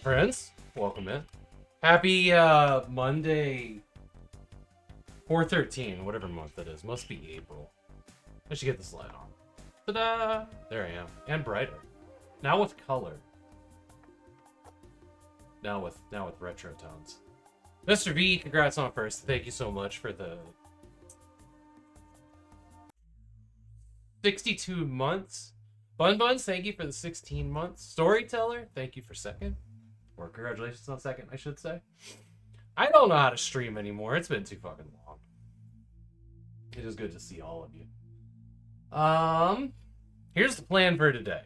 Prince. Welcome in. Happy Monday 4/13, whatever month it is. Must be April. I should get this light on. Ta-da! There I am. And brighter. Now with color. Now with retro tones. Mr. V, congrats on first. Thank you so much for the 62 months. Bun Buns, thank you for the 16 months. Storyteller, thank you for second. Or congratulations on second, I should say. I don't know how to stream anymore. It's been too fucking long. It is good to see all of you. Here's the plan for today.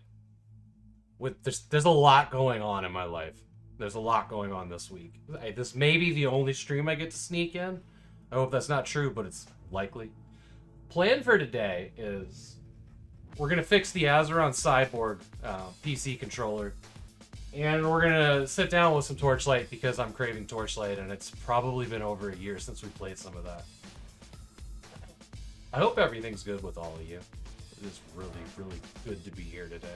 There's a lot going on in my life. There's a lot going on this week. This may be the only stream I get to sneak in. I hope that's not true, but it's likely. Plan for today is we're going to fix the Azeron Cyborg PC controller. And we're going to sit down with some Torchlight because I'm craving Torchlight, and it's probably been over a year since we played some of that. I hope everything's good with all of you. It is really, really good to be here today.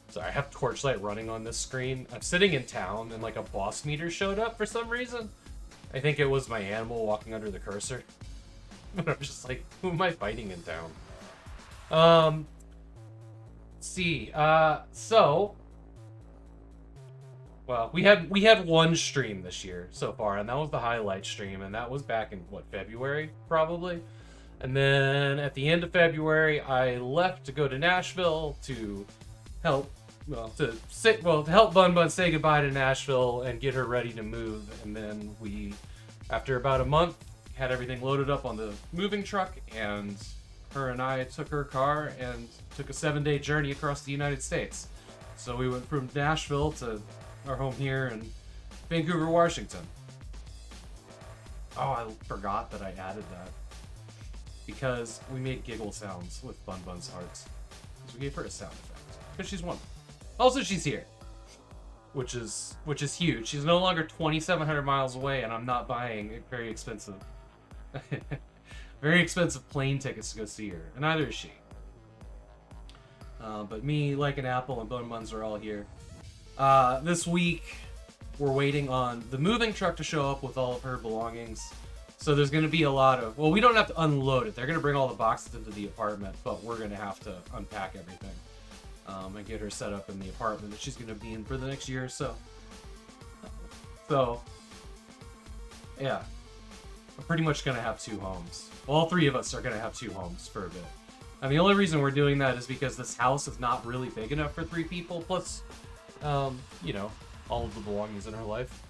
Sorry, I have Torchlight running on this screen. I'm sitting in town, and like a boss meter showed up for some reason. I think it was my animal walking under the cursor. But I'm just like, who am I fighting in town? Let's see. Well, we had one stream this year so far, and that was the highlight stream, and that was back in what, February probably. And then at the end of February, I left to go to Nashville to help help Bun Bun say goodbye to Nashville and get her ready to move. And then we, after about a month, had everything loaded up on the moving truck, and her and I took her car and took a 7-day journey across the United States. So we went from Nashville to our home here in Vancouver, Washington. Oh, I forgot that I added that. Because we made giggle sounds with Bun Bun's hearts. So we gave her a sound effect. Because she's one. Also, she's here. Which is huge. She's no longer 2,700 miles away, and I'm not buying very expensive plane tickets to go see her. And neither is she. But me, like an apple, and Bun Buns are all here. This week, we're waiting on the moving truck to show up with all of her belongings. So there's going to be a lot of... Well, we don't have to unload it. They're going to bring all the boxes into the apartment, but we're going to have to unpack everything. And get her set up in the apartment that she's going to be in for the next year or so. So, yeah. We're pretty much going to have 2 homes. All 3 of us are going to have 2 homes for a bit. And the only reason we're doing that is because this house is not really big enough for 3 people. Plus, you know, all of the belongings in her life.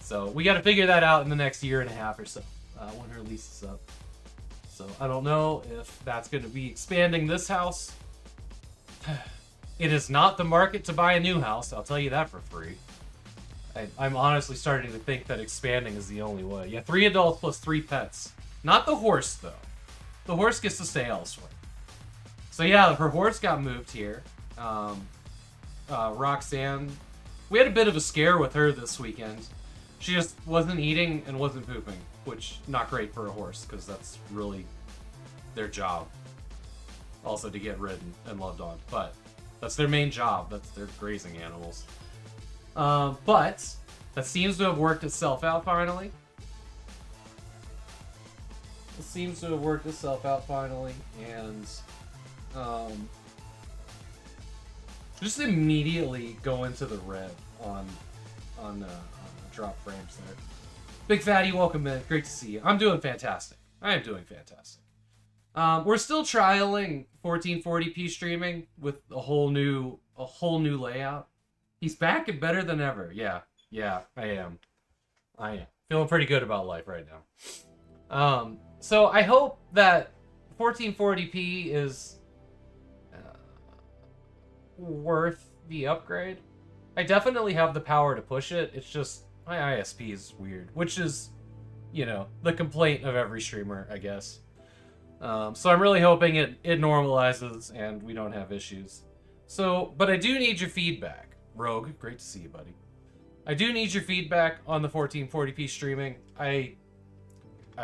So we got to figure that out in the next year and a half or so, when her lease is up. So I don't know if that's going to be expanding this house. It is not the market to buy a new house, I'll tell you that for free. I'm honestly starting to think that expanding is the only way. Yeah, 3 adults plus 3 pets. Not the horse, though. The horse gets to stay elsewhere. So yeah, her horse got moved here. Roxanne, we had a bit of a scare with her this weekend. She just wasn't eating and wasn't pooping, which not great for a horse, because that's really their job. Also to get ridden and loved on, but that's their main job. That's their grazing animals. But that seems to have worked itself out finally. And just immediately go into the red on the drop frames there. Big Fatty, welcome in. Great to see you. I'm doing fantastic. I am doing fantastic. We're still trialing 1440p streaming with a whole new layout. He's back and better than ever. Yeah, I am. Feeling pretty good about life right now. So I hope that 1440p is worth the upgrade. I definitely have the power to push it. It's just my ISP is weird, which is, you know, the complaint of every streamer, I guess. So I'm really hoping it normalizes and we don't have issues. So, but I do need your feedback. Rogue, great to see you, buddy. I do need your feedback on the 1440p streaming. I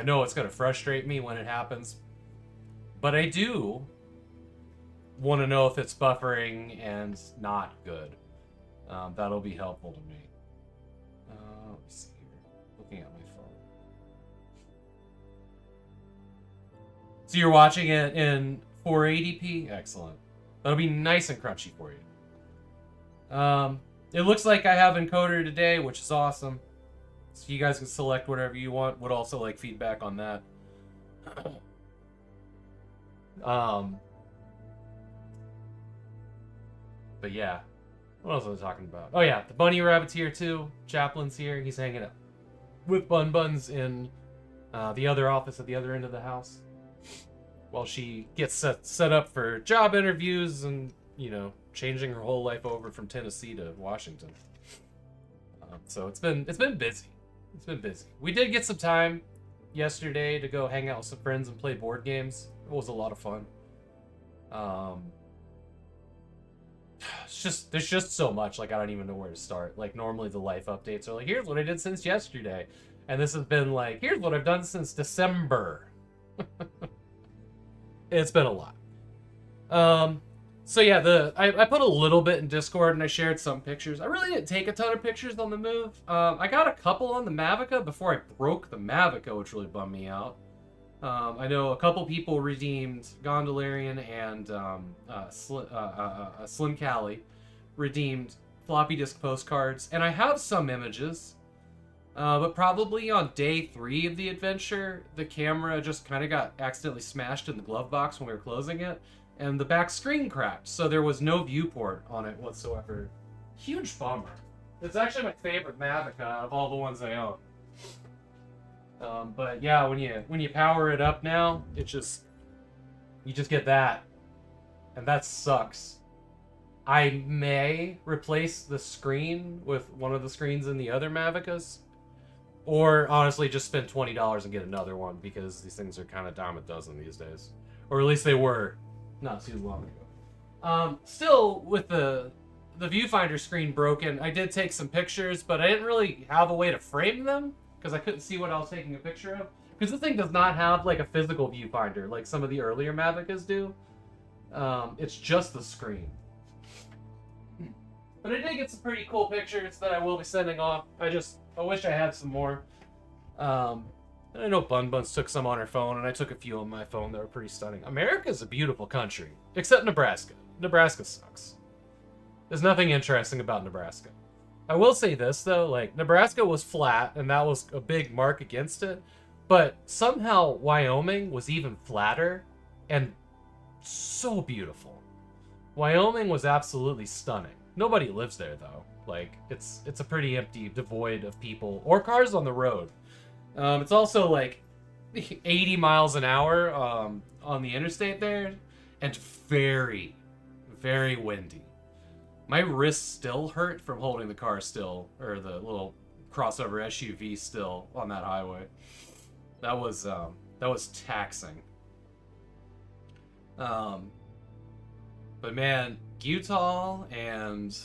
know it's going to frustrate me when it happens, but I do want to know if it's buffering and not good. That'll be helpful to me. Let me see here. Looking at my phone. So you're watching it in 480p? Excellent. That'll be nice and crunchy for you. It looks like I have encoder today, which is awesome. So you guys can select whatever you want. Would also like feedback on that. But yeah. What else was I talking about? Oh yeah, the bunny rabbit's here too. Chaplin's here. He's hanging out with Bun Buns in the other office at the other end of the house, while she gets set up for job interviews and, you know, changing her whole life over from Tennessee to Washington. So it's been busy. It's been busy. We did get some time yesterday to go hang out with some friends and play board games. It was a lot of fun. There's just so much, like, I don't even know where to start. Like, normally the life updates are like, here's what I did since yesterday. And this has been like, here's what I've done since December. It's been a lot. So yeah, I put a little bit in Discord and I shared some pictures. I really didn't take a ton of pictures on the move. I got a couple on the Mavica before I broke the Mavica, which really bummed me out. I know a couple people redeemed Gondolarian and Slim Cali redeemed floppy disk postcards, and I have some images. But probably on day 3 of the adventure, the camera just kind of got accidentally smashed in the glove box when we were closing it, and the back screen cracked, so there was no viewport on it whatsoever. Huge bummer. It's actually my favorite Mavica out of all the ones I own. But yeah, when you power it up now, you just get that, and that sucks. I may replace the screen with one of the screens in the other Mavicas, or honestly just spend $20 and get another one, because these things are kind of dime a dozen these days, or at least they were not too long ago. Still, with the viewfinder screen broken, I did take some pictures, but I didn't really have a way to frame them, because I couldn't see what I was taking a picture of. Because this thing does not have like a physical viewfinder like some of the earlier Mavicas do. It's just the screen. But I did get some pretty cool pictures that I will be sending off. I wish I had some more. And I know Bun Buns took some on her phone, and I took a few on my phone that were pretty stunning. America's a beautiful country, except Nebraska. Nebraska sucks. There's nothing interesting about Nebraska. I will say this, though, like, Nebraska was flat, and that was a big mark against it, but somehow Wyoming was even flatter, and so beautiful. Wyoming was absolutely stunning. Nobody lives there, though. Like, it's a pretty empty, devoid of people or cars on the road. It's also, like, 80 miles an hour on the interstate there, and very, very windy. My wrists still hurt from holding the car still, or the little crossover SUV still on that highway. That was taxing. But man, Utah and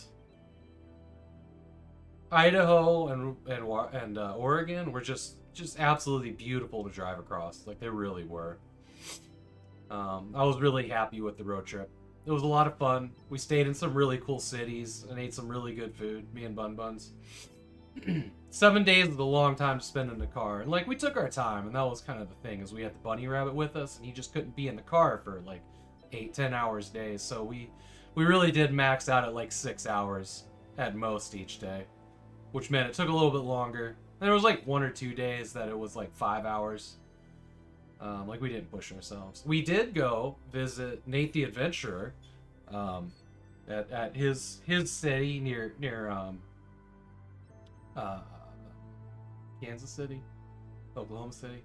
Idaho and Oregon were just absolutely beautiful to drive across. Like, they really were. I was really happy with the road trip. It was a lot of fun. We stayed in some really cool cities and ate some really good food, me and Bun Buns. 7 days is a long time to spend in the car. And, like, we took our time, and that was kind of the thing, is we had the bunny rabbit with us, and he just couldn't be in the car for, like, 8-10 hours days. So we really did max out at, like, 6 hours at most each day, which meant it took a little bit longer. And there was, like, 1 or 2 days that it was, like, 5 hours. Like, we didn't push ourselves. We did go visit Nate the Adventurer at his city near Kansas City, Oklahoma City.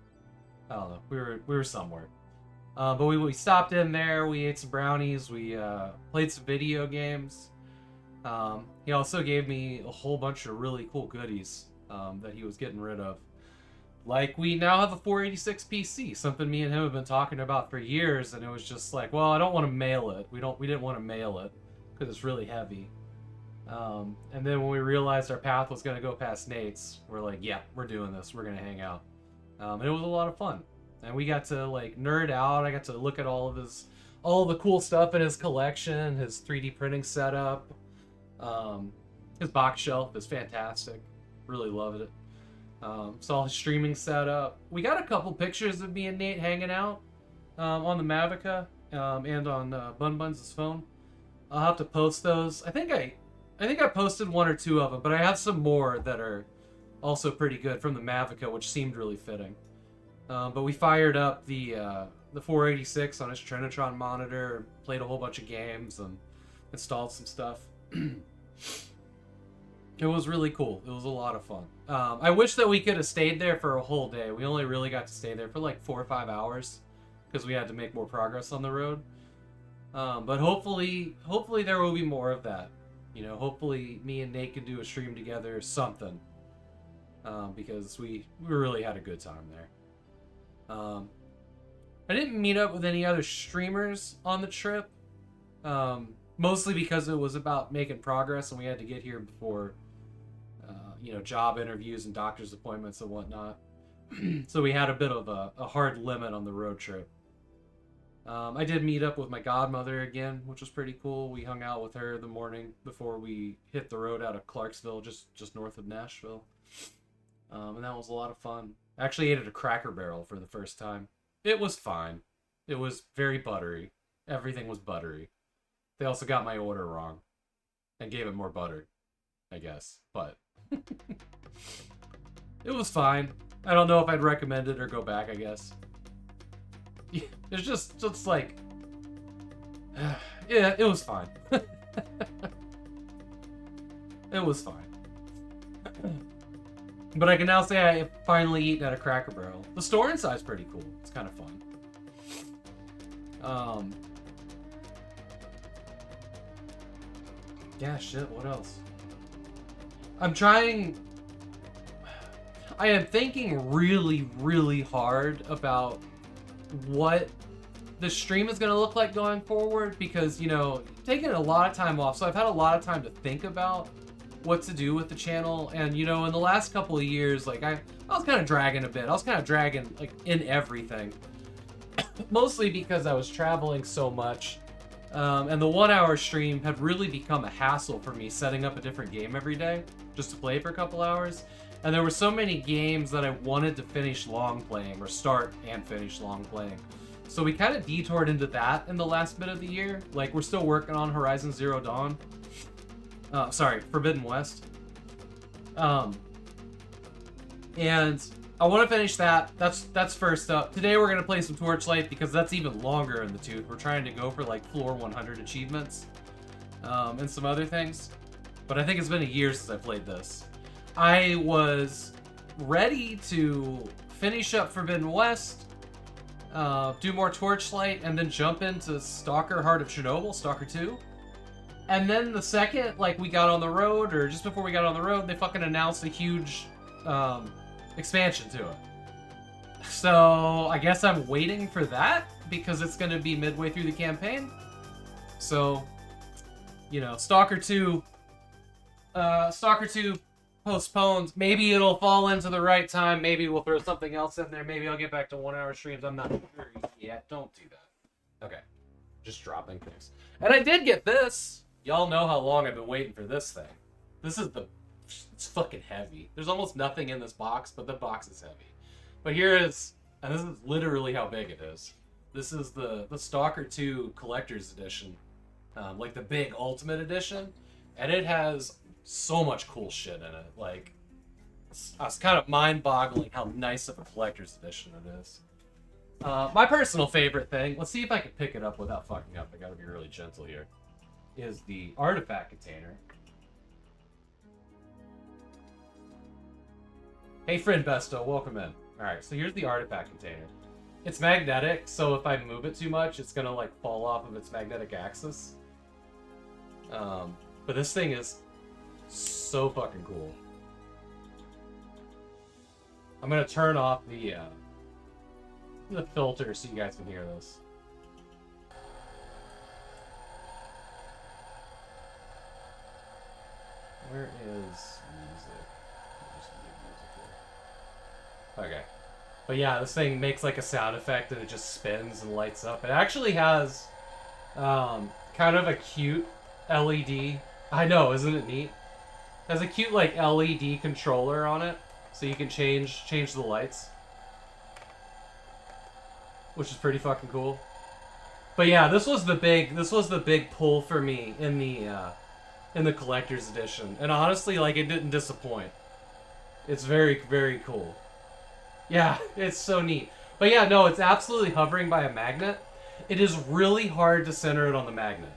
I don't know. We were somewhere. But we stopped in there. We ate some brownies. We played some video games. He also gave me a whole bunch of really cool goodies that he was getting rid of. Like, we now have a 486 PC, something me and him have been talking about for years, and it was just like, well, I don't want to mail it. We didn't want to mail it because it's really heavy. And then when we realized our path was going to go past Nate's, we're like, yeah, we're doing this. We're going to hang out. And it was a lot of fun. And we got to, like, nerd out. I got to look at all all the cool stuff in his collection, his 3D printing setup. His box shelf is fantastic. Really love it. Saw his streaming setup. We got a couple pictures of me and Nate hanging out on the Mavica and on Bun Buns' phone. I'll have to post those. I think I posted one or two of them, but I have some more that are also pretty good from the Mavica, which seemed really fitting. But we fired up the 486 on his Trinitron monitor, played a whole bunch of games, and installed some stuff. It was really cool. It was a lot of fun. I wish that we could have stayed there for a whole day. We only really got to stay there for like 4 or 5 hours because we had to make more progress on the road. But hopefully there will be more of that. You know, hopefully me and Nate can do a stream together or something. Because we really had a good time there. I didn't meet up with any other streamers on the trip. Mostly because it was about making progress and we had to get here before, job interviews and doctor's appointments and whatnot. So we had a bit of a hard limit on the road trip. I did meet up with my godmother again, which was pretty cool. We hung out with her the morning before we hit the road out of Clarksville, just north of Nashville. And that was a lot of fun. I actually ate at a Cracker Barrel for the first time. It was fine. It was very buttery. Everything was buttery. They also got my order wrong and gave it more butter, I guess. But it was fine. I don't know if I'd recommend it or go back, I guess. It's just like... yeah, it was fine. It was fine. But I can now say I finally eaten at a Cracker Barrel. The store inside's pretty cool. It's kind of fun. Yeah, shit, what else? I am thinking really, really hard about what the stream is going to look like going forward because, taking a lot of time off, so I've had a lot of time to think about what to do with the channel, and, in the last couple of years, like, I was kind of dragging a bit. I was kind of dragging, like, in everything. Mostly because I was traveling so much. And the 1 hour stream had really become a hassle for me setting up a different game every day just to play for a couple hours. And there were so many games that I wanted to finish long playing or start and finish long playing. So we kind of detoured into that in the last bit of the year. Like, we're still working on Horizon Zero Dawn. Forbidden West. And I want to finish that. That's first up. Today we're going to play some Torchlight because that's even longer in the tooth. We're trying to go for like floor 100 achievements and some other things. But I think it's been a year since I played this. I was ready to finish up Forbidden West, do more Torchlight, and then jump into Stalker Heart of Chernobyl, Stalker 2. And then the second, we got on the road, or just before we got on the road, they fucking announced a huge expansion to it. So I guess I'm waiting for that because it's going to be midway through the campaign. So, Stalker 2 postponed. Maybe it'll fall into the right time. Maybe we'll throw something else in there. Maybe I'll get back to 1 hour streams. I'm not sure yet. Don't do that. Okay. Just dropping things. And I did get this. Y'all know how long I've been waiting for this thing. It's fucking heavy. There's almost nothing in this box, but the box is heavy. But here is, and this is literally how big it is. This is the Stalker 2 Collector's Edition. Like the big Ultimate Edition. And it has so much cool shit in it. Like, it's kind of mind-boggling how nice of a Collector's Edition it is. My personal favorite thing, let's see if I can pick it up without fucking up. I gotta be really gentle here. Is the artifact container. Hey, friend Besto, welcome in. Alright, so here's the artifact container. It's magnetic, so if I move it too much, it's gonna, fall off of its magnetic axis. But this thing is so fucking cool. I'm gonna turn off the filter so you guys can hear this. Where is music? Just mute music here. Okay. But yeah, this thing makes a sound effect and it just spins and lights up. It actually has Kind of a cute LED. I know, isn't it neat? Has a cute like LED controller on it, so you can change the lights, which is pretty fucking cool. But yeah, this was the big pull for me in the collector's edition, and honestly, like, it didn't disappoint. It's very, very cool. Yeah, it's so neat. But yeah, no, it's absolutely hovering by a magnet. It is really hard to center it on the magnet.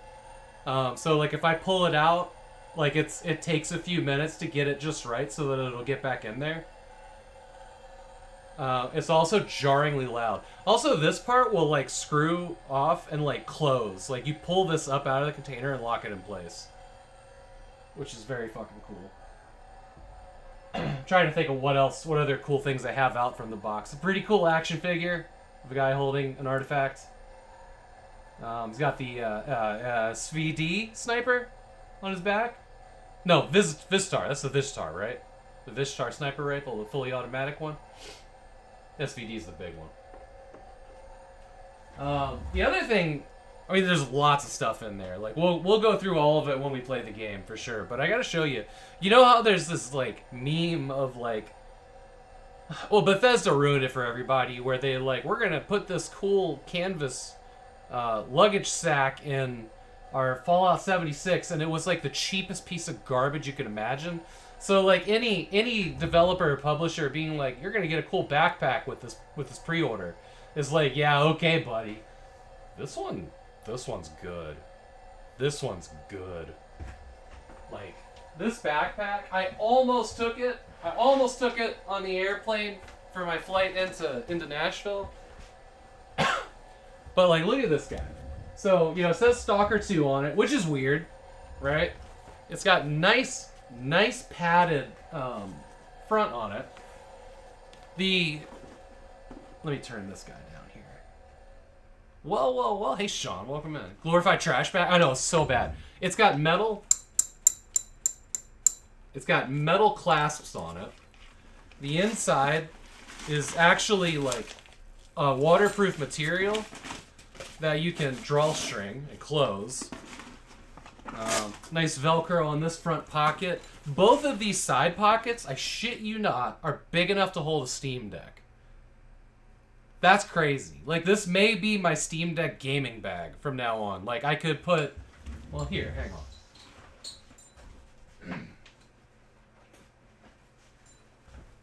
So like if I pull it out, like it takes a few minutes to get it just right so that it'll get back in there. It's also jarringly loud. Also, this part will like screw off and like close. Like you pull this up out of the container and lock it in place, which is very fucking cool. I'm trying to think of what other cool things they have out from the box. A pretty cool action figure of a guy holding an artifact. He's got the SVD sniper on his back. No, Vistar. That's the Vistar, right? The Vistar sniper rifle, the fully automatic one. SVD is the big one. The other thing, I mean, there's lots of stuff in there. Like we'll go through all of it when we play the game for sure. But I gotta show you. You know how there's this like meme of like, well, Bethesda ruined it for everybody, where they like, we're gonna put this cool canvas luggage sack in our Fallout 76, and it was like the cheapest piece of garbage you could imagine. So like any developer or publisher being like, you're gonna get a cool backpack with this pre-order, is like, yeah, okay, buddy. This one's good. This one's good. Like this backpack, I almost took it on the airplane for my flight into Nashville. But like, look at this guy. So, you know, it says Stalker 2 on it, which is weird, right? It's got nice padded front on it. Let me turn this guy down here. Well. Hey, Sean, welcome in. Glorified trash bag. I know, it's so bad. It's got metal clasps on it. The inside is actually like a waterproof material that you can drawstring and close. Nice Velcro on this front pocket. Both of these side pockets, I shit you not, are big enough to hold a Steam Deck. That's crazy. Like, this may be my Steam Deck gaming bag from now on. Like, I could put... Well, here, hang on.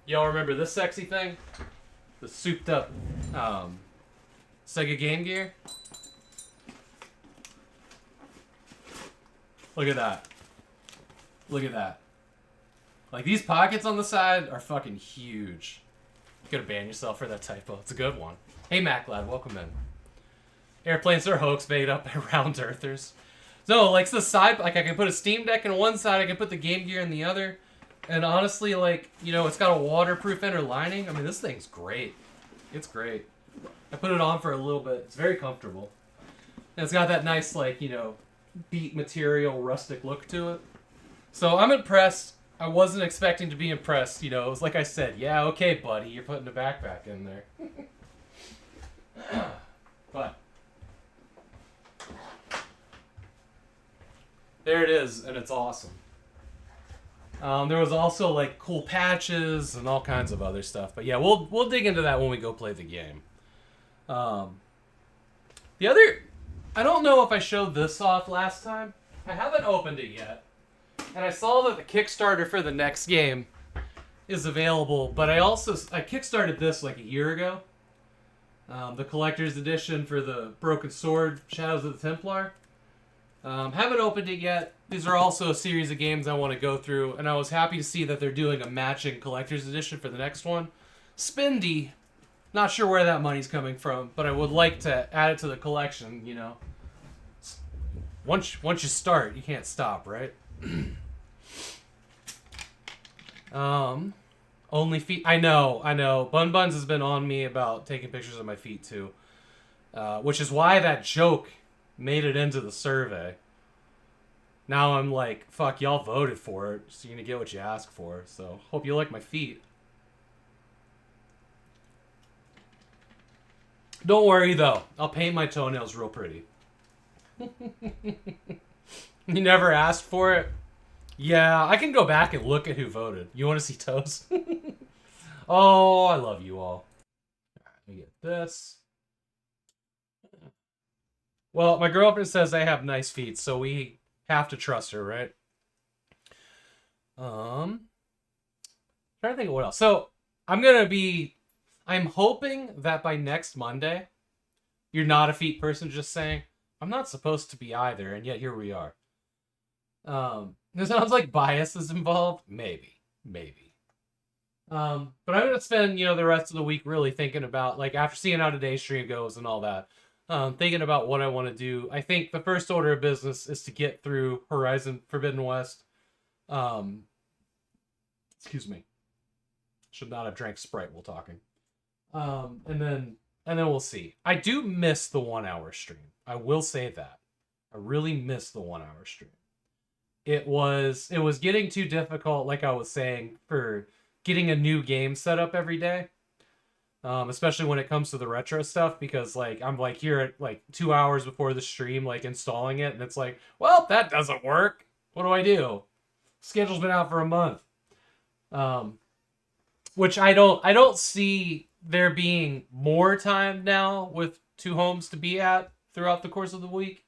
Y'all remember this sexy thing? The souped up Sega Game Gear? Look at that. Look at that. Like, these pockets on the side are fucking huge. You gotta ban yourself for that typo. It's a good one. Hey, MacLad, welcome in. Airplanes are hoax made up by round earthers. No, like, it's the side, like, I can put a Steam Deck in one side, I can put the Game Gear in the other. And honestly, like, you know, it's got a waterproof inner lining. I mean, this thing's great. It's great. I put it on for a little bit. It's very comfortable. And it's got that nice, like, you know, beat material, rustic look to it. So I'm impressed. I wasn't expecting to be impressed. You know, it was like I said, yeah, okay, buddy, you're putting a backpack in there. But there it is, and it's awesome. There was also like cool patches and all kinds of other stuff. But yeah, we'll dig into that when we go play the game. The other, I don't know if I showed this off last time. I haven't opened it yet. And I saw that the Kickstarter for the next game is available, but I kickstarted this like a year ago. The collector's edition for the Broken Sword, Shadows of the Templar. Haven't opened it yet. These are also a series of games I want to go through, and I was happy to see that they're doing a matching collector's edition for the next one. Spendy. Not sure where that money's coming from, but I would like to add it to the collection, you know. Once you start, you can't stop, right? Only feet. I know. Bun Buns has been on me about taking pictures of my feet too, which is why that joke made it into the survey. Now I'm like, fuck, y'all voted for it, so you're gonna get what you ask for. So hope you like my feet. Don't worry though, I'll paint my toenails real pretty. You never asked for it? Yeah, I can go back and look at who voted. You want to see toes? Oh, I love you all. Let me get this. Well, my girlfriend says I have nice feet, so we have to trust her, right? Trying to think of what else. So I'm hoping that by next Monday, you're not a feet person just saying, I'm not supposed to be either, and yet here we are. It sounds like bias is involved. Maybe. But I'm gonna spend, the rest of the week really thinking about, like, after seeing how today's stream goes and all that, thinking about what I want to do. I think the first order of business is to get through Horizon Forbidden West. Excuse me. Should not have drank Sprite while talking. And then we'll see. I do miss the 1 hour stream. I will say that. I really miss the 1 hour stream. It was getting too difficult, like I was saying, for getting a new game set up every day. Especially when it comes to the retro stuff, because like I'm like here at like 2 hours before the stream, like installing it, and it's like, well, that doesn't work. What do I do? Schedule's been out for a month. Which I don't see there being more time now with 2 homes to be at throughout the course of the week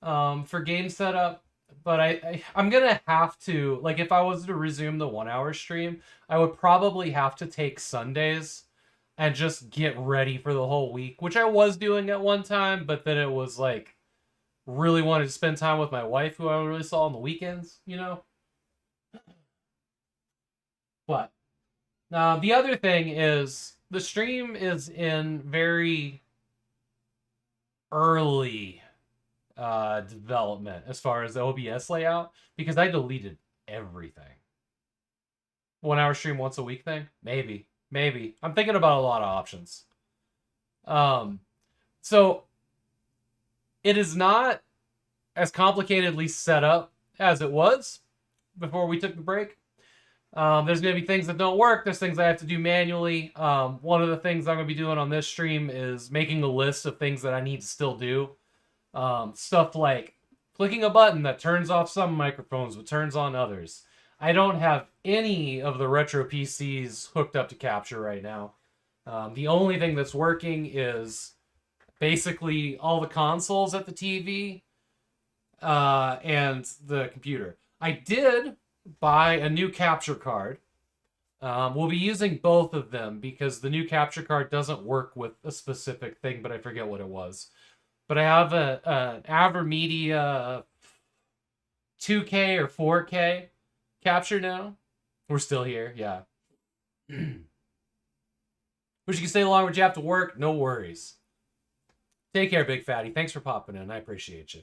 for game setup. But I'm gonna have to, like, if I was to resume the 1 hour stream, I would probably have to take Sundays and just get ready for the whole week, which I was doing at one time, but then it was like really wanted to spend time with my wife, who I really saw on the weekends, But the other thing is the stream is in very early development as far as the OBS layout, because I deleted everything. 1 hour stream once a week thing? Maybe. I'm thinking about a lot of options. So it is not as complicatedly set up as it was before we took the break. There's going to be things that don't work. There's things I have to do manually. One of the things I'm going to be doing on this stream is making a list of things that I need to still do. Stuff like clicking a button that turns off some microphones but turns on others. I don't have any of the retro PCs hooked up to capture right now. The only thing that's working is basically all the consoles at the TV and the computer. I did buy a new capture card. We'll be using both of them because the new capture card doesn't work with a specific thing, but I forget what it was. But I have an AverMedia 2K or 4K capture now. We're still here, yeah. Wish you could stay longer, but you have to work. No worries. Take care, Big Fatty. Thanks for popping in. I appreciate you.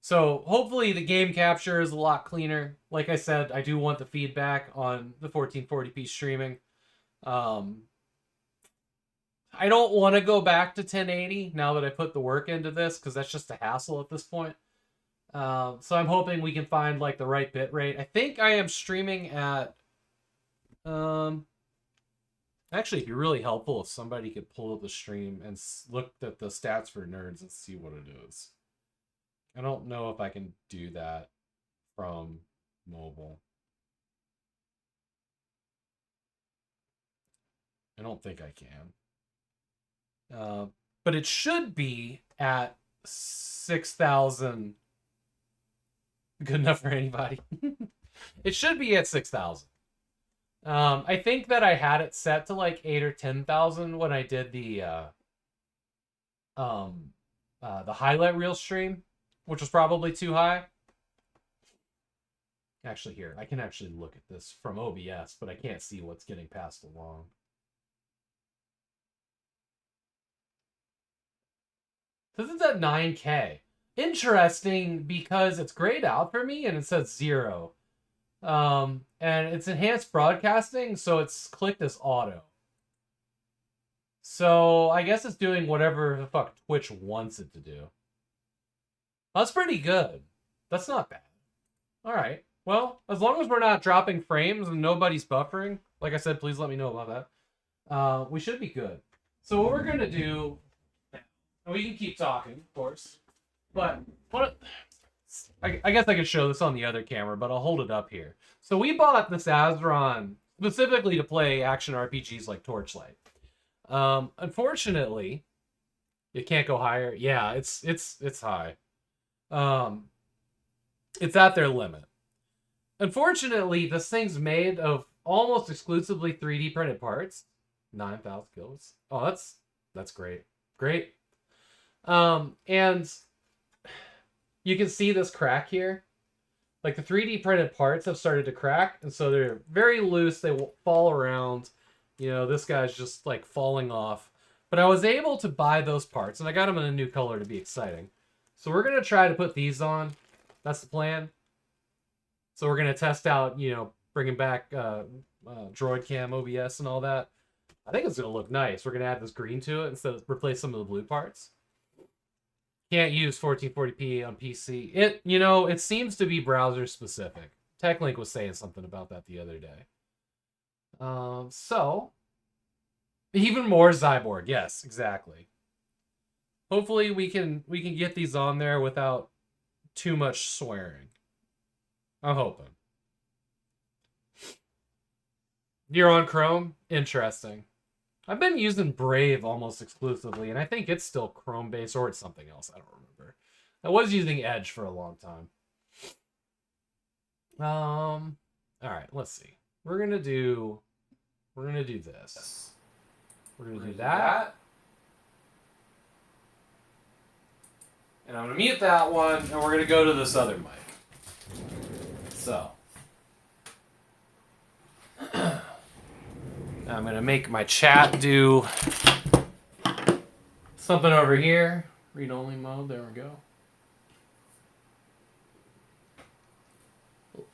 So hopefully the game capture is a lot cleaner. Like I said, I do want the feedback on the 1440p streaming. I don't want to go back to 1080 now that I put the work into this, because that's just a hassle at this point. So I'm hoping we can find like the right bit rate. I think I am streaming at actually, it'd be really helpful if somebody could pull up the stream and look at the stats for nerds and see what it is. I don't know if I can do that from mobile. I don't think I can. But it should be at 6,000. Good enough for anybody. It should be at 6,000. I think that I had it set to like 8 or 10,000 when I did the highlight reel stream, which was probably too high. Actually, here, I can actually look at this from OBS, but I can't see what's getting passed along. This is at 9K. Interesting, because it's grayed out for me and it says 0. And it's enhanced broadcasting, so it's clicked as auto. So I guess it's doing whatever the fuck Twitch wants it to do. That's pretty good. That's not bad. All right. Well, as long as we're not dropping frames and nobody's buffering, like I said, please let me know about that. We should be good. So what we're going to do We can keep talking, of course. But what? I guess I could show this on the other camera, but I'll hold it up here. So we bought this Azeron specifically to play action RPGs like Torchlight. Unfortunately, it can't go higher. Yeah, it's high. Um, it's at their limit. Unfortunately, this thing's made of almost exclusively 3D printed parts. 9,000 kills. Oh, that's great. Great. And you can see this crack here. Like the 3D printed parts have started to crack, and so they're very loose. They will fall around. You know, this guy's just like falling off. But I was able to buy those parts, and I got them in a new color to be exciting. So we're gonna try to put these on. That's the plan. So we're gonna test out, you know, bringing back Droid Cam OBS and all that. I think it's gonna look nice. We're gonna add this green to it instead of replace some of the blue parts. Can't use 1440p on PC. It seems to be browser specific. TechLink was saying something about that the other day. So even more Cyborg. Yes, exactly. Hopefully we can get these on there without too much swearing. I'm hoping. You're on Chrome? Interesting. I've been using Brave almost exclusively, and I think it's still Chrome-based, or it's something else. I don't remember. I was using Edge for a long time. All right, let's see. We're gonna do this. We're gonna do that. And I'm gonna mute that one, and we're gonna go to this other mic. So. I'm going to make my chat do something over here. Read-only mode. There we go.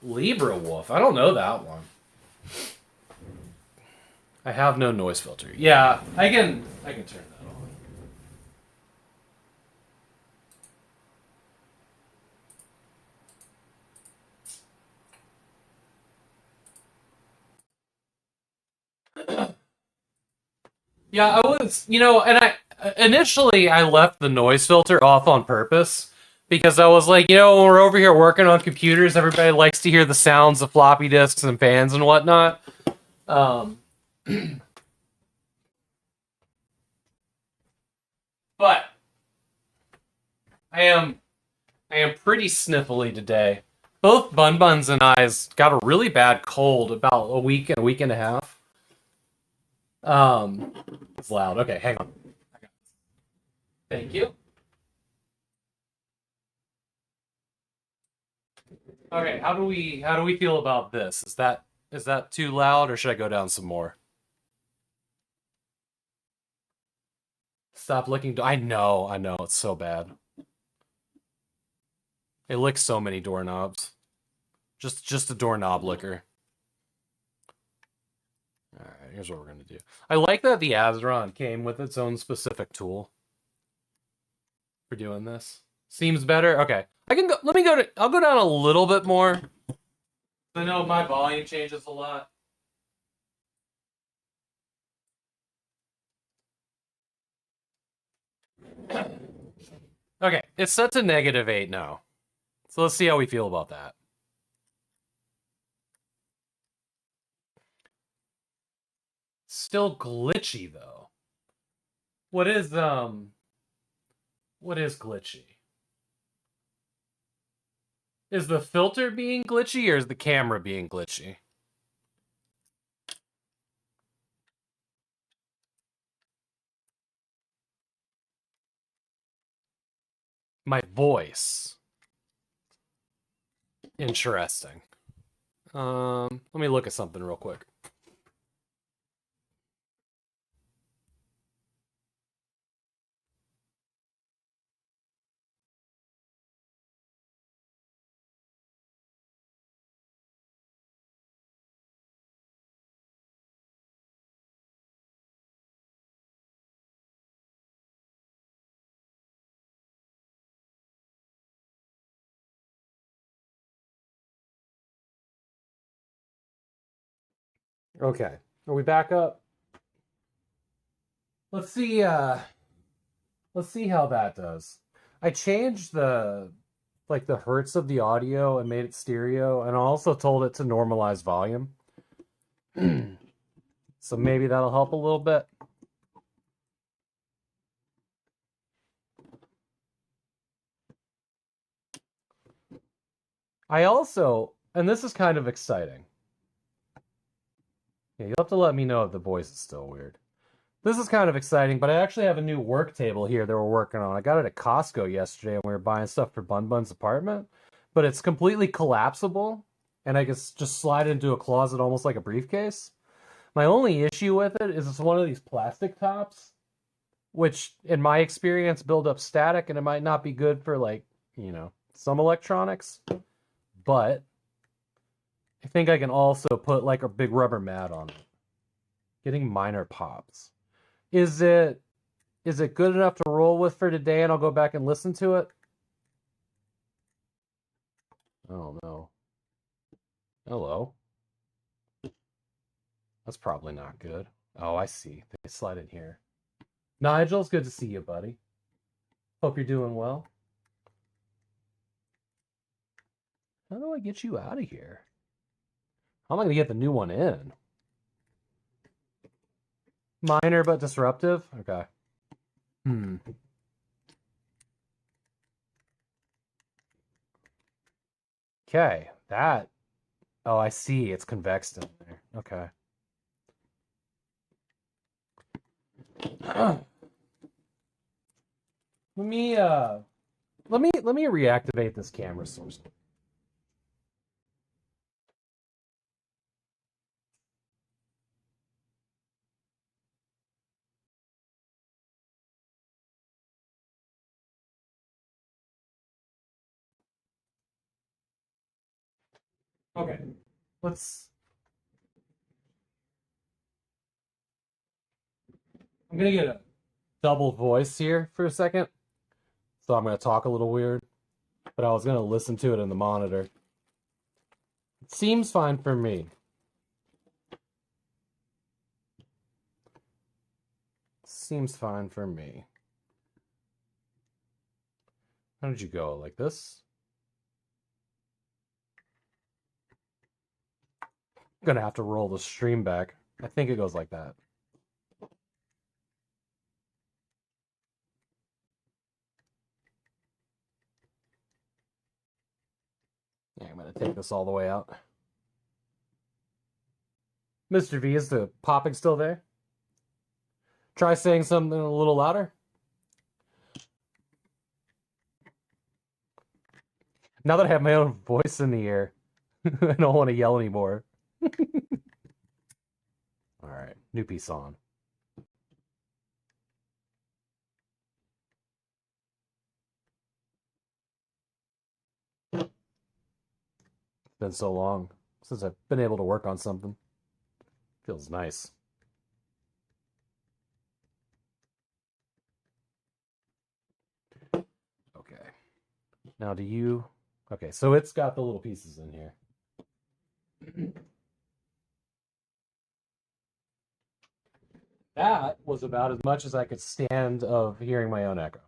Libra Wolf. I don't know that one. I have no noise filter. Yeah, I can turn that on. Yeah, I was, and initially I left the noise filter off on purpose because I was like, when we're over here working on computers, everybody likes to hear the sounds of floppy disks and fans and whatnot. But I am pretty sniffly today. Both Bun Buns and I's got a really bad cold about a week and a half. It's loud. Okay, hang on. Thank you. Okay, how do we feel about this? Is that too loud, or should I go down some more? Stop licking. I know, it's so bad. It licks so many doorknobs. Just a doorknob licker. All right, here's what we're gonna do. I like that the Azeron came with its own specific tool for doing this. Seems better. Okay, I can go. Let me go to. I'll go down a little bit more. I know my volume changes a lot. Okay, it's set to -8 now. So let's see how we feel about that. Still glitchy though. What is glitchy? Is the filter being glitchy or is the camera being glitchy? My voice. Interesting. Let me look at something real quick. Okay. Are we back up? Let's see Let's see how that does. I changed the the hertz of the audio and made it stereo, and I also told it to normalize volume. So maybe that'll help a little bit. I also, and this is kind of exciting. Yeah, you'll have to let me know if the voice is still weird. This is kind of exciting, but I actually have a new work table here that we're working on. I got it at Costco yesterday and we were buying stuff for Bun Bun's apartment, but it's completely collapsible and I can just slide it into a closet almost like a briefcase. My only issue with it is it's one of these plastic tops, which in my experience build up static and it might not be good for some electronics, but I think I can also put like a big rubber mat on it. Getting minor pops. Is it good enough to roll with for today and I'll go back and listen to it? Oh no. Hello. That's probably not good. Oh, I see. They slide in here. Nigel, it's good to see you, buddy. Hope you're doing well. How do I get you out of here? How am I going to get the new one in? Minor but disruptive? Okay. Okay, that... Oh, I see. It's convexed in there. Okay. Let me reactivate this camera source. Okay. I'm gonna get a double voice here for a second. So I'm gonna talk a little weird. But I was gonna listen to it in the monitor. It seems fine for me. Seems fine for me. How did you go? Like this? I'm gonna have to roll the stream back. I think it goes like that. Yeah, I'm gonna take this all the way out. Mr. V, is the popping still there? Try saying something a little louder. Now that I have my own voice in the air, I don't want to yell anymore. All right, new piece on. It's been so long since I've been able to work on something. Feels nice. Okay. Now do you... Okay, so it's got the little pieces in here. That was about as much as I could stand of hearing my own echo.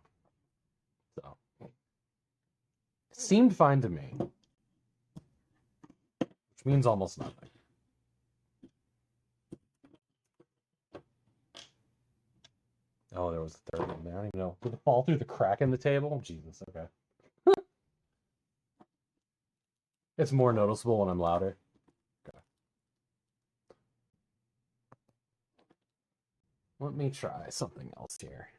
So, it seemed fine to me. Which means almost nothing. Oh, there was a third one there. I don't even know. Did it fall through the crack in the table? Jesus, okay. It's more noticeable when I'm louder. Okay. Let me try something else here.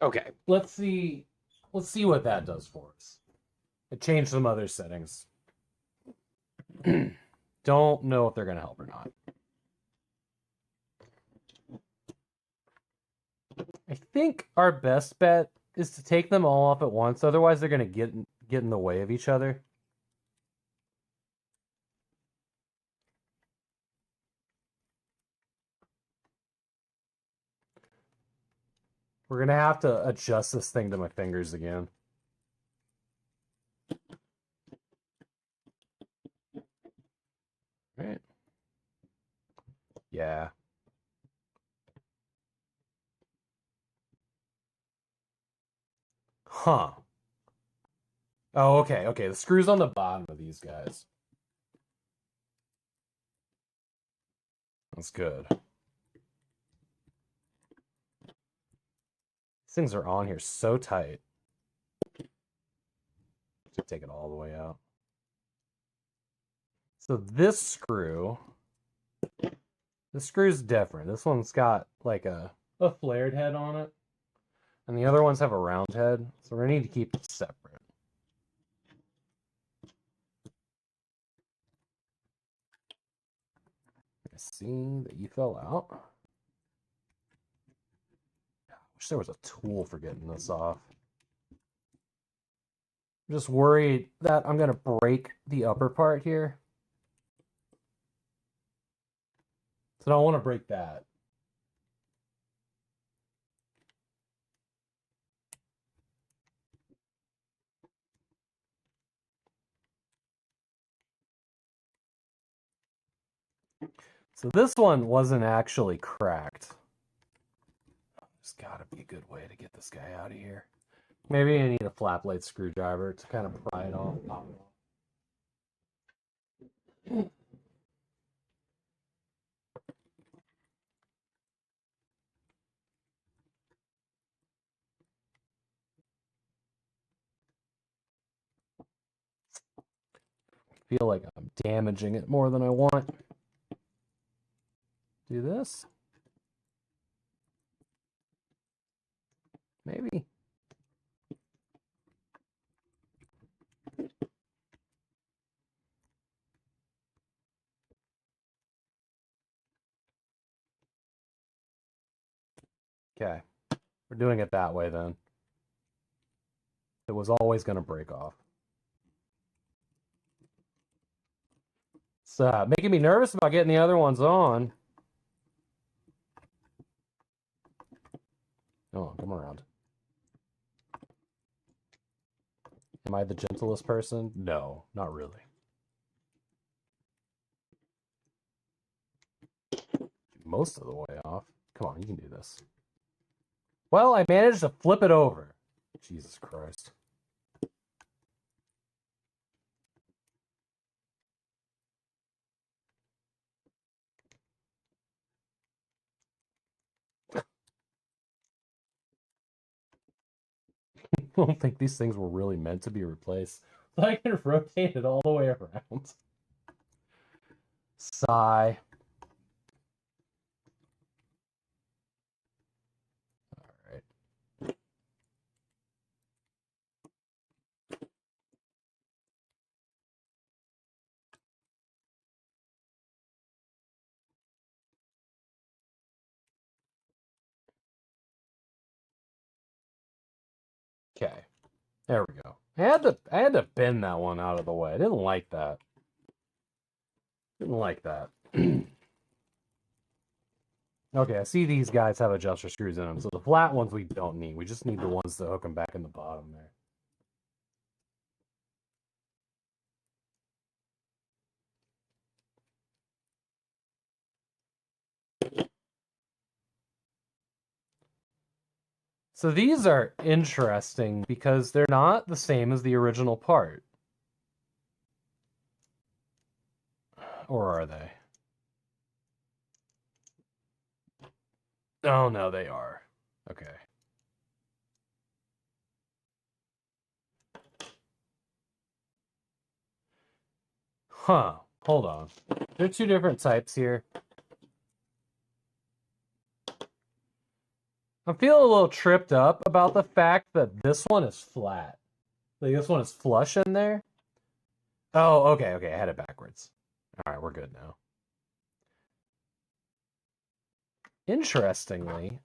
Okay, let's see Let's see what that does for us. It changed some other settings. Don't know if they're going to help or not. I think our best bet is to take them all off at once. Otherwise, they're going to get in the way of each other. We're going to have to adjust this thing to my fingers again. Right. Yeah. Huh. Oh, okay, okay. The screw's on the bottom of these guys. That's good. These things are on here so tight. Take it all the way out. So this screw's different. This one's got like a flared head on it. And the other ones have a round head. So we're gonna need to keep it separate. I see that you fell out. I wish there was a tool for getting this off. I'm just worried that I'm gonna break the upper part here. So I don't want to break that. So this one wasn't actually cracked. There's got to be a good way to get this guy out of here. Maybe I need a flat blade screwdriver to kind of pry it off. I feel like I'm damaging it more than I want. Do this? Maybe. Okay. We're doing it that way then. It was always going to break off. It's making me nervous about getting the other ones on. Oh, come around. Am I the gentlest person? No, not really. Most of the way off. Come on, you can do this. Well, I managed to flip it over. Jesus Christ. I don't think these things were really meant to be replaced. So I can rotate it all the way around. Sigh. Alright. Okay. There we go. I had to bend that one out of the way. I didn't like that. Didn't like that. Okay, I see these guys have adjuster screws in them. So the flat ones we don't need. We just need the ones to hook them back in the bottom there. So these are interesting because they're not the same as the original part. Or are they? Oh, no, they are. Okay. Huh. Hold on. There are two different types here. I'm feeling a little tripped up about the fact that this one is flat. Like, this one is flush in there. Oh, okay, I had it backwards. All right, we're good now. Interestingly,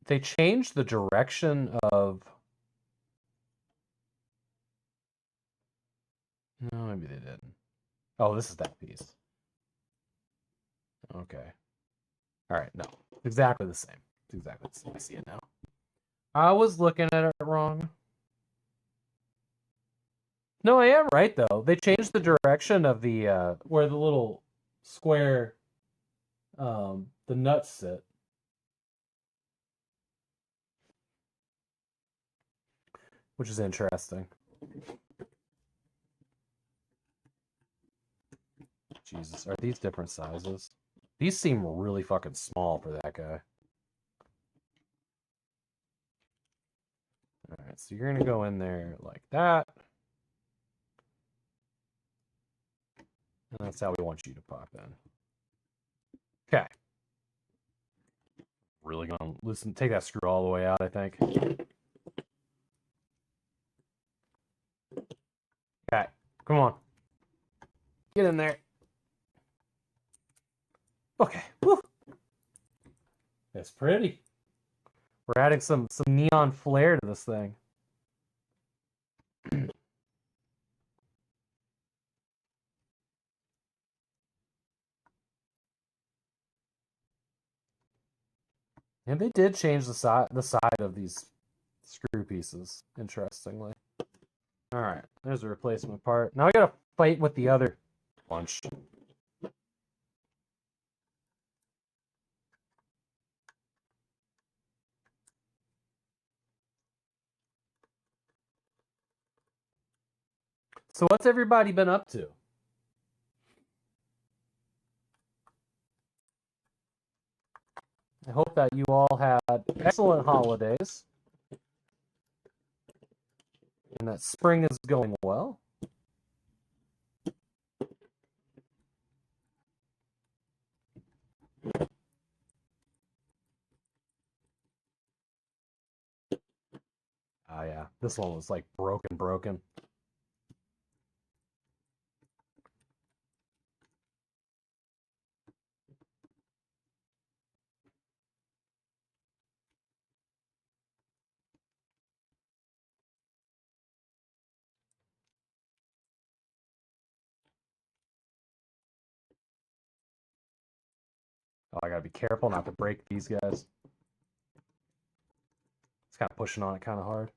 they changed the direction of... No, maybe they didn't. Oh, this is that piece. Okay. All right, no. It's exactly the same. It's exactly the same. I see it now. I was looking at it wrong. No, I am right, though. They changed the direction of the, where the little square, the nuts sit. Which is interesting. Jesus, are these different sizes? These seem really fucking small for that guy. Alright, so you're gonna go in there like that. And that's how we want you to pop in. Okay. Really gonna take that screw all the way out, I think. Okay, come on. Get in there. Okay. Woo. That's pretty. We're adding some neon flair to this thing. And they did change the side of these screw pieces, interestingly. Alright, there's a replacement part. Now I gotta fight with the other bunch. So what's everybody been up to? I hope that you all had excellent holidays. And that spring is going well. Oh yeah, this one was like broken. Oh, I gotta be careful not to break these guys. It's kind of pushing on it kind of hard.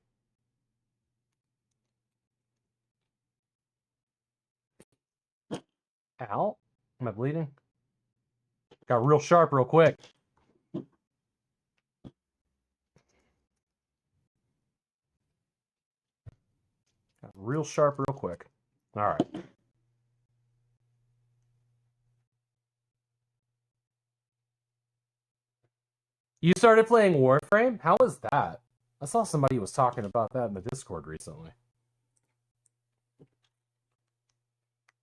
Ow. Am I bleeding? Got real sharp real quick. Got real sharp real quick. All right. You started playing Warframe? How was that? I saw somebody was talking about that in the Discord recently.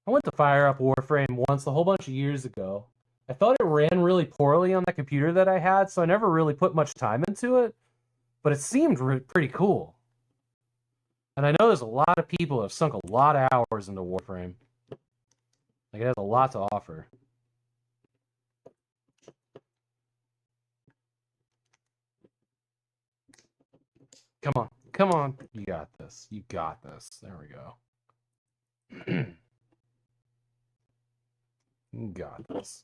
I went to fire up Warframe once a whole bunch of years ago. I thought it ran really poorly on that computer that I had, so I never really put much time into it. But it seemed pretty cool. And I know there's a lot of people who have sunk a lot of hours into Warframe. Like, it has a lot to offer. Come on. Come on. You got this. You got this. There we go. You got this.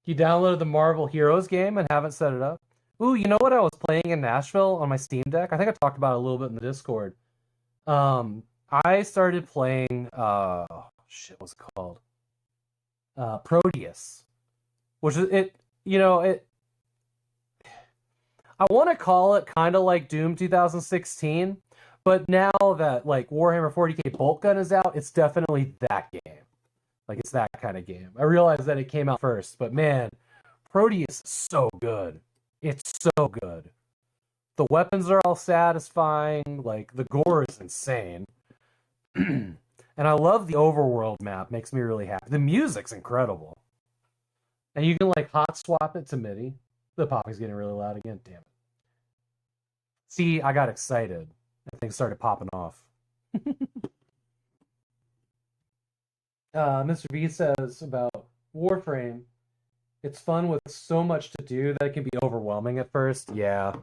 You downloaded the Marvel Heroes game and haven't set it up? Ooh, you know what I was playing in Nashville on my Steam Deck? I think I talked about it a little bit in the Discord. I started playing, what's it called? Proteus. Which is, I want to call it kind of like Doom 2016, but now that, like, Warhammer 40k Bolt Gun is out, it's definitely that game. Like, it's that kind of game. I realized that it came out first, but man, Proteus is so good. It's so good. The weapons are all satisfying. Like, the gore is insane. And I love the overworld map. Makes me really happy. The music's incredible. And you can like hot swap it to MIDI. The popping's getting really loud again. Damn it. See, I got excited. And things started popping off. Mr. B says about Warframe, it's fun with so much to do that it can be overwhelming at first. Yeah.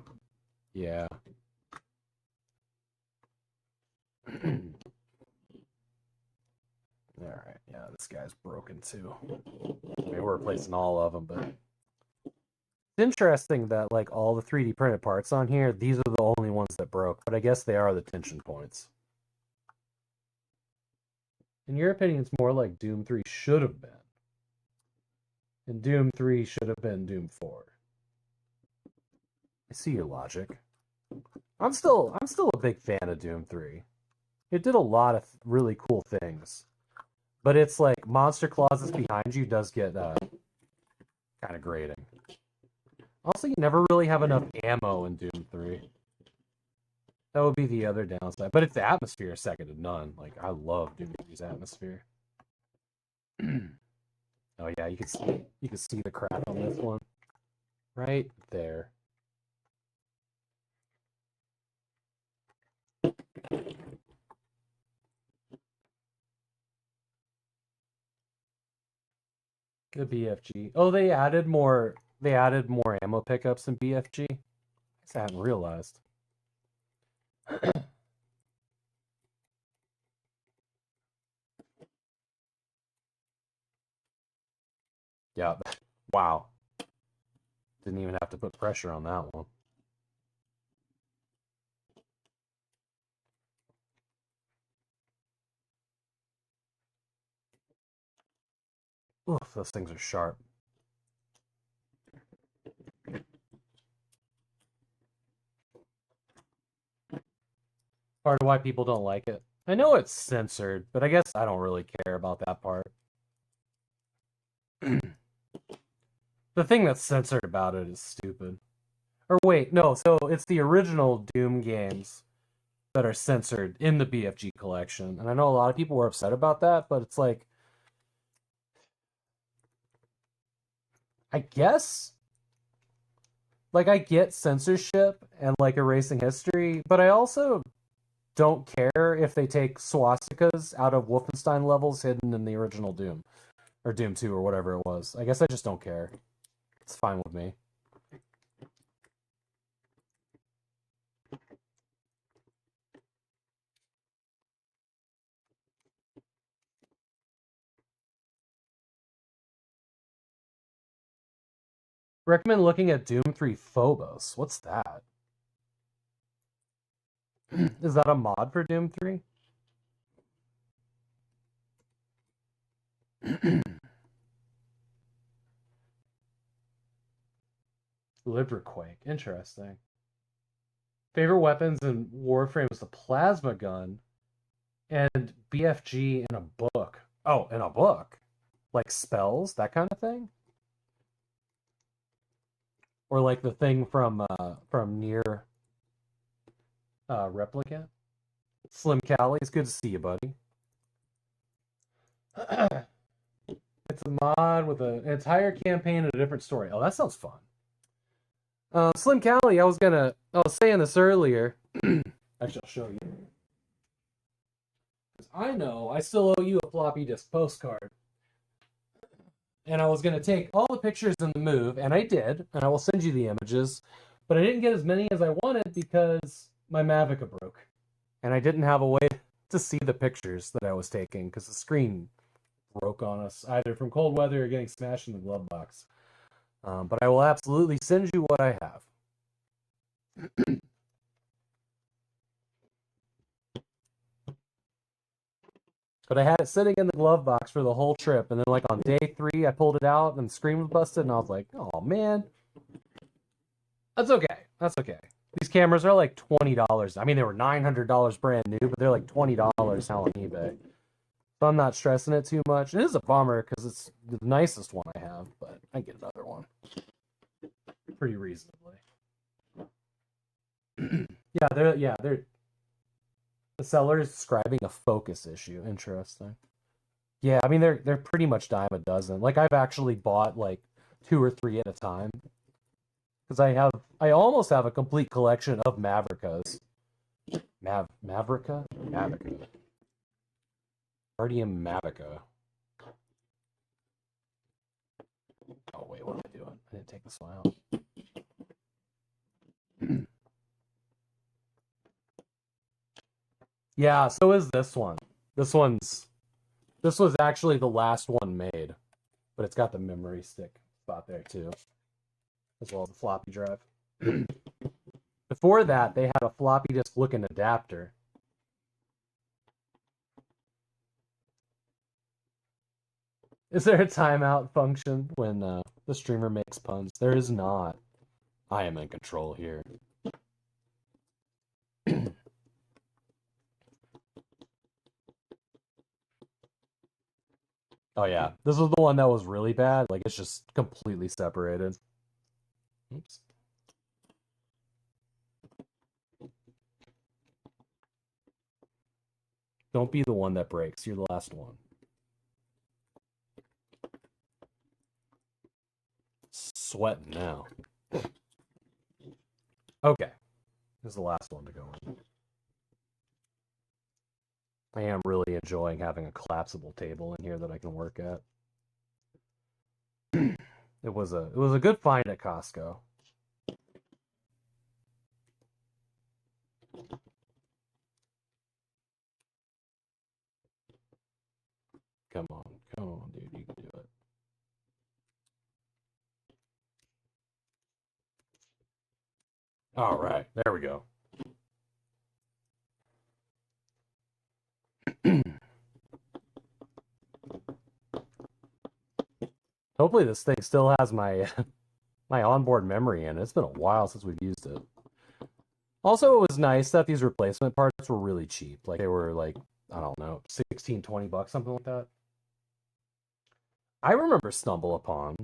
Yeah. Alright, yeah, this guy's broken too. I mean, we're replacing all of them, but it's interesting that like all the 3D printed parts on here, these are the only ones that broke, but I guess they are the tension points. In your opinion, it's more like Doom 3 should have been. And Doom 3 should have been Doom 4. I see your logic. I'm still a big fan of Doom 3. It did a lot of really cool things. But it's like monster clauses behind you does get kind of grating. Also, you never really have enough ammo in Doom 3. That would be the other downside. But it's the atmosphere is second to none. Like, I love Doom 3's atmosphere. Oh yeah, you can see the crack on this one. Right there. The BFG. Oh, they added more ammo pickups in BFG. I hadn't realized. Yeah. Wow. Didn't even have to put pressure on that one. Oof, those things are sharp. Part of why people don't like it. I know it's censored, but I guess I don't really care about that part. The thing that's censored about it is stupid. Or wait, no, so it's the original Doom games that are censored in the BFG collection. And I know a lot of people were upset about that, but it's like, I guess, like, I get censorship and like erasing history, but I also don't care if they take swastikas out of Wolfenstein levels hidden in the original Doom or Doom 2 or whatever it was. I guess I just don't care. It's fine with me. Recommend looking at Doom 3 Phobos. What's that? Is that a mod for Doom 3? Liverquake. Interesting. Favorite weapons in Warframe is the plasma gun and BFG in a book. Oh, in a book? Like spells, that kind of thing? Or like the thing from Near Replicant? Slim Cali, it's good to see you, buddy. It's a mod with an entire campaign and a different story. Oh, that sounds fun. Slim Cali, I was saying this earlier. Actually, I'll show you. I know I still owe you a floppy disk postcard. And I was going to take all the pictures in the move, and I did, and I will send you the images, but I didn't get as many as I wanted because my Mavica broke. And I didn't have a way to see the pictures that I was taking because the screen broke on us, either from cold weather or getting smashed in the glove box. But I will absolutely send you what I have. But I had it sitting in the glove box for the whole trip, and then like on day 3, I pulled it out, and the screen was busted, and I was like, "Oh man, that's okay. That's okay." These cameras are like $20. I mean, they were $900 brand new, but they're like $20 now on eBay. So I'm not stressing it too much. It is a bummer because it's the nicest one I have, but I get another one pretty reasonably. they're. The seller is describing a focus issue. Interesting. Yeah, I mean they're pretty much dime a dozen. Like I've actually bought like 2 or 3 at a time. Because I almost have a complete collection of Mavricas. Mavrica? Mavica. Artyom Mavica. Oh wait, what am I doing? I didn't take this one out. Yeah, so is this one. This was actually the last one made, but it's got the memory stick spot there too, as well as the floppy drive. Before that, they had a floppy disk looking adapter. Is there a timeout function when the streamer makes puns? There is not. I am in control here. Oh yeah, this was the one that was really bad. Like, it's just completely separated. Oops. Don't be the one that breaks. You're the last one. Sweating now. Okay. This is the last one to go in. I am really enjoying having a collapsible table in here that I can work at. It was a good find at Costco. Come on, dude, you can do it. All right, there we go. Hopefully this thing still has my my onboard memory in it. It's been a while since we've used it. Also, it was nice that these replacement parts were really cheap. Like, they were like, I don't know, 16, 20 bucks, something like that. I remember Stumble Upon.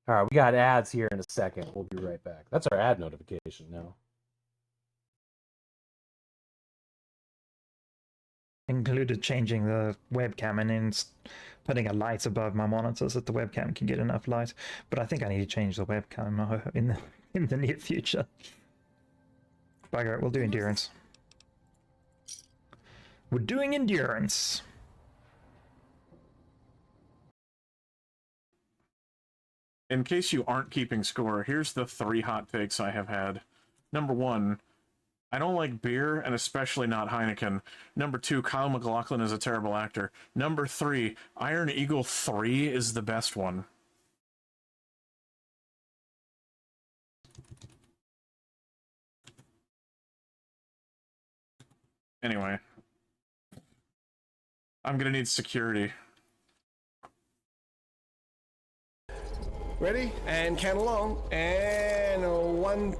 All right, we got ads here in a second. We'll be right back. That's our ad notification now. Included changing the webcam and putting a light above my monitor so that the webcam can get enough light. But I think I need to change the webcam in the near future. Bugger it, we'll do endurance. We're doing endurance. In case you aren't keeping score, here's the 3 hot takes I have had. Number 1, I don't like beer, and especially not Heineken. Number 2, Kyle MacLachlan is a terrible actor. Number 3, Iron Eagle 3 is the best one. Anyway. I'm gonna need security. Ready? And count along. And 1,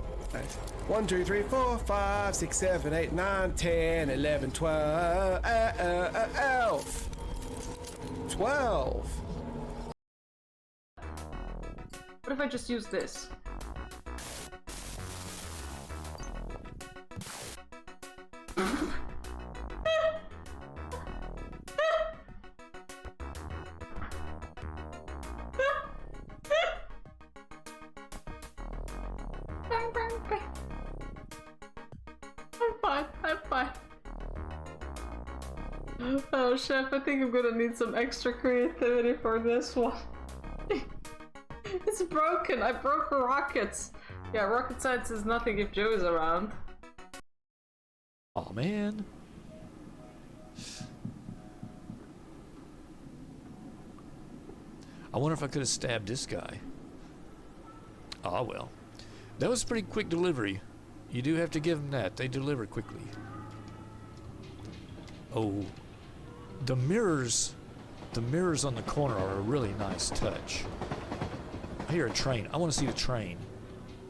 2, 3, 4, 5, 6, 7, 8, 9, 10, 11, 12. 12. What if I just use this? I'm fine. Oh, Chef, I think I'm gonna need some extra creativity for this one. It's broken. I broke rockets. Yeah, rocket science is nothing if Joe is around. Oh man. I wonder if I could have stabbed this guy. Ah, well. That was pretty quick delivery. You do have to give them that. They deliver quickly. Oh. The mirrors on the corner are a really nice touch. I hear a train. I want to see the train.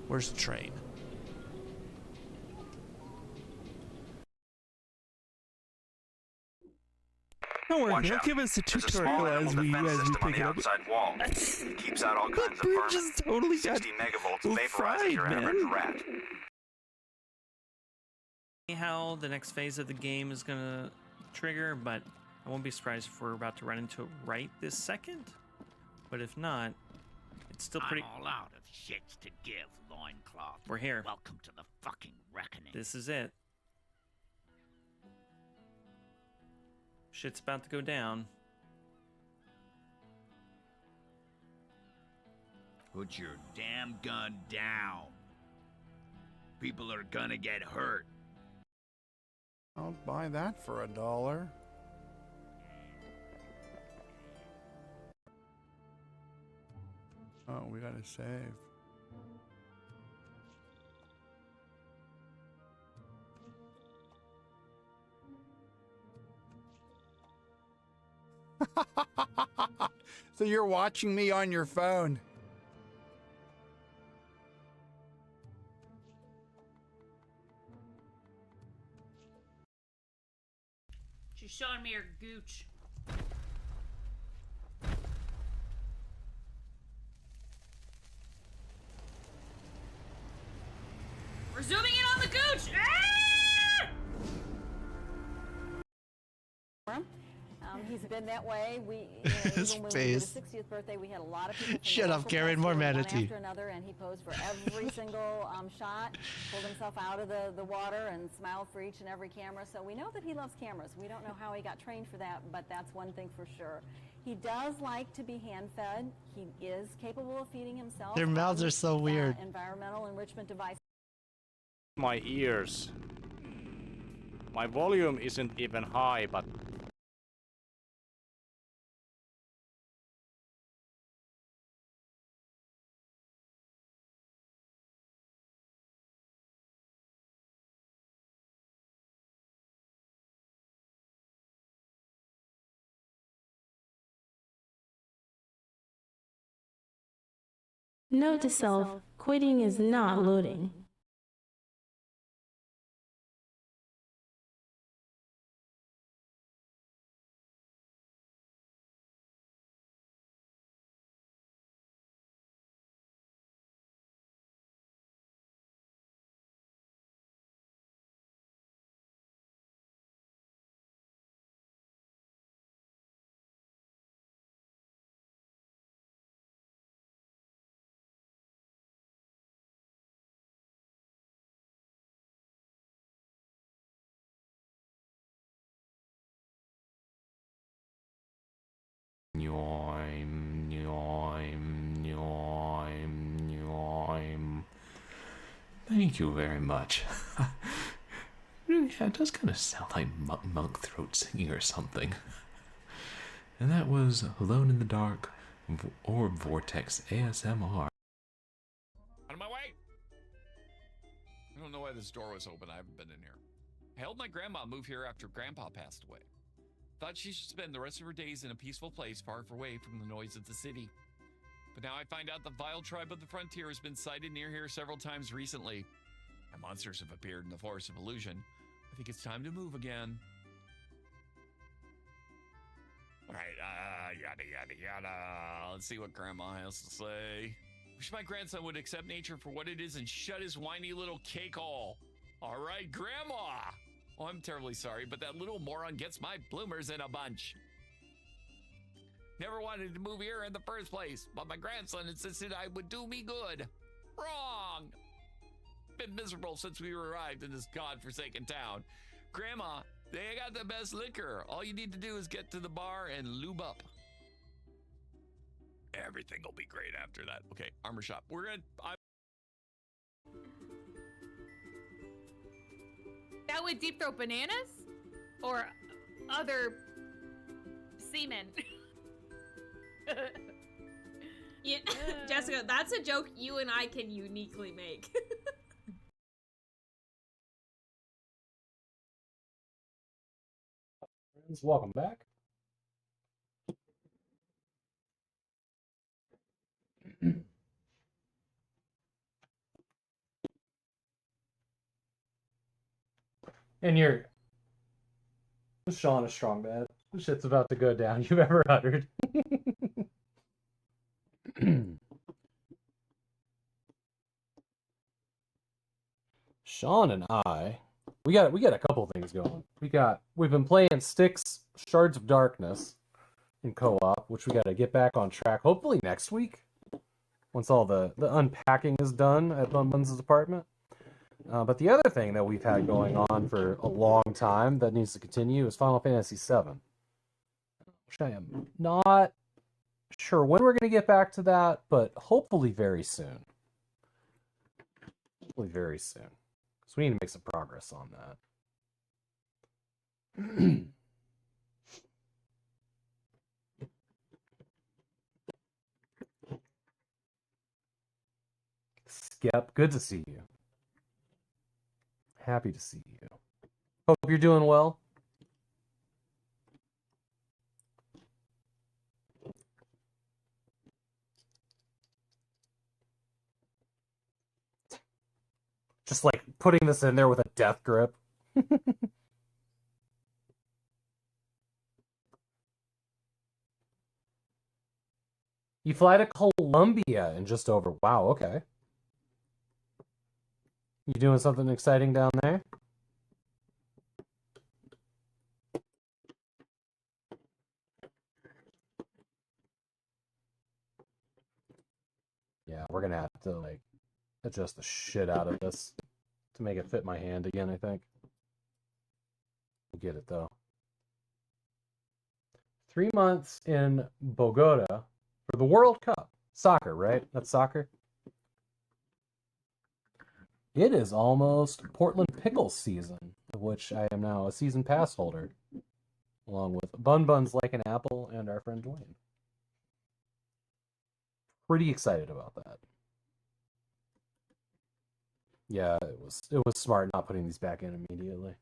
Where's the train? Don't worry, he'll give us a tutorial as we pick it up. Wall. It keeps out all kinds of We're vermin. just totally 60 megavolts vaporizes fried, your man. average rat. How the next phase of the game is gonna trigger, but I won't be surprised if we're about to run into it right this second. But if not, it's still pretty. I'm all out of shits to give, loincloth. We're here. Welcome to the fucking reckoning. This is it. Shit's about to go down. Put your damn gun down. People are gonna get hurt. I'll buy that for $1. Oh, we gotta save. So you're watching me on your phone. She's showing me her gooch. We're zooming in on the gooch! He's been that way. His face. When we did his 60th birthday, we had a lot of people. From Shut up, Karen. More manatee. One after another, and he posed for every single shot, pulled himself out of the water, and smiled for each and every camera. So we know that he loves cameras. We don't know how he got trained for that, but that's one thing for sure. He does like to be hand-fed. He is capable of feeding himself. Their mouths are so weird. Environmental enrichment devices. My ears. My volume isn't even high, but Note to self, quitting is not loading. Thank you very much. Really, yeah, it does kind of sound like monk throat singing or something. And that was Alone in the Dark or Vortex ASMR. Out of my way! I don't know why this door was open. I haven't been in here. I helped my grandma move here after Grandpa passed away. Thought she should spend the rest of her days in a peaceful place far away from the noise of the city. But now I find out the vile tribe of the frontier has been sighted near here several times recently. And monsters have appeared in the Forest of Illusion. I think it's time to move again. Alright, yada yada yada. Let's see what Grandma has to say. Wish my grandson would accept nature for what it is and shut his whiny little cake hole. Alright, Grandma! Oh, I'm terribly sorry, but that little moron gets my bloomers in a bunch. Never wanted to move here in the first place, but my grandson insisted I would do me good. Wrong! Been miserable since we arrived in this godforsaken town. Grandma, they got the best liquor. All you need to do is get to the bar and lube up. Everything will be great after that. Okay, armor shop. We're gonna... That would deep throat bananas? Or other semen? Yeah, Jessica, that's a joke you and I can uniquely make. Friends, welcome back. And you're Sean a strong man. This shit's about to go down. You've ever uttered. Sean and I, we got a couple things going. We've been playing Styx Shards of Darkness, in co-op, which we got to get back on track. Hopefully next week, once all the unpacking is done at Bun Buns' apartment. But the other thing that we've had going on for a long time that needs to continue is Final Fantasy VII, which I am not sure when we're going to get back to that, but hopefully very soon. Hopefully very soon. Because we need to make some progress on that. Skep, good to see you. Happy to see you. Hope you're doing well. Just like putting this in there with a death grip. You fly to Colombia in just over. Wow, okay. You doing something exciting down there? Yeah, we're gonna have to like adjust the shit out of this to make it fit my hand again, I think. We'll get it though. 3 months in Bogota for the World Cup. Soccer, right? That's soccer. It is almost Portland Pickles season, of which I am now a season pass holder, along with Bun Buns Like an Apple and our friend Dwayne. Pretty excited about that. Yeah, it was smart not putting these back in immediately.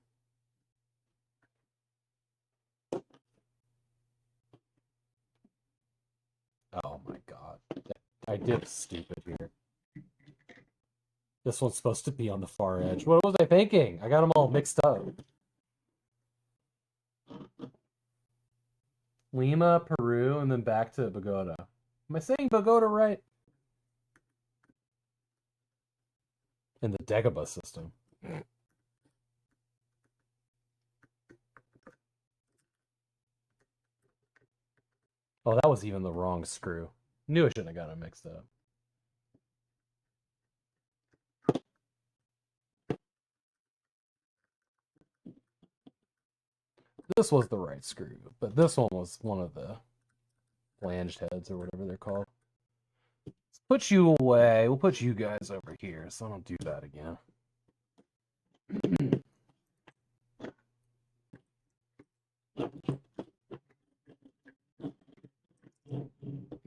Oh my god. I did stupid here. This one's supposed to be on the far edge. What was I thinking? I got them all mixed up. Lima, Peru, and then back to Bogota. Am I saying Bogota right? In the Dagobah system. Oh, that was even the wrong screw. Knew I shouldn't have got it mixed up. This was the right screw, but this one was one of the flanged heads or whatever they're called. Let's put you away. We'll put you guys over here so I don't do that again.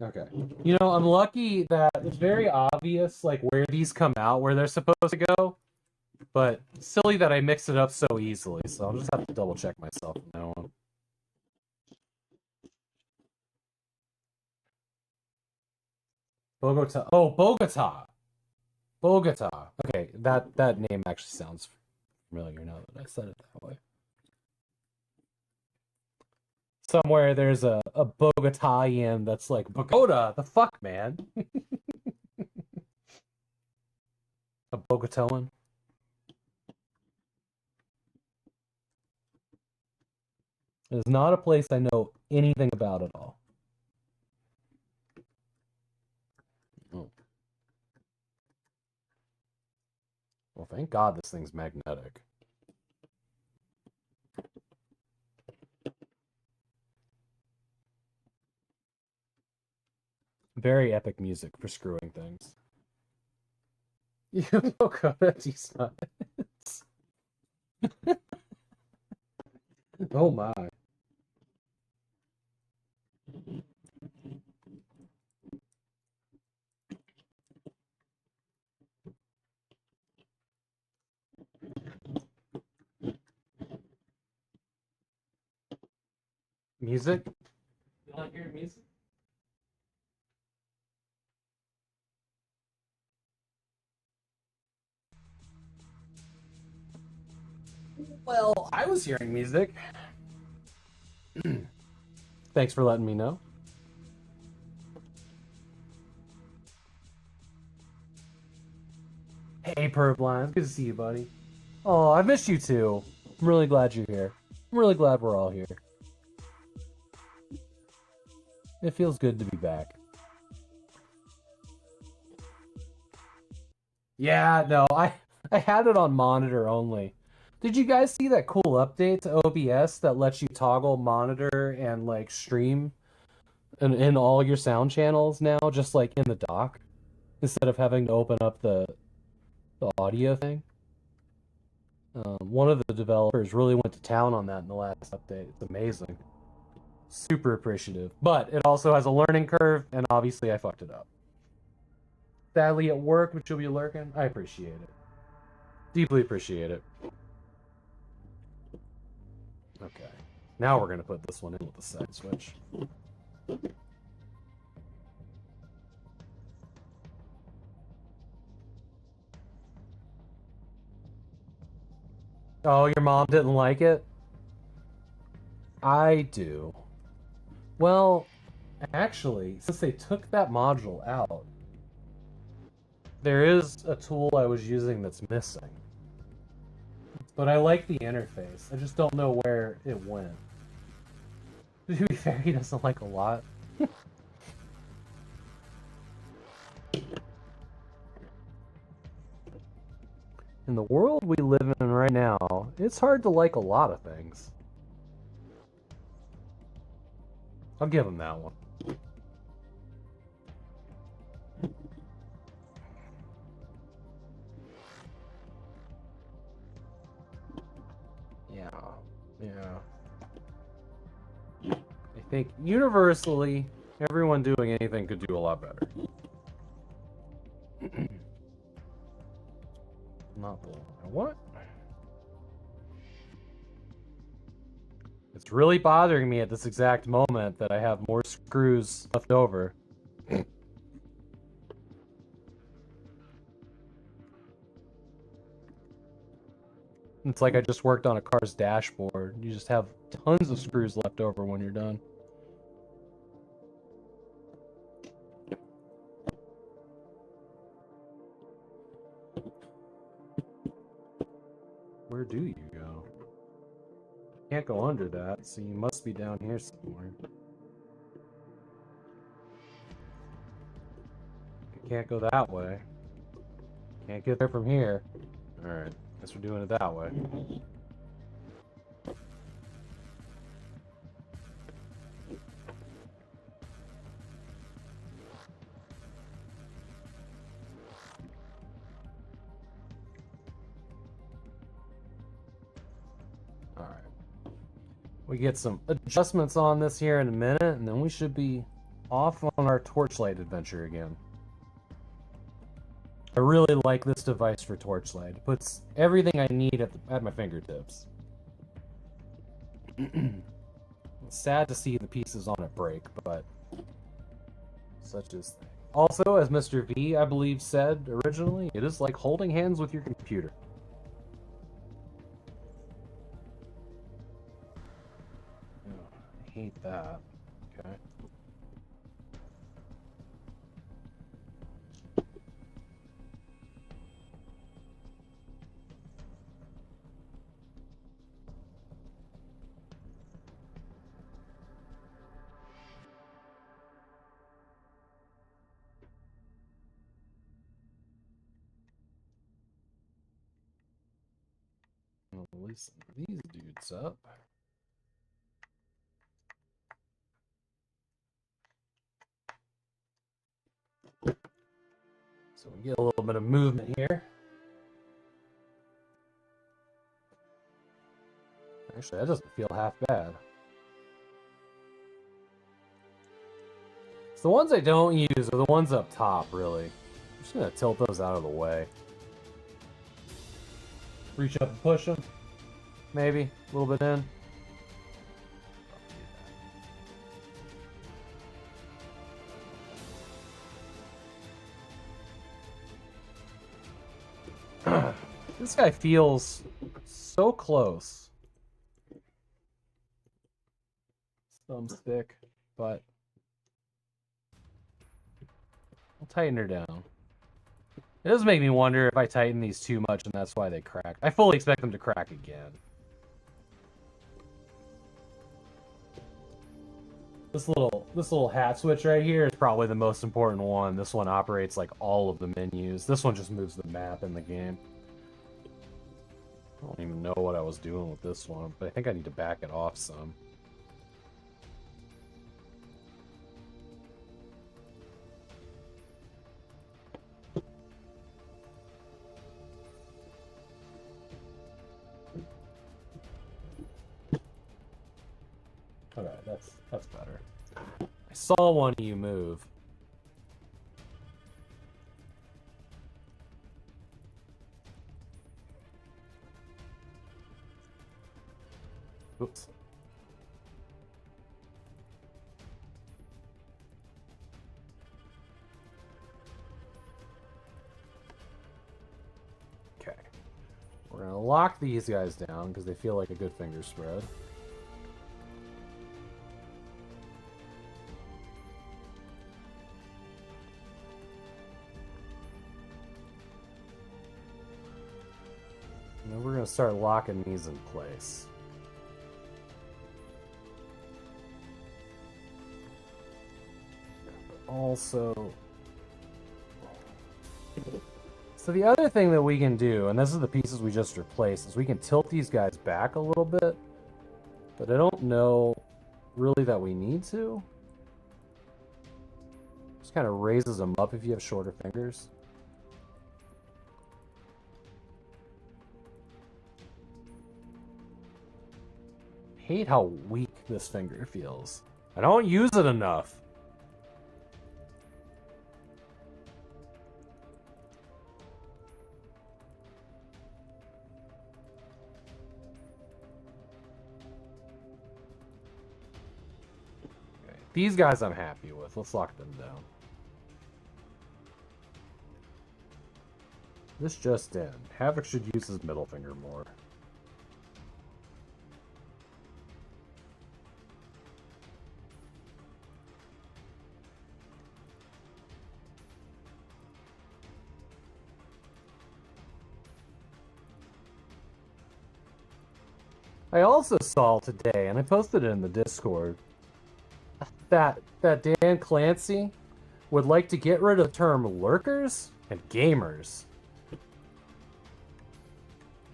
Okay. You know, I'm lucky that it's very obvious like where these come out, where they're supposed to go. But silly that I mixed it up so easily, so I'll just have to double check myself from now on. Bogota. Oh, Bogota. Bogota. Okay, that name actually sounds familiar now that I said it that way. Somewhere there's a Bogotayan that's like, Bogota, the fuck, man? A Bogotoan? It is not a place I know anything about at all. Oh. Well, thank God this thing's magnetic. Very epic music for screwing things. You Bogota D-Science. Oh my. Music? You like hearing music? Well, I was hearing music. Thanks for letting me know. Hey, Purblind. Good to see you, buddy. Oh, I missed you too. I'm really glad you're here. I'm really glad we're all here. It feels good to be back. Yeah, no, I had it on monitor only. Did you guys see that cool update to OBS that lets you toggle monitor and like stream in all your sound channels now, just like in the dock, instead of having to open up the audio thing? One of the developers really went to town on that in the last update. It's amazing. Super appreciative. But it also has a learning curve, and obviously I fucked it up. Sadly at work, but you'll be lurking. I appreciate it. Deeply appreciate it. Okay. Now we're going to put this one in with the side switch. Oh, your mom didn't like it? I do. Well, actually, since they took that module out, there is a tool I was using that's missing. But I like the interface. I just don't know where it went. To be fair, he doesn't like a lot. In the world we live in right now, it's hard to like a lot of things. I'll give him that one. Yeah. I think universally, everyone doing anything could do a lot better. Not the one I want. It's really bothering me at this exact moment that I have more screws left over. It's like I just worked on a car's dashboard. You just have tons of screws left over when you're done. Where do you go? Can't go under that, so you must be down here somewhere. You can't go that way. Can't get there from here. Alright, guess we're doing it that way. We get some adjustments on this here in a minute, and then we should be off on our Torchlight adventure again. I really like this device for Torchlight. It puts everything I need at my fingertips. It's sad to see the pieces on it break, but such is thing. Also, as Mr. V, I believe, said originally, it is like holding hands with your computer. I hate that. Okay. I'll loosen these dudes up. So we get a little bit of movement here. Actually, that doesn't feel half bad. So the ones I don't use are the ones up top, really. I'm just gonna tilt those out of the way. Reach up and push them. Maybe a little bit in. This guy feels so close. Thumbstick, but I'll tighten her down. It does make me wonder if I tighten these too much and that's why they crack. I fully expect them to crack again. This little hat switch right here is probably the most important one. This one operates like all of the menus. This one just moves the map in the game. I don't even know what I was doing with this one, but I think I need to back it off some. Okay, that's better. I saw one of you move. Oops. Okay. We're gonna lock these guys down because they feel like a good finger spread. And then we're gonna start locking these in place. Also, so the other thing that we can do, and this is the pieces we just replaced, is we can tilt these guys back a little bit, but I don't know really that we need to. Just kind of raises them up if you have shorter fingers. Hate how weak this finger feels. I don't use it enough. Okay. These guys I'm happy with. Let's lock them down. This just in. Havok should use his middle finger more. I also saw today, and I posted it in the Discord, that Dan Clancy would like to get rid of the term lurkers and gamers.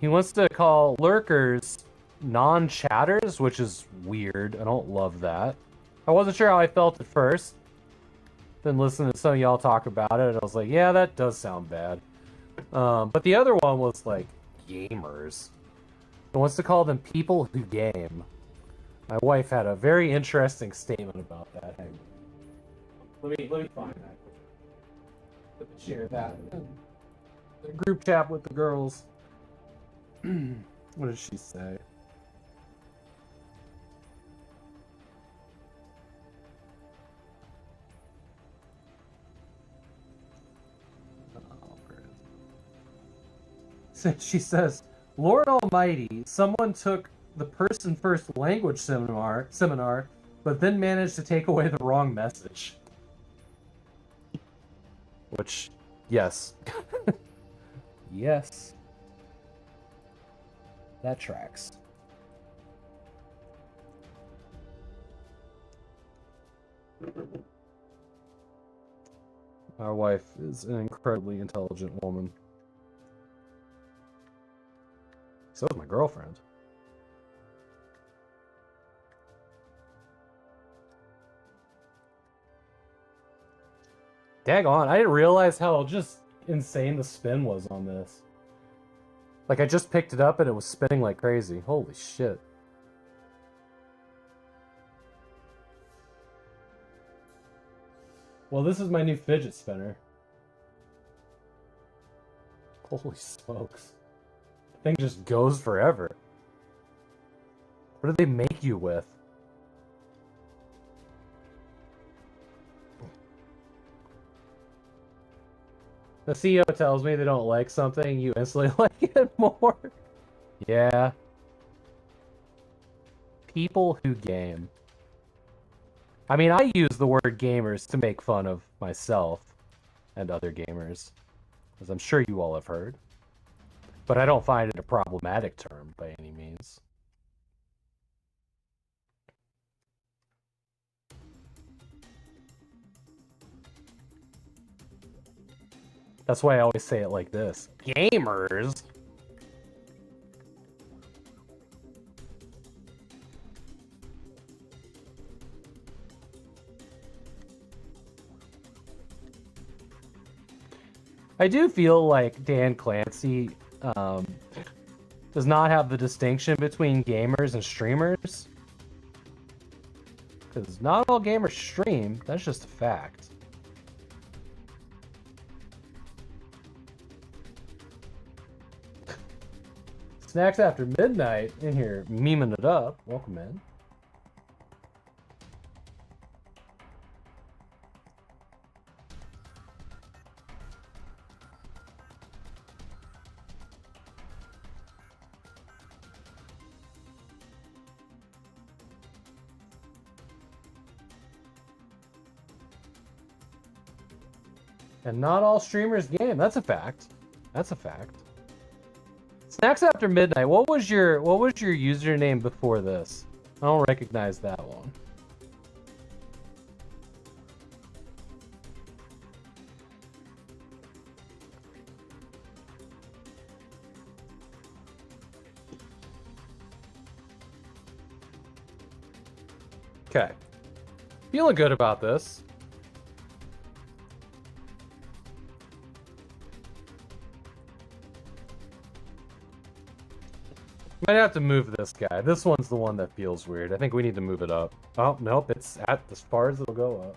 He wants to call lurkers non-chatters, which is weird. I don't love that. I wasn't sure how I felt at first. Then listening to some of y'all talk about it, I was like, yeah, that does sound bad. But the other one was like gamers. He wants to call them people who game. My wife had a very interesting statement about that. Hang on. Let me find that. Let me share that. The group chat with the girls. What did she say? She says, Lord Almighty, someone took the person first language seminar, but then managed to take away the wrong message. Which, yes. Yes. That tracks. Our wife is an incredibly intelligent woman. So is my girlfriend. Daggone, I didn't realize how just insane the spin was on this. Like, I just picked it up and it was spinning like crazy. Holy shit. Well, this is my new fidget spinner. Holy smokes. Thing just goes forever. What do they make you with? The CEO tells me they don't like something, you instantly like it more. Yeah. People who game. I mean, I use the word gamers to make fun of myself and other gamers, as I'm sure you all have heard. But I don't find it a problematic term by any means. That's why I always say it like this. Gamers. I do feel like Dan Clancy does not have the distinction between gamers and streamers. Because not all gamers stream, that's just a fact. Snacks After Midnight in here, memeing it up. Welcome in. And not all streamers game. That's a fact. That's a fact. Snacks After Midnight. What was your username before this? I don't recognize that one. Okay. Feeling good about this. Might have to move this guy. This one's the one that feels weird. I think we need to move it up. Oh, nope. It's at as far as it'll go up.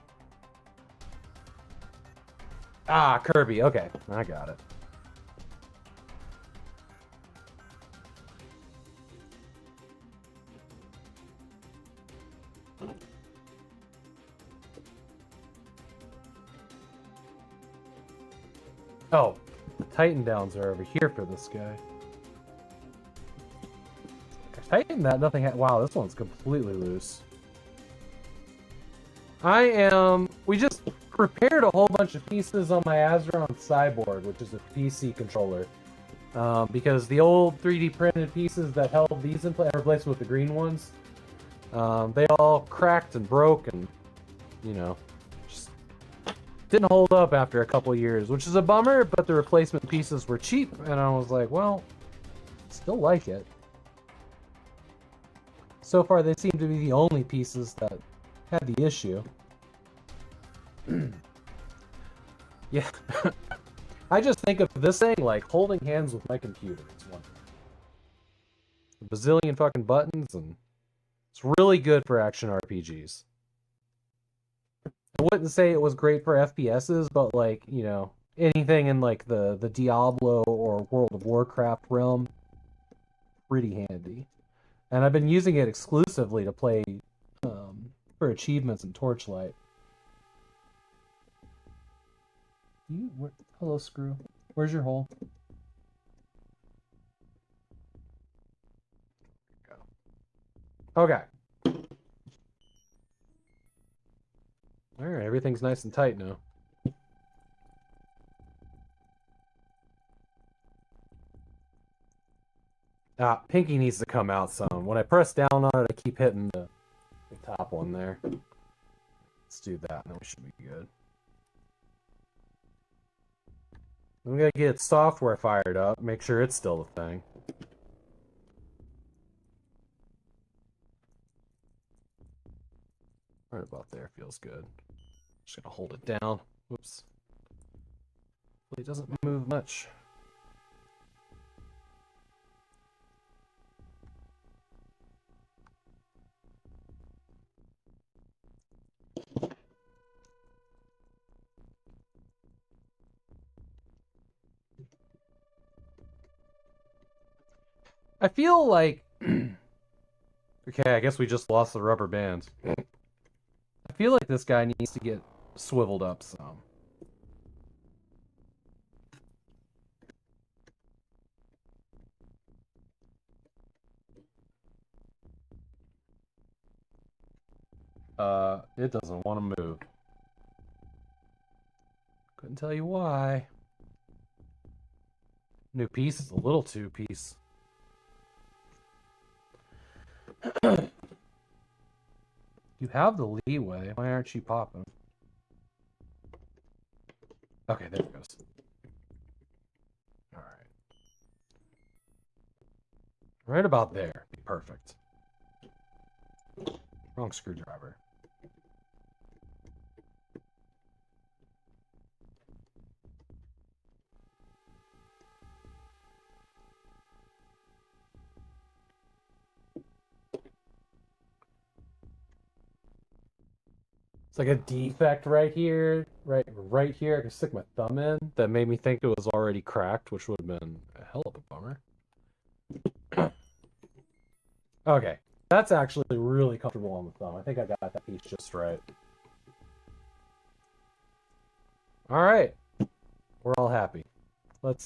Ah, Kirby. Okay. I got it. Oh, the Titan Downs are over here for this guy. Tighten that, nothing wow, this one's completely loose. We just repaired a whole bunch of pieces on my Azeron Cyborg, which is a PC controller. Because the old 3D printed pieces that held these in place, I replaced with the green ones. They all cracked and broke and, you know, just didn't hold up after a couple years, which is a bummer, but the replacement pieces were cheap, and I was like, well, still like it. So far, they seem to be the only pieces that had the issue. Yeah. I just think of this thing like holding hands with my computer. It's one thing. A bazillion fucking buttons, and it's really good for action RPGs. I wouldn't say it was great for FPSs, but like, you know, anything in like the Diablo or World of Warcraft realm, pretty handy. And I've been using it exclusively to play for achievements in Torchlight. Hello, Screw. Where's your hole? Okay. Alright, everything's nice and tight now. Ah, Pinky needs to come out some. When I press down on it, I keep hitting the top one there. Let's do that, and then we should be good. We gotta get software fired up, make sure it's still the thing. Right about there feels good. Just gonna hold it down. Whoops. It doesn't move much. I feel like... Okay, I guess we just lost the rubber band. I feel like this guy needs to get swiveled up some. It doesn't want to move. Couldn't tell you why. New piece is a little too piece. You have the leeway. Why aren't you popping? Okay, there it goes. Right about there. Be perfect. Wrong screwdriver. It's like a defect right here, right here. I can stick my thumb in. That made me think it was already cracked, which would have been a hell of a bummer. Okay, that's actually really comfortable on the thumb. I think I got that piece just right. All right, we're all happy. Let's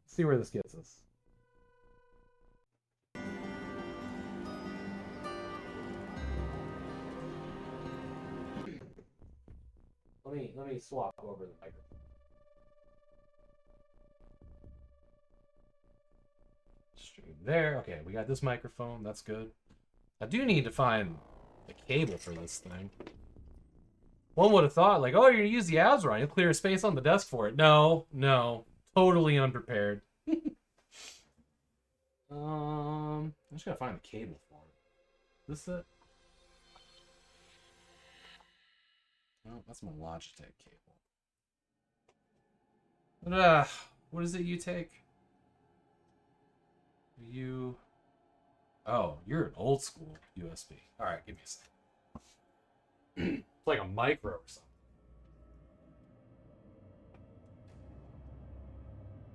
see where this gets us. Let me swap over the microphone. Stream there. Okay, we got this microphone. That's good. I do need to find the cable for this thing. One would have thought, like, oh, you're gonna use the Azeron. You'll clear space on the desk for it. No, totally unprepared. I just gotta find the cable for it. Is this it? Oh, that's my Logitech cable. But, what is it you take? Oh, you're an old school USB. All right, give me a second. It's like a micro or something.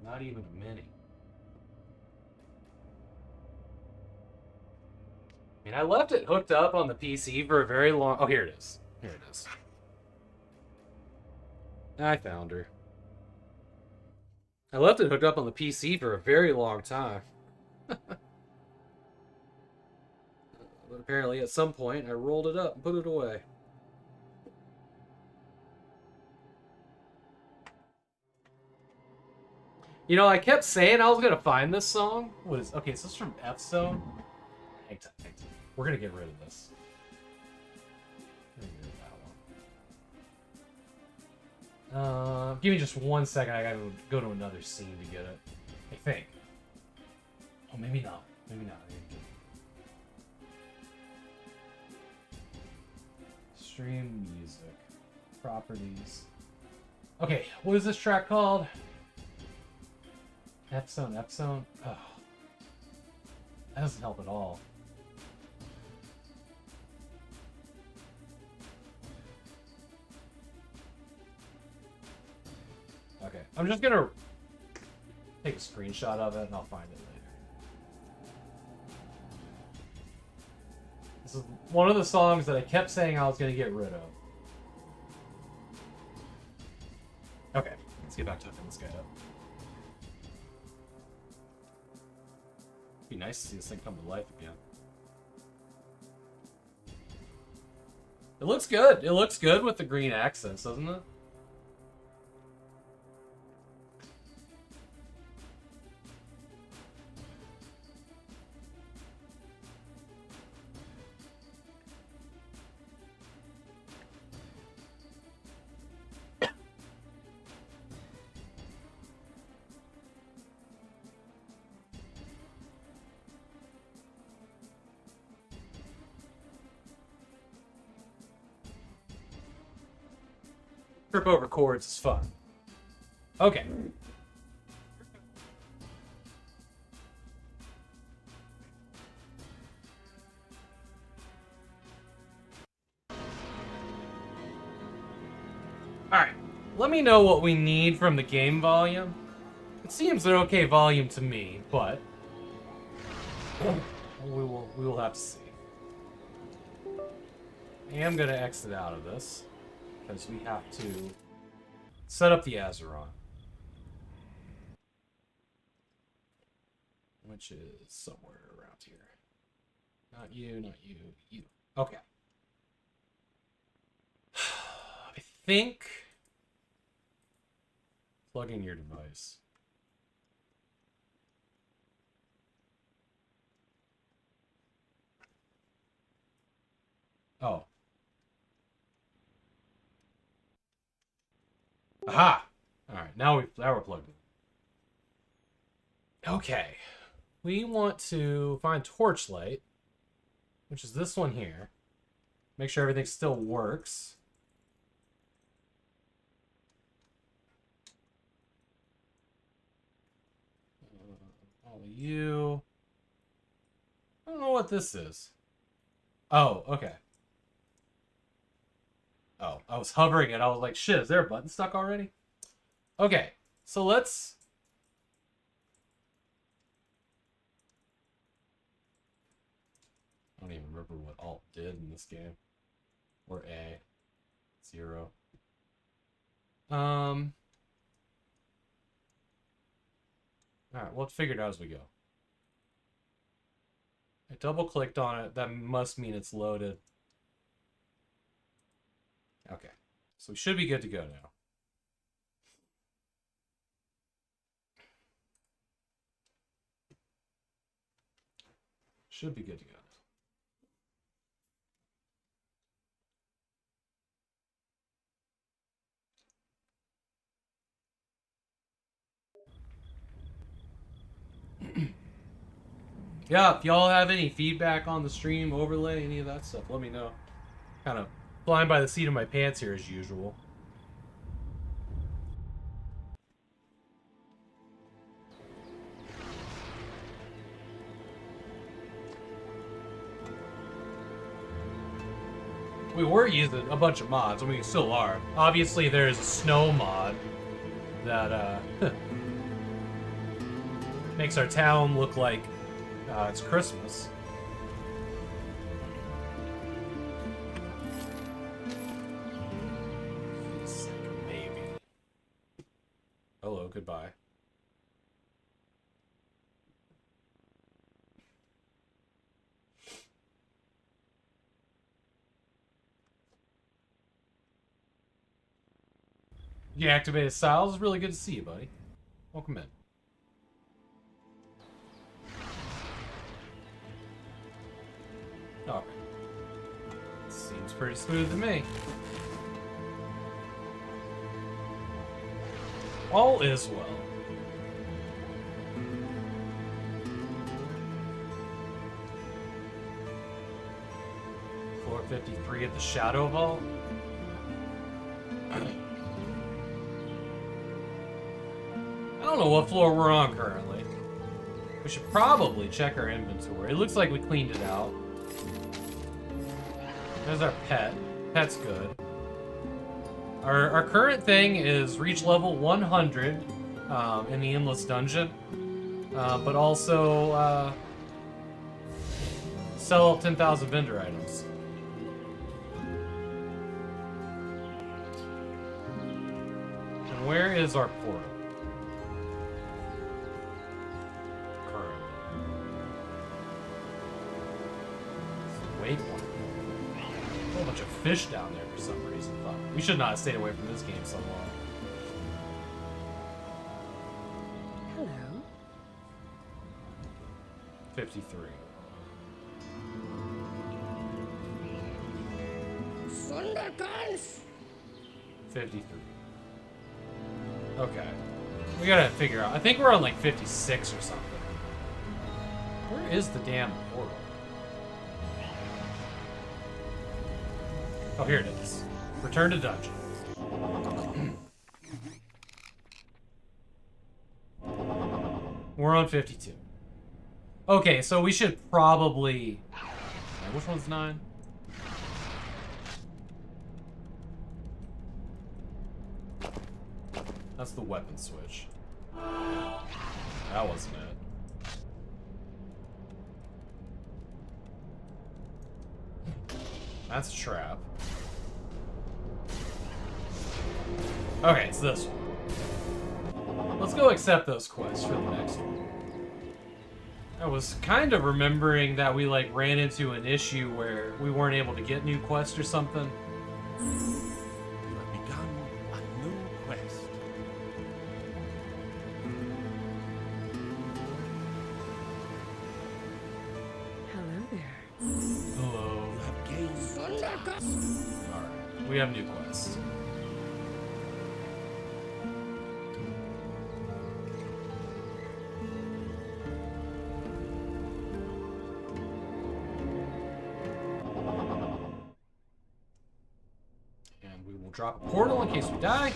Not even a mini. I mean, I left it hooked up on the PC for a very long... Oh, here it is. Here it is. I found her. I left it hooked up on the PC for a very long time. But apparently at some point I rolled it up and put it away. You know, I kept saying I was gonna find this song. Okay, so this is from F Zone. Hang tight. We're gonna get rid of this. Give me just 1 second. I gotta go to another scene to get it. I think. Oh, maybe not. Maybe not. Stream music. Properties. Okay, what is this track called? F-Zone. Oh. That doesn't help at all. Okay, I'm just gonna take a screenshot of it and I'll find it later. This is one of the songs that I kept saying I was gonna get rid of. Okay, let's get back to hooking this guy up. Be nice to see this thing come to life again. It looks good. It looks good with the green accents, doesn't it? Trip over chords is fun. Okay. Alright. Let me know what we need from the game volume. It seems an okay volume to me, but we will have to see. I am gonna exit out of this. Because we have to set up the Azeron. Which is somewhere around here. Not you, you. Okay. I think... Plug in your device. Oh. Aha! Alright, now we're plugged in. Okay. we want to find Torchlight, which is this one here. Make sure everything still works. All of you. I don't know what this is. Oh, okay. Oh, I was hovering it. I was like, shit, is there a button stuck already? Okay, so let's... I don't even remember what Alt did in this game. Or A. 0. Alright, we'll figure it out as we go. I double-clicked on it. That must mean it's loaded. Okay. So we should be good to go now. Should be good to go. Yeah, if y'all have any feedback on the stream, overlay, any of that stuff, let me know. Kind of flying by the seat of my pants here as usual. We were using a bunch of mods, and we still are. Obviously, there's a snow mod that makes our town look like it's Christmas. Maybe. Hello, goodbye. You activated Styles. It's really good to see you, buddy. Welcome in. Alright. Seems pretty smooth to me. All is well. Floor 53 at the Shadow Vault. I don't know what floor we're on currently. We should probably check our inventory. It looks like we cleaned it out. There's our pet. Pet's good. Our current thing is reach level 100 in the Endless Dungeon. But also sell 10,000 vendor items. And where is our portal? A whole bunch of fish down there for some reason. Fuck. We should not have stayed away from this game so long. Hello. 53. Thunderguns! 53. Okay. We gotta figure out. I think we're on like 56 or something. Where is the damn portal? Oh, here it is. Return to dungeon. We're on 52. Okay, so we should probably... Which one's 9? That's the weapon switch. That wasn't it. That's a trap. Okay, it's this one. Let's go accept those quests for the next one. I was kind of remembering that we like ran into an issue where we weren't able to get new quests or something. You have begun a new quest. Hello there. Hello. You have gained Alright, we have new quests. We'll drop a portal in case we die.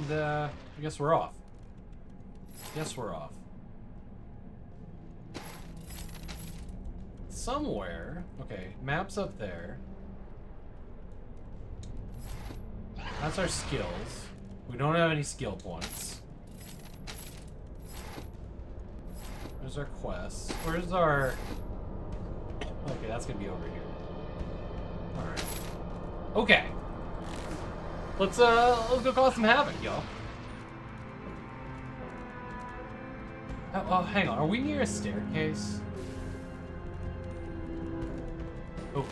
And I guess we're off. Guess we're off. Somewhere. Okay, map's up there. That's our skills. We don't have any skill points. There's our quest. Where's our... Okay, that's gonna be over here. Alright. Okay. Let's go cause some havoc, y'all. Oh, hang on. Are we near a staircase? Oh.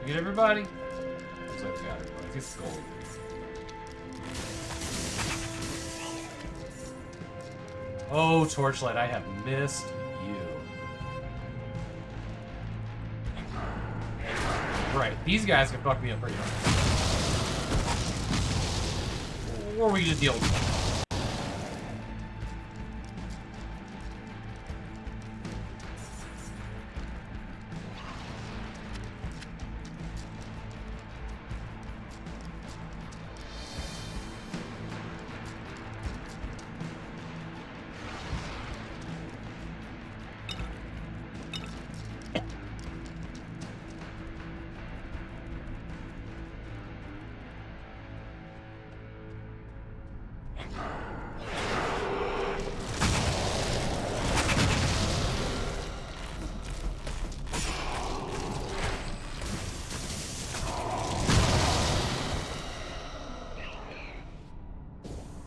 You get everybody? Looks like we got everybody. This is gold. Oh, Torchlight, I have missed you. Right, these guys can fuck me up pretty hard. Or we can just deal with them.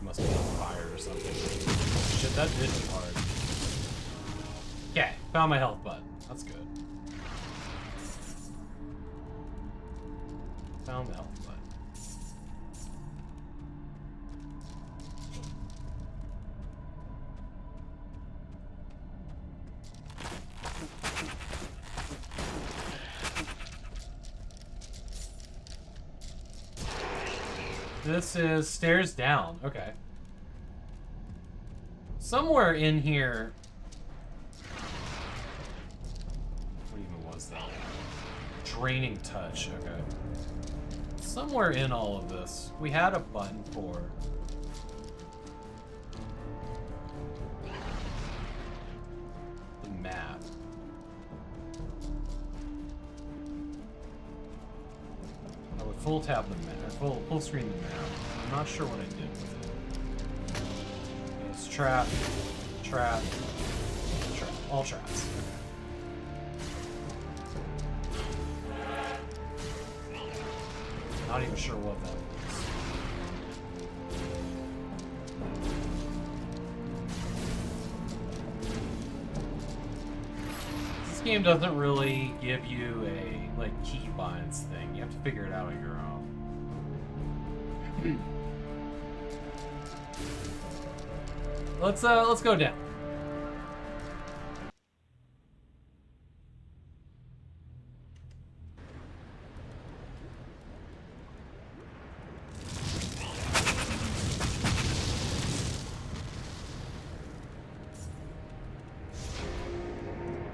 Must be on fire or something. Shit, that did hit hard. Okay, found my health button. That's good. Found the health button. This is stairs down. Okay. Somewhere in here... What even was that? Draining touch. Okay. Somewhere in all of this, we had a button for... the map. I would full tab the map. Full screen the map. I'm not sure what I did with it. It's trap, trap, trap. All traps. Not even sure what that was. This game doesn't really give you a like keybinds thing. You have to figure it out on your own. Let's go down.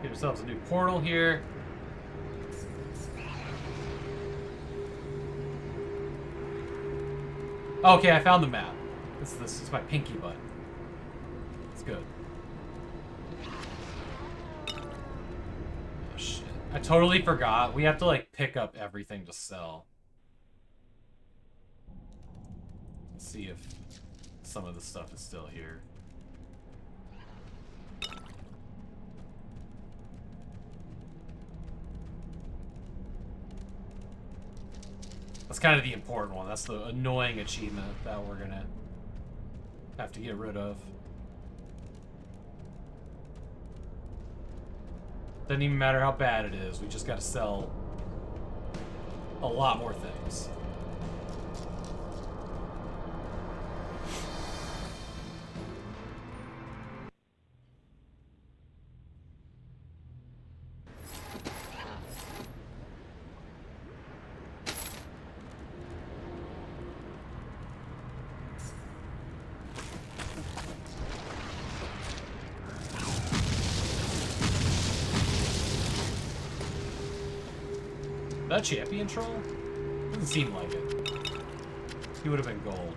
Get ourselves a new portal here. Okay, I found the map. This is my pinky button. It's good. Oh shit. I totally forgot. We have to like pick up everything to sell. Let's see if some of the stuff is still here. That's kind of the important one. That's the annoying achievement that we're gonna have to get rid of. Doesn't even matter how bad it is. We just gotta sell a lot more things. that champion troll? Doesn't seem like it. He would have been gold.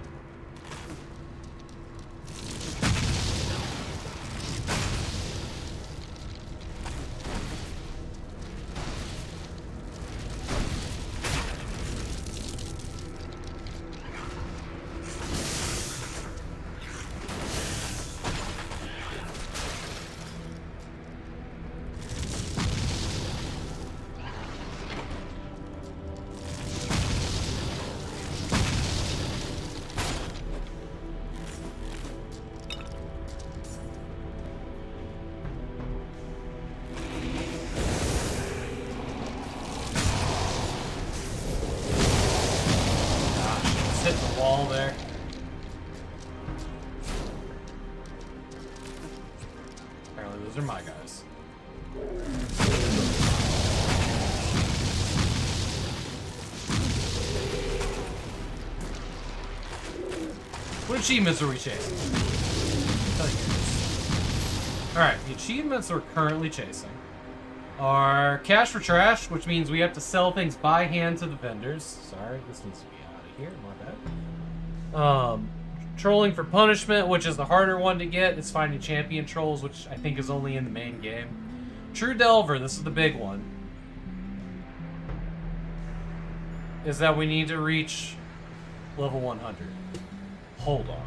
There. Apparently those are my guys. What achievements are we chasing? Alright, the achievements we're currently chasing are cash for trash, which means we have to sell things by hand to the vendors. Sorry, this needs to be out of here, my bad. Trolling for punishment, which is the harder one to get. It's finding champion trolls, which I think is only in the main game. True Delver, this is the big one. Is that we need to reach level 100. Hold on.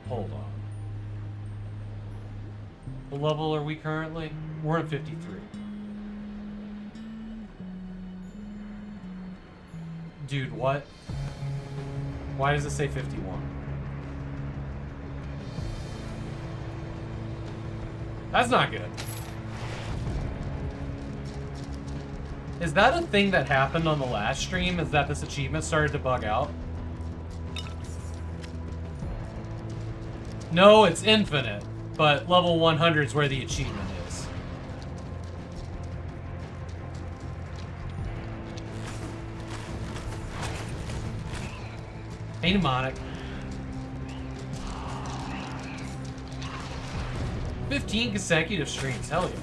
Hold on. What level are we currently? We're at 53. Dude, what? Why does it say 51? That's not good. Is that a thing that happened on the last stream? Is that this achievement started to bug out? No, it's infinite, but level 100 is where the achievement is. Hey, Mnemonic. 15 consecutive streams, hell yeah.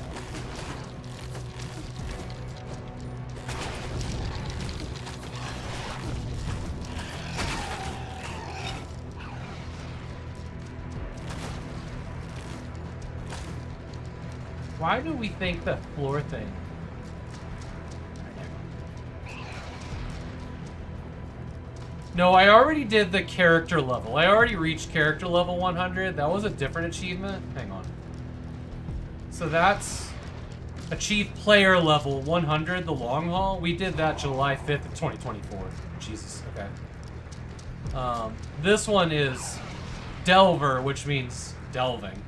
Why do we think that floor thing? No, I already did the character level. I already reached character level 100. That was a different achievement. Hang on. So that's achieve player level 100, the long haul. We did that July 5th of 2024. Jesus, okay. This one is Delver, which means delving.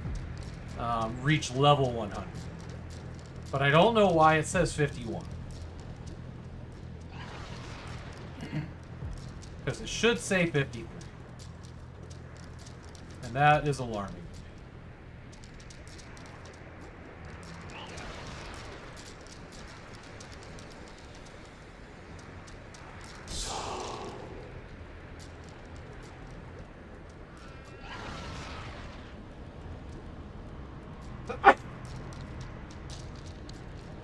Reach level 100. But I don't know why it says 51. Because it should say 53. And that is alarming to me.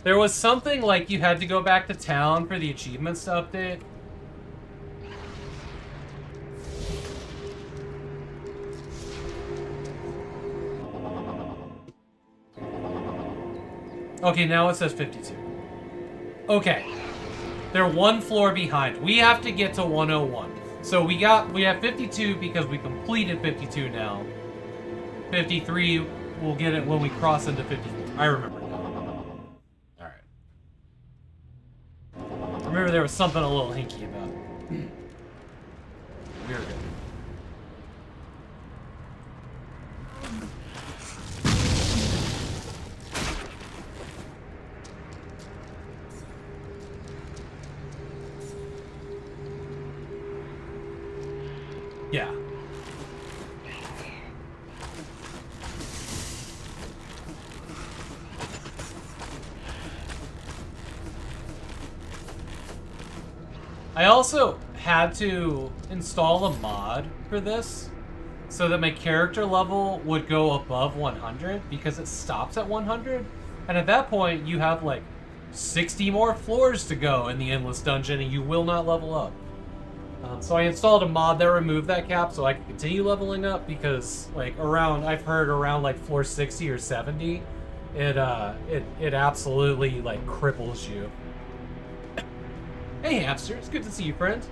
There was something like you had to go back to town for the achievements to update. Okay, now it says 52. Okay. They're one floor behind. We have to get to 101. So we have 52 because we completed 52 now. 53, we'll get it when we cross into 54. I remember now. Alright. I remember there was something a little hinky about it. We were good. Yeah. I also had to install a mod for this so that my character level would go above 100 because it stops at 100. And at that point, you have like 60 more floors to go in the endless dungeon, and you will not level up. So I installed a mod that removed that cap so I could continue leveling up, because like I've heard around like floor 60 or 70, it absolutely like cripples you. Hey Hamster, it's good to see you, friend.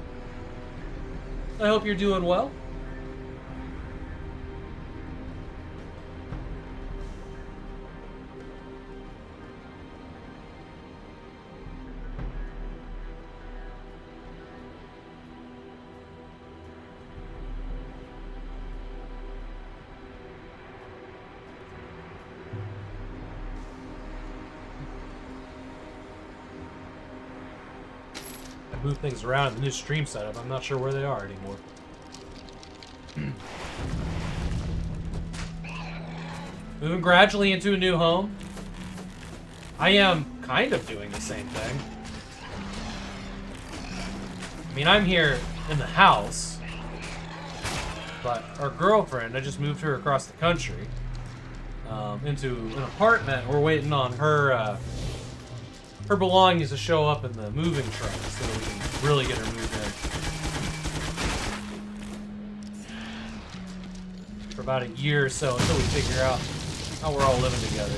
I hope you're doing well. Move things around in the new stream setup. I'm not sure where they are anymore. Moving gradually into a new home. I am kind of doing the same thing. I mean, I'm here in the house, but our girlfriend, I just moved her across the country into an apartment. We're waiting on her her belongings to show up in the moving truck so that we can really get her moved in. For about a year or so until we figure out how we're all living together.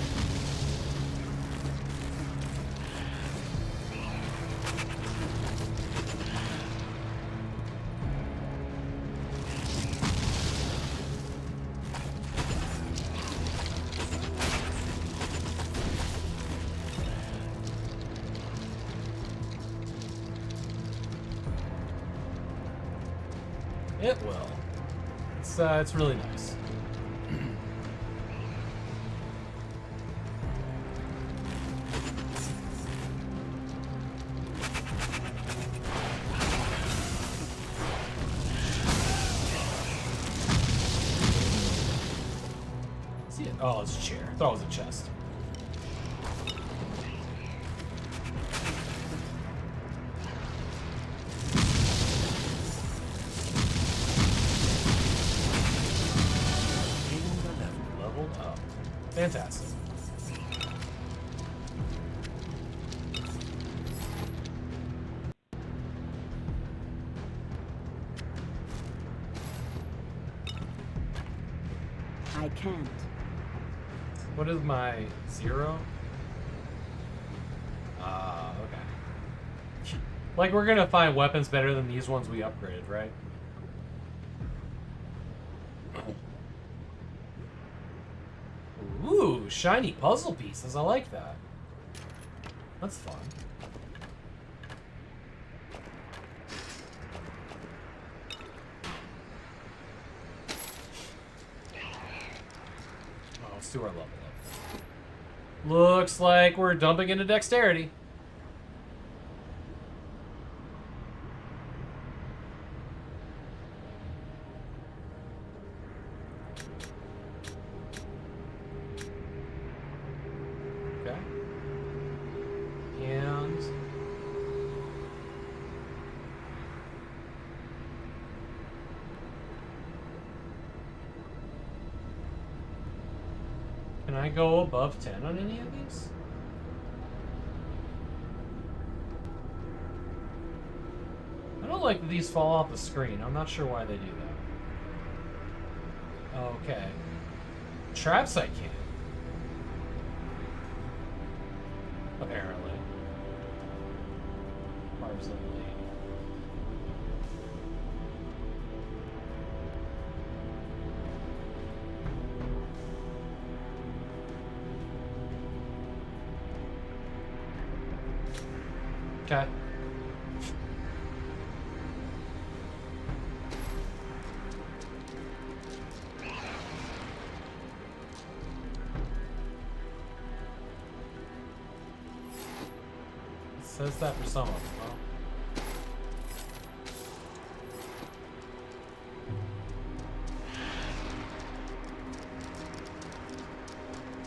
It will. It's really nice. See it? Oh, it's a chair. I thought it was a chest. Fantastic. I can't. What is my 0? Okay. Like, we're gonna find weapons better than these ones we upgraded, right? Ooh, shiny puzzle pieces. I like that. That's fun. Oh, let's do our level up. Looks like we're dumping into dexterity. Can I go above 10 on any of these? I don't like that these fall off the screen. I'm not sure why they do that. Okay. Traps I can. Apparently. Barb's level 80. Okay. It says that for some of them, huh?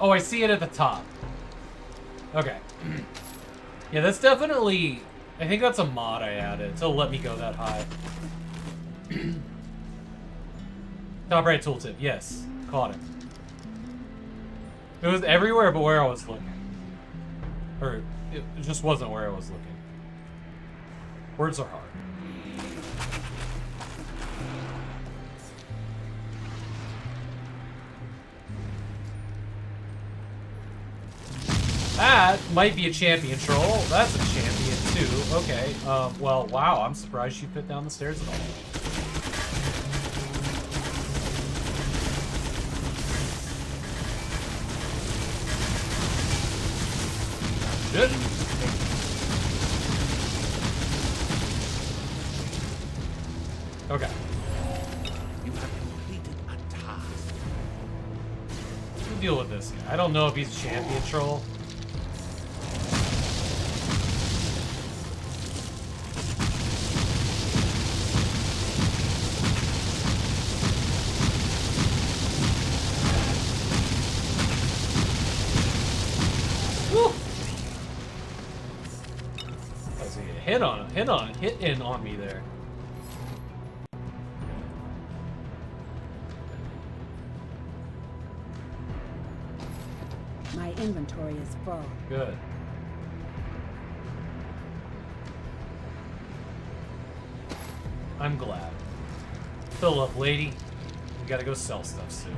Oh, I see it at the top. Okay. Yeah, that's definitely... I think that's a mod I added to let me go that high. Top right tooltip, yes. Caught it. It was everywhere but where I was looking. Or it just wasn't where I was looking. Words are hard. That might be a champion troll. That's a champion too. Okay. Well, wow. I'm surprised she fit down the stairs at all. Shit. Okay. You have completed a task. We'll deal with this guy. I don't know if he's a champion troll. Hit in on me there. My inventory is full. Good. I'm glad. Fill up, lady. We gotta go sell stuff soon.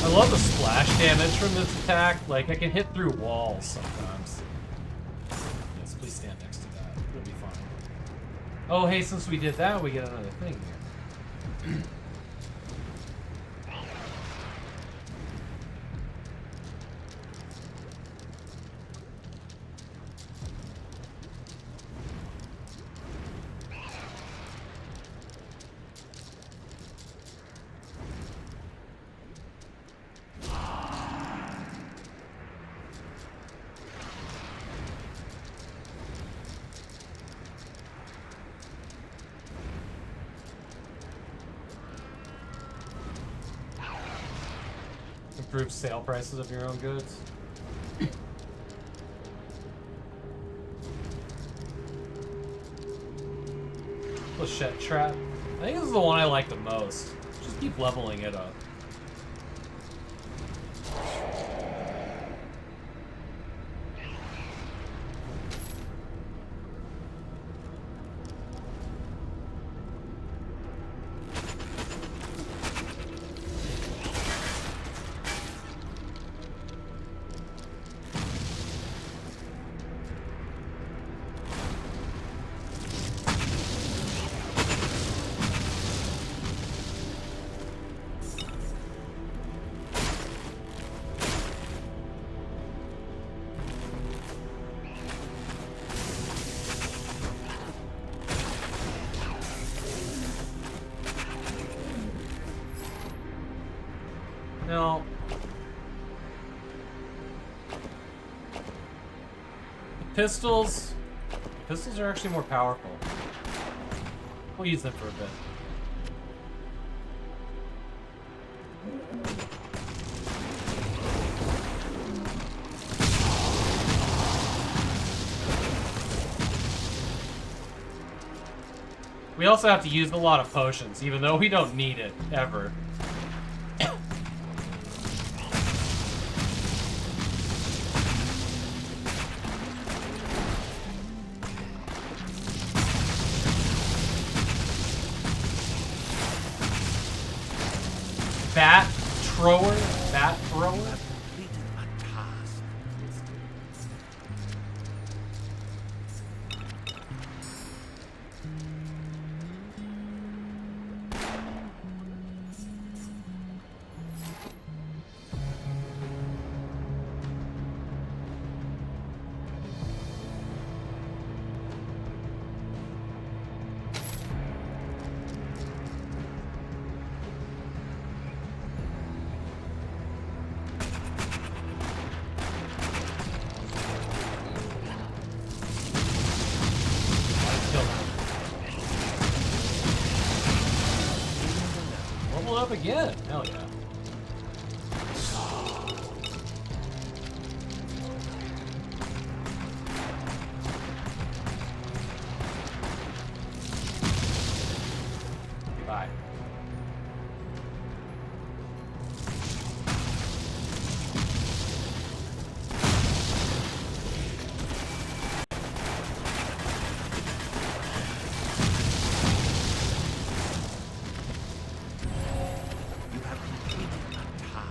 I love the splash damage from this attack. Like, I can hit through walls sometimes. Yes, please stand next to that. It'll be fine. Oh, hey, since we did that, we get another thing here. Improve sale prices of your own goods. Flechette trap. I think this is the one I like the most. Just keep leveling it up. No. The pistols are actually more powerful. We'll use them for a bit. We also have to use a lot of potions, even though we don't need it, ever. Bat thrower? Bat thrower? Level up again. Hell yeah. Goodbye.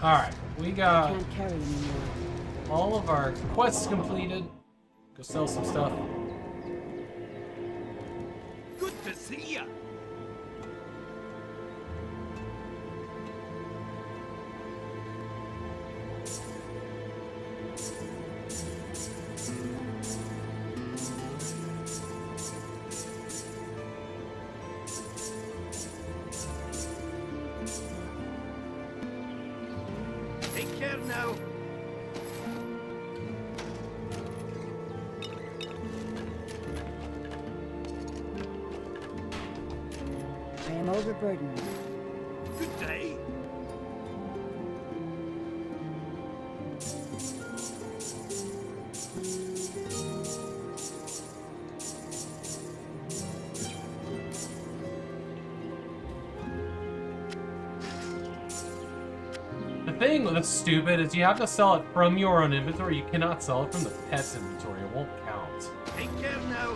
Alright, we got Can't carry anymore. all of our quests completed. Go sell some stuff. Good to see ya. Take care now. I am overburdened. Good day. The thing that's stupid is you have to sell it from your own inventory. You cannot sell it from the pet's inventory. It won't count. Take care now.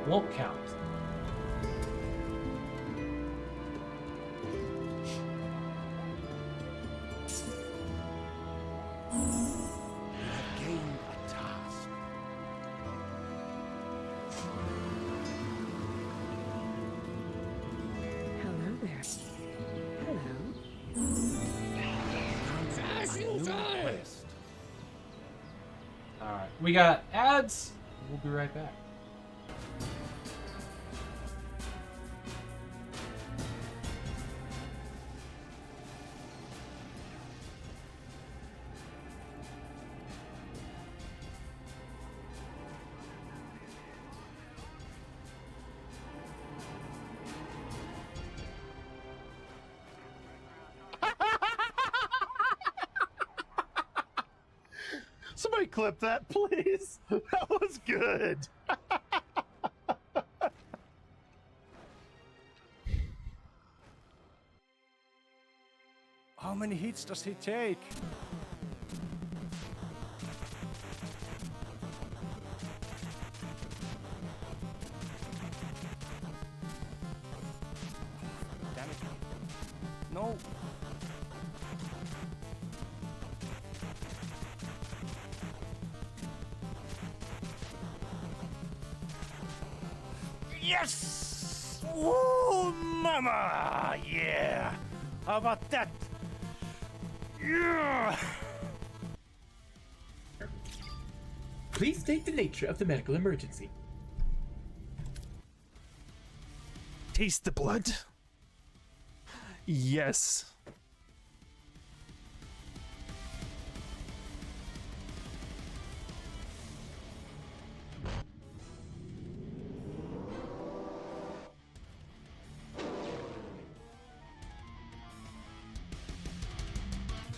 Won't count. Gained a task. Hello there. Hello. Alright, we got ads. We'll be right back. Somebody clip that, please. That was good. How many hits does he take? Damn it. No. Yes! Oh, mama! Yeah! How about that? Yeah! Please state the nature of the medical emergency. Taste the blood? Yes.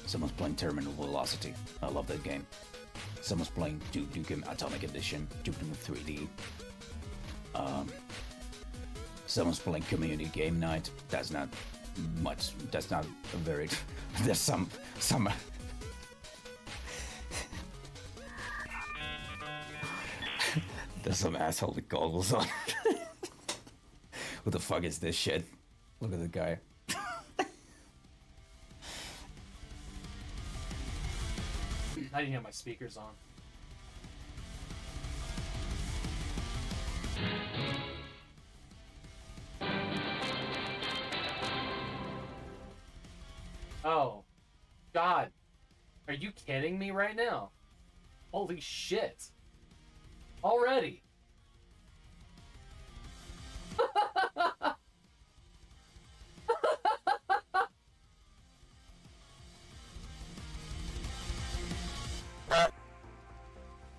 Someone's playing Terminal Velocity. I love that game. Someone's playing Duke Nukem Atomic Edition, Duke Nukem 3D. Someone's playing Community Game Night. That's not much. That's not a very. There's some. There's some asshole with goggles on. What the fuck is this shit? Look at the guy. I didn't have my speakers on. Oh, God. Are you kidding me right now? Holy shit. Already.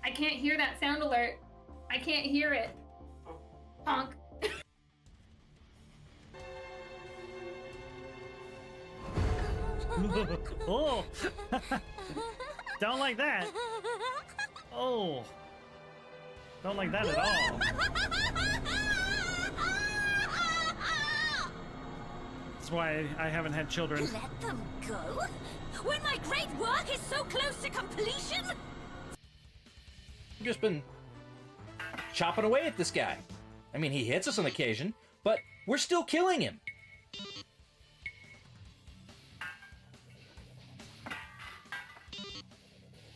I can't hear that sound alert. I can't hear it. Honk. Oh! Don't like that. Oh. Don't like that at all. That's why I haven't had children. Let them go? When my great work is so close to completion? We've just been chopping away at this guy. I mean, he hits us on occasion, but we're still killing him.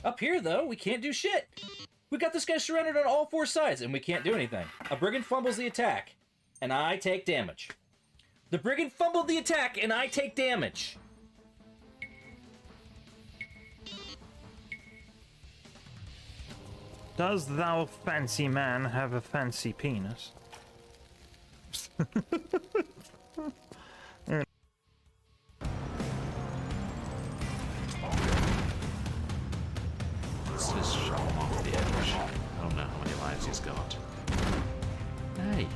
Up here, though, we can't do shit. We got this guy surrounded on all 4 sides, and we can't do anything. A brigand fumbles the attack, and I take damage. The brigand fumbled the attack, and I take damage. Does thou fancy man have a fancy penis? Let's just shove him off the edge. I don't know how many lives he's got. Hey.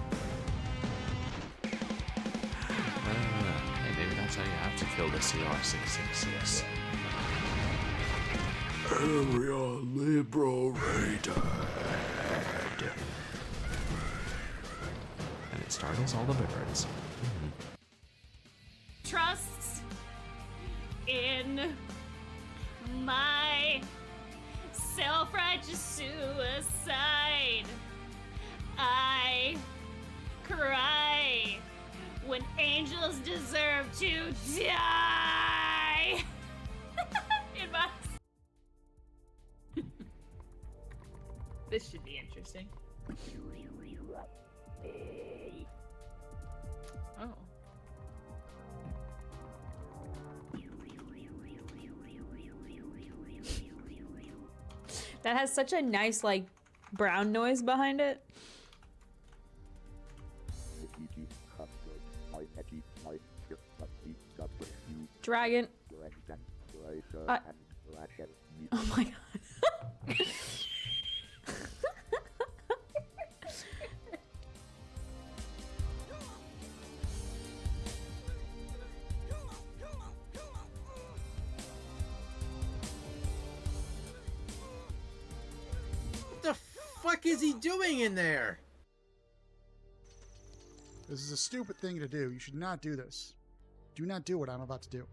Hey, maybe that's how you have to kill the CR666. Area liberated. And it startles all the birds. Trusts in my self-righteous suicide. I cry when angels deserve to die. In my... This should be interesting. Oh. That has such a nice, like, brown noise behind it. Dragon. Oh my god. What the fuck is he doing in there? This is a stupid thing to do. You should not do this. Do not do what I'm about to do.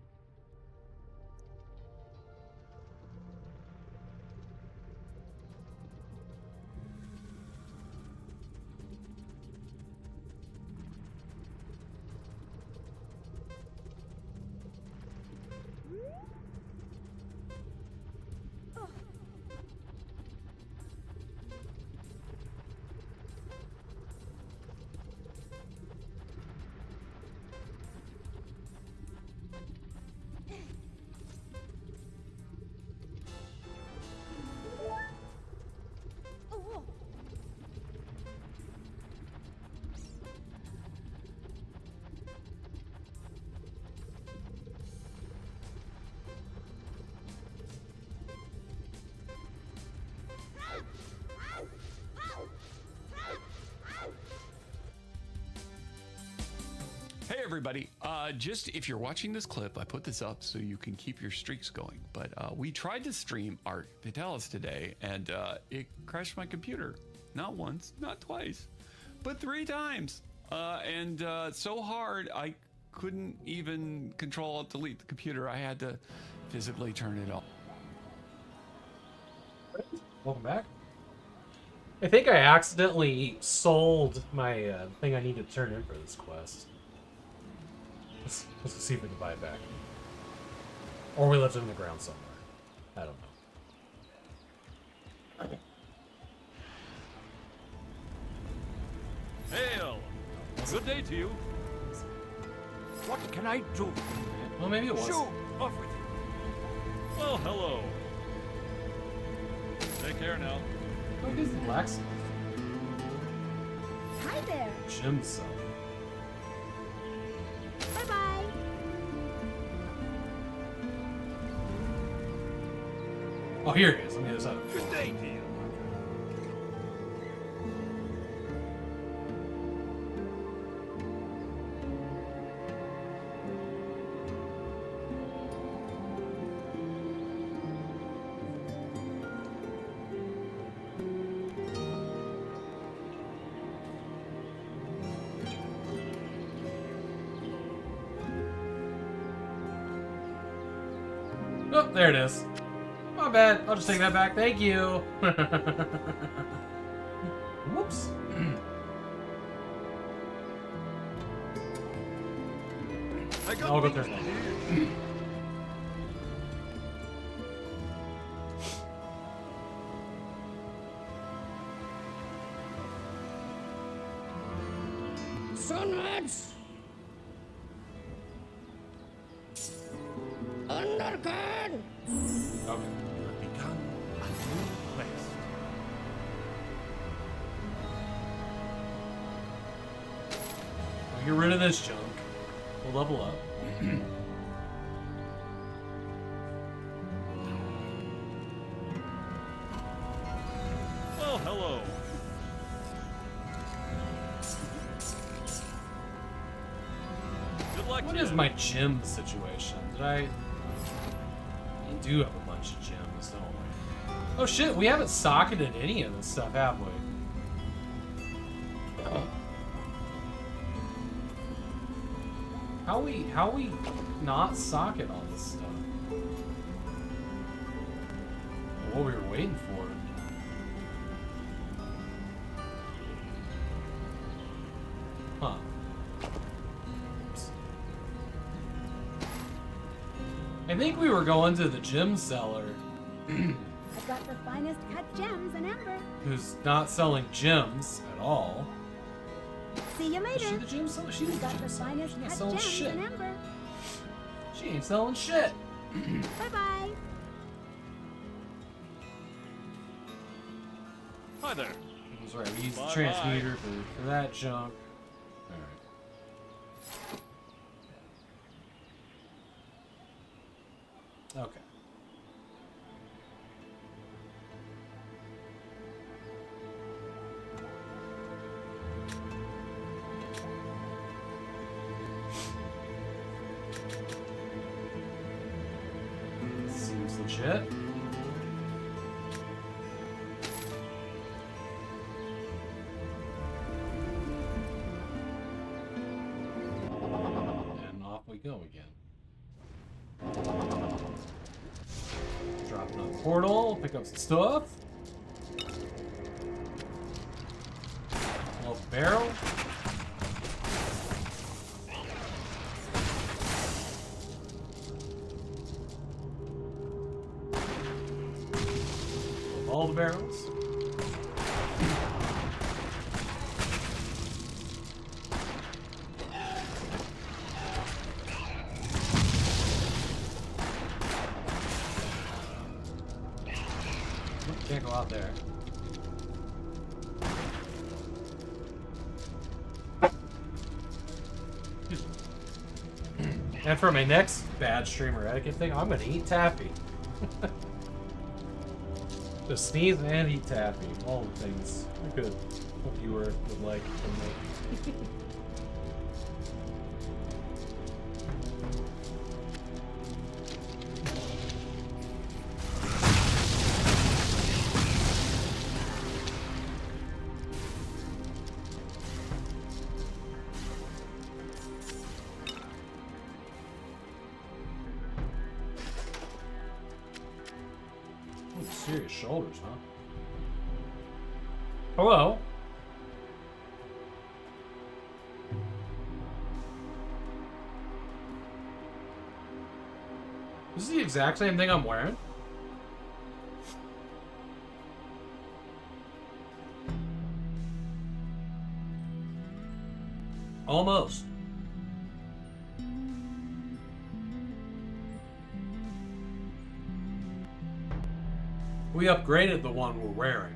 Hey everybody, just if you're watching this clip, I put this up so you can keep your streaks going, but we tried to stream Art Vitalis today and it crashed my computer. Not once, not twice, but 3 times. And so hard I couldn't even Control-Alt-Delete the computer. I had to physically turn it off. Welcome back. I think I accidentally sold my thing I need to turn in for this quest. Let's see if we can buy it back. Or we left it in the ground somewhere. I don't know. Hail! Good day to you. What can I do? Well, maybe it was. Shoot! Off with you. Well, hello. Take care now. What is the blacksmith? Hi there. Gym cell. Bye-bye. Oh, here it is. Let me get this up. Good day to you. Oh, there it is. My bad. I'll just take that back. Thank you. Whoops. I'll go there. Okay. Okay. You have begun a new quest. We'll get rid of this junk. We'll level up. Well, hello. Good luck. What is my gym situation? We do have a bunch of gyms, don't we? Oh shit, we haven't socketed any of this stuff, have we? How we not socket all this stuff? What we were waiting for. Huh. I think we were going to the gem seller. I've got the finest cut gems in Amber. Who's not selling gems at all. See you later. Is she the gem seller? She's We've the got gem the seller. finest She ain't cut selling gems shit. in Amber. She ain't selling shit. Bye bye. Hi there. That's right. We used the Bye-bye. transmuter for that junk. Alright. Okay. Seems legit. And off we go again. Drop another portal, pick up some stuff. Little barrel. All the barrels. Can't go out there. And for my next bad streamer etiquette thing, I'm gonna eat taffy. Just sneeze and eat taffy. All the things a good viewer would like from me. Serious shoulders, huh? Hello? This is the exact same thing I'm wearing? Almost. We upgraded the one we're wearing.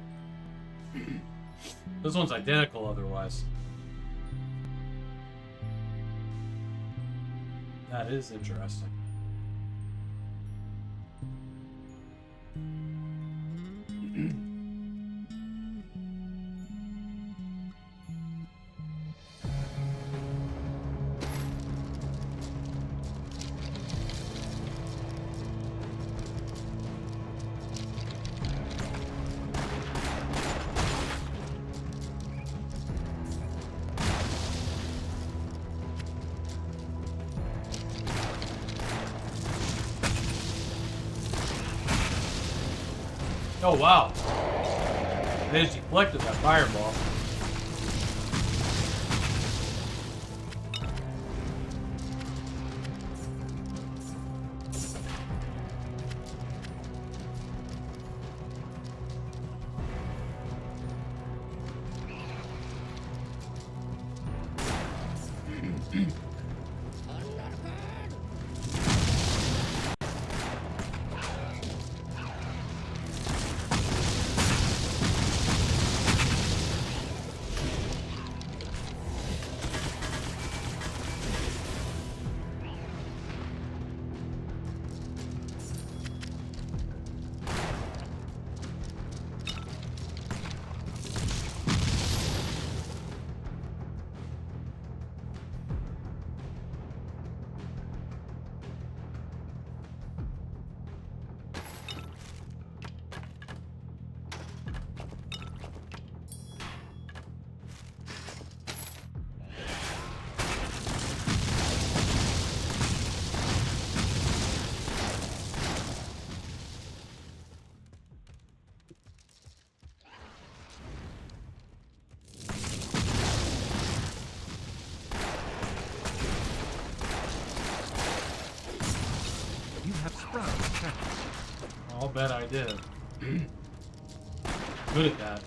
This one's identical otherwise. That is interesting. Oh wow. They just deflected that fireball. I'll bet I did. Good at that.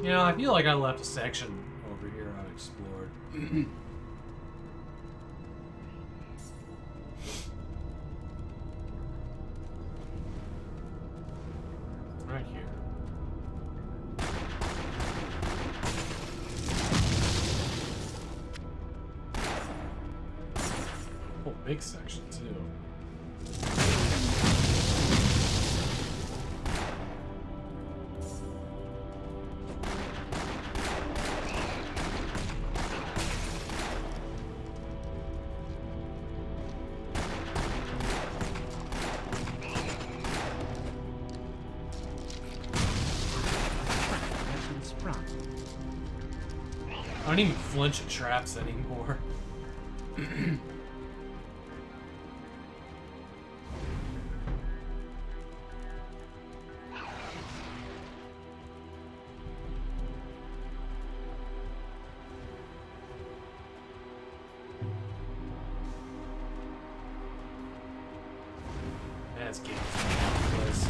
You know, I feel like I left a section over here unexplored. Right here. Oh, big section too. I don't even flinch at traps anymore. That's getting ridiculous.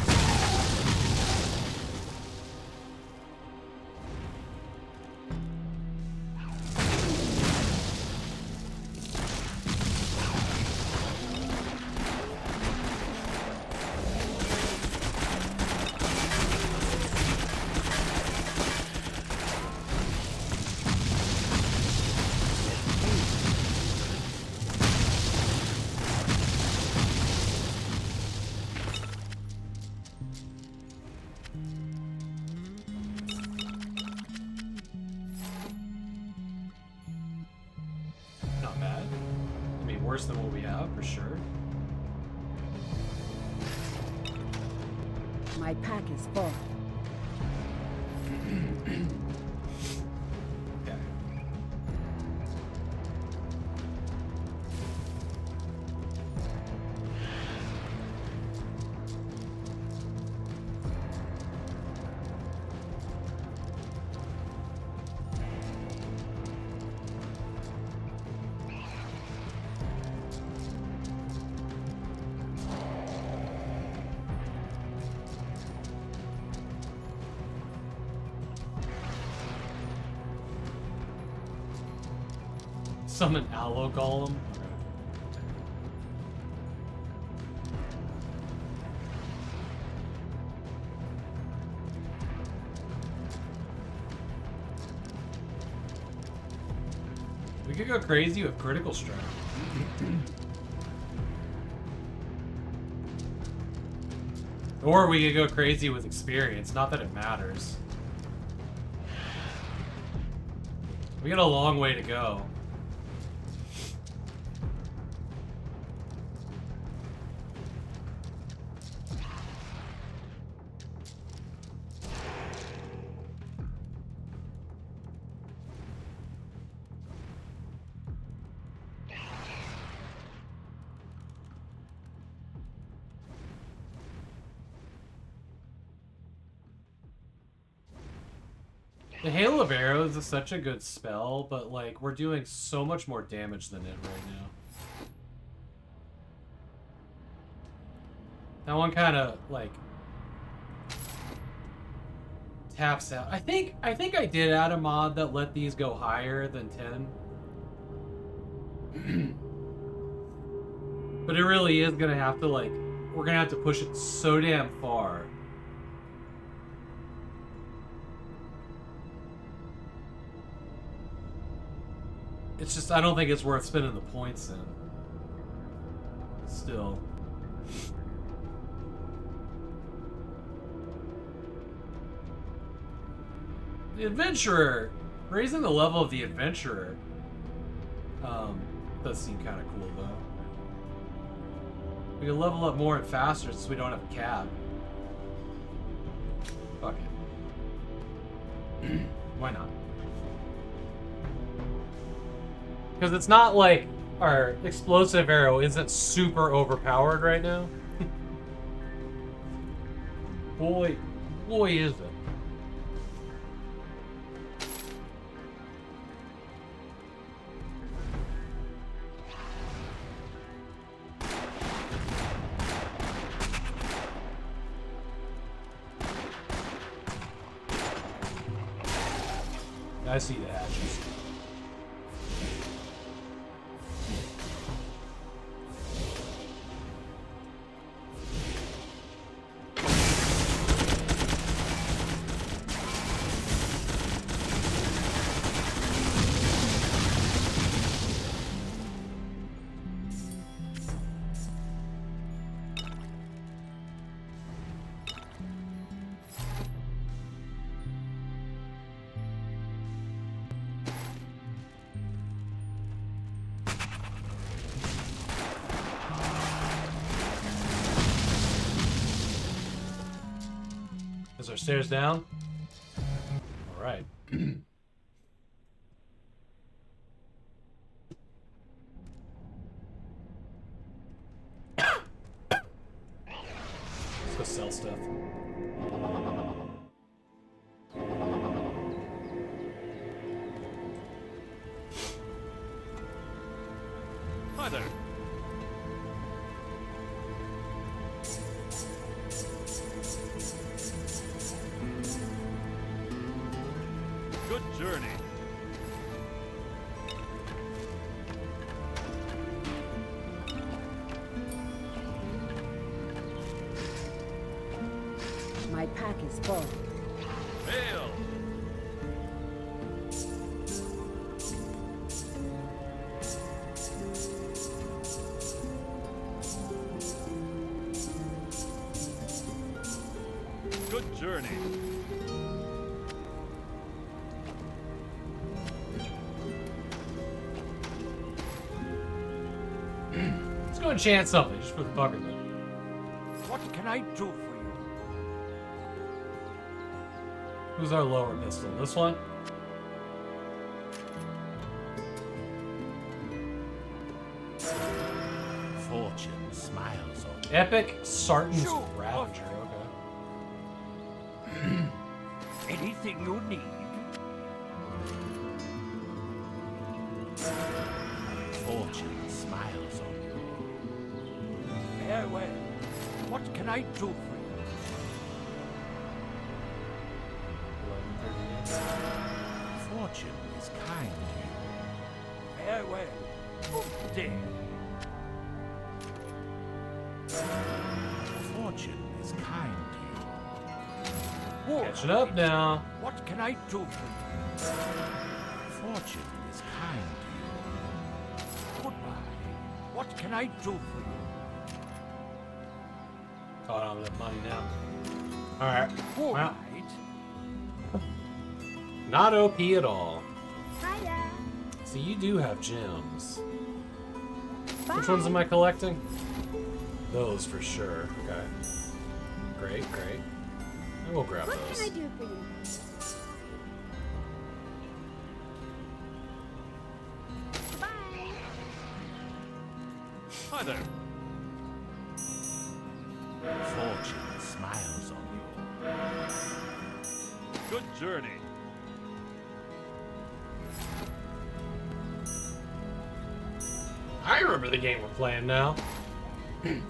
Not bad. I mean, worse than what we have, for sure. My pack is full. Okay. Summon Aloe Golem. We could go crazy with critical strike. Or we could go crazy with experience, not that it matters. We got a long way to go. The Hail of Arrows is such a good spell, but like we're doing so much more damage than it right now. That one kind of like taps out. I think I did add a mod that let these go higher than 10. But it really is gonna have to like, we're gonna have to push it so damn far. It's just, I don't think it's worth spending the points in. Still. The Adventurer! Raising the level of the Adventurer does seem kind of cool, though. We can level up more and faster since we don't have a cap. Fuck it. Why not? Because it's not like our explosive arrow isn't super overpowered right now. boy is it. I see the hatches. Is there stairs down? All right. Let's go sell stuff. Hi there. Good journey. My pack is full. Hail. Good journey. Let's go enchant something just for the fuck of it. What can I do for you? Who's our lower pistol? This one? Fortune smiles on you. Epic Sartan's Sure. Ravager. Okay. Anything you need. Fortune smiles on you. Farewell. What can I do for you? Fortune is kind to you. Farewell. Good day. Fortune is kind to you. Catch it up now. What can I do for you? Fortune is kind to you. Goodbye. What can I do for you? Oh, I don't have enough money now. Alright. All Well, right. not OP at all. Hiya. So you do have gems. Which ones am I collecting? Those for sure. Okay. Great, great. I will grab What those. can I do for you? Bye. Hi there. Fortune smiles on you. Good journey. I remember the game we're playing now. I think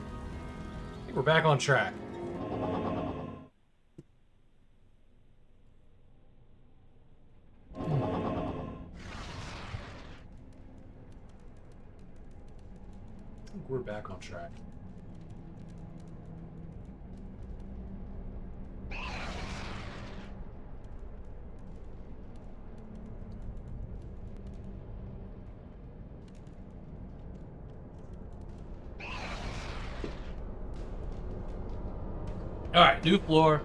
we're back on track. I think we're back on track. Alright, new floor.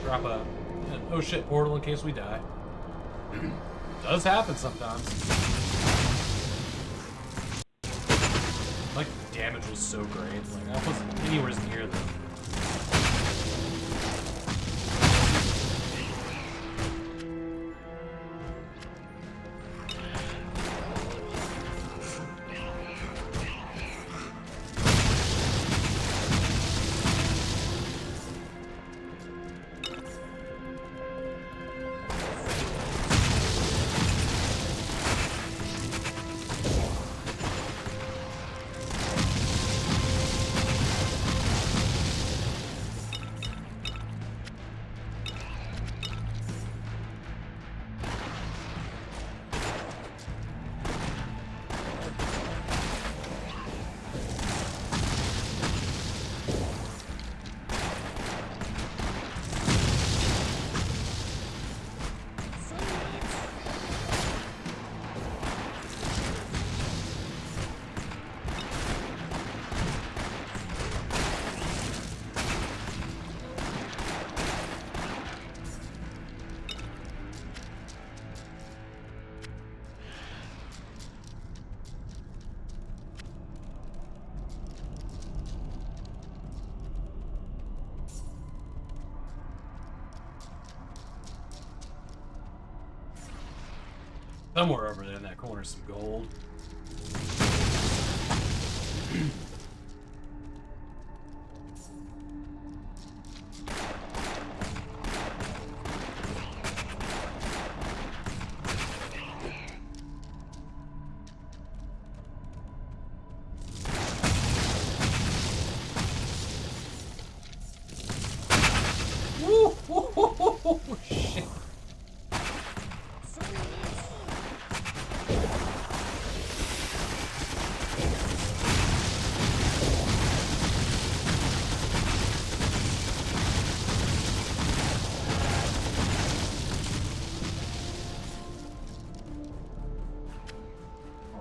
Drop an oh shit portal in case we die. Does happen sometimes. Like, the damage was so great. Like, I wasn't anywhere near them. Somewhere over there in that corner, some gold. Woo! Shit.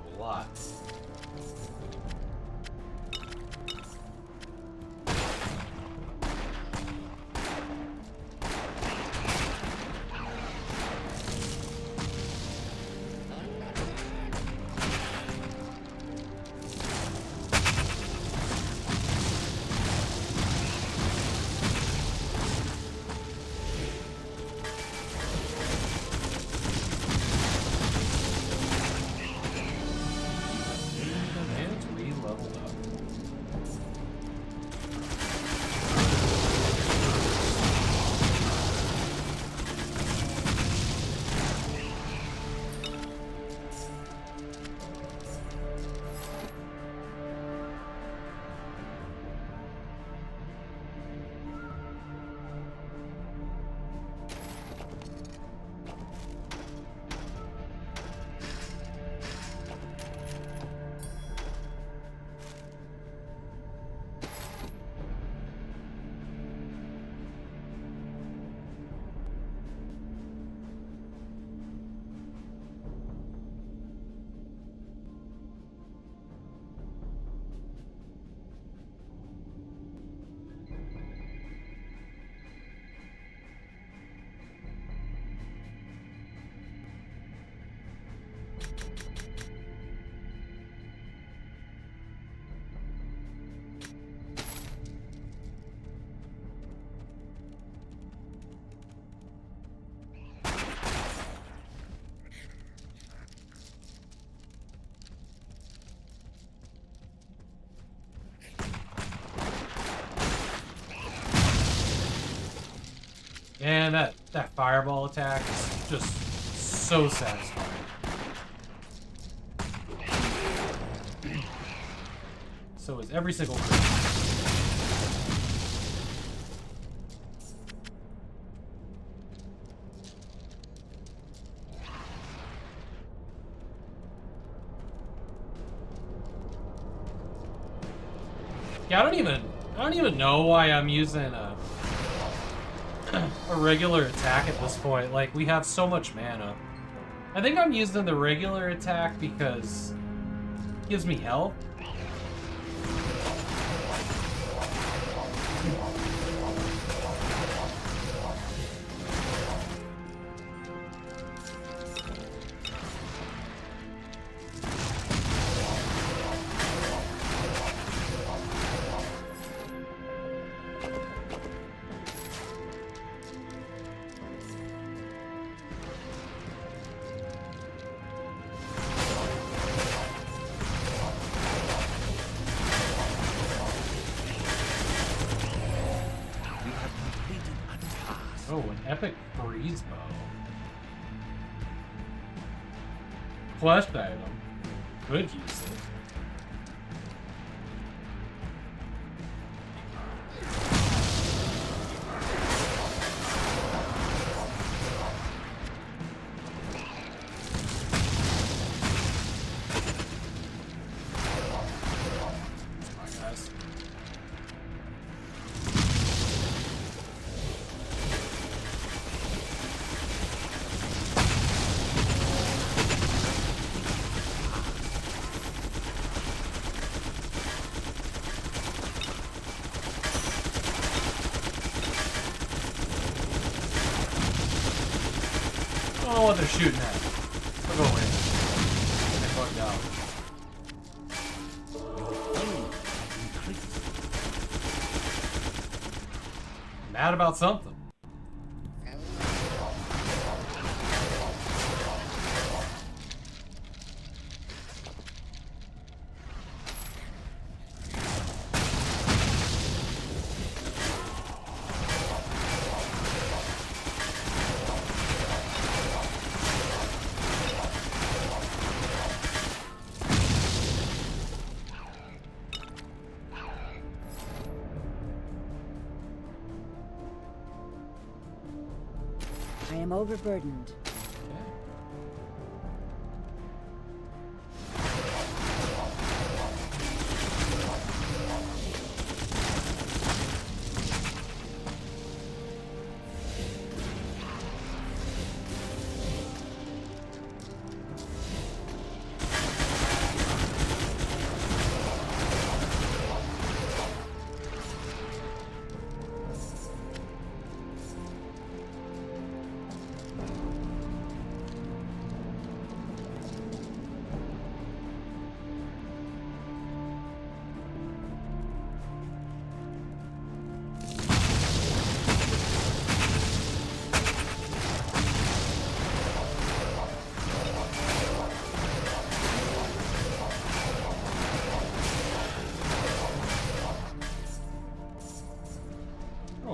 A lot. And that fireball attack is just so satisfying. So is every single crit. Yeah, I don't even know why I'm using a regular attack at this point. Like, we have so much mana. I think I'm using the regular attack because it gives me health. Oh, an epic freeze bow. Quest item. Could use it. I don't know what they're shooting at. I'll go away. They fucked out. Mad about something. I am overburdened.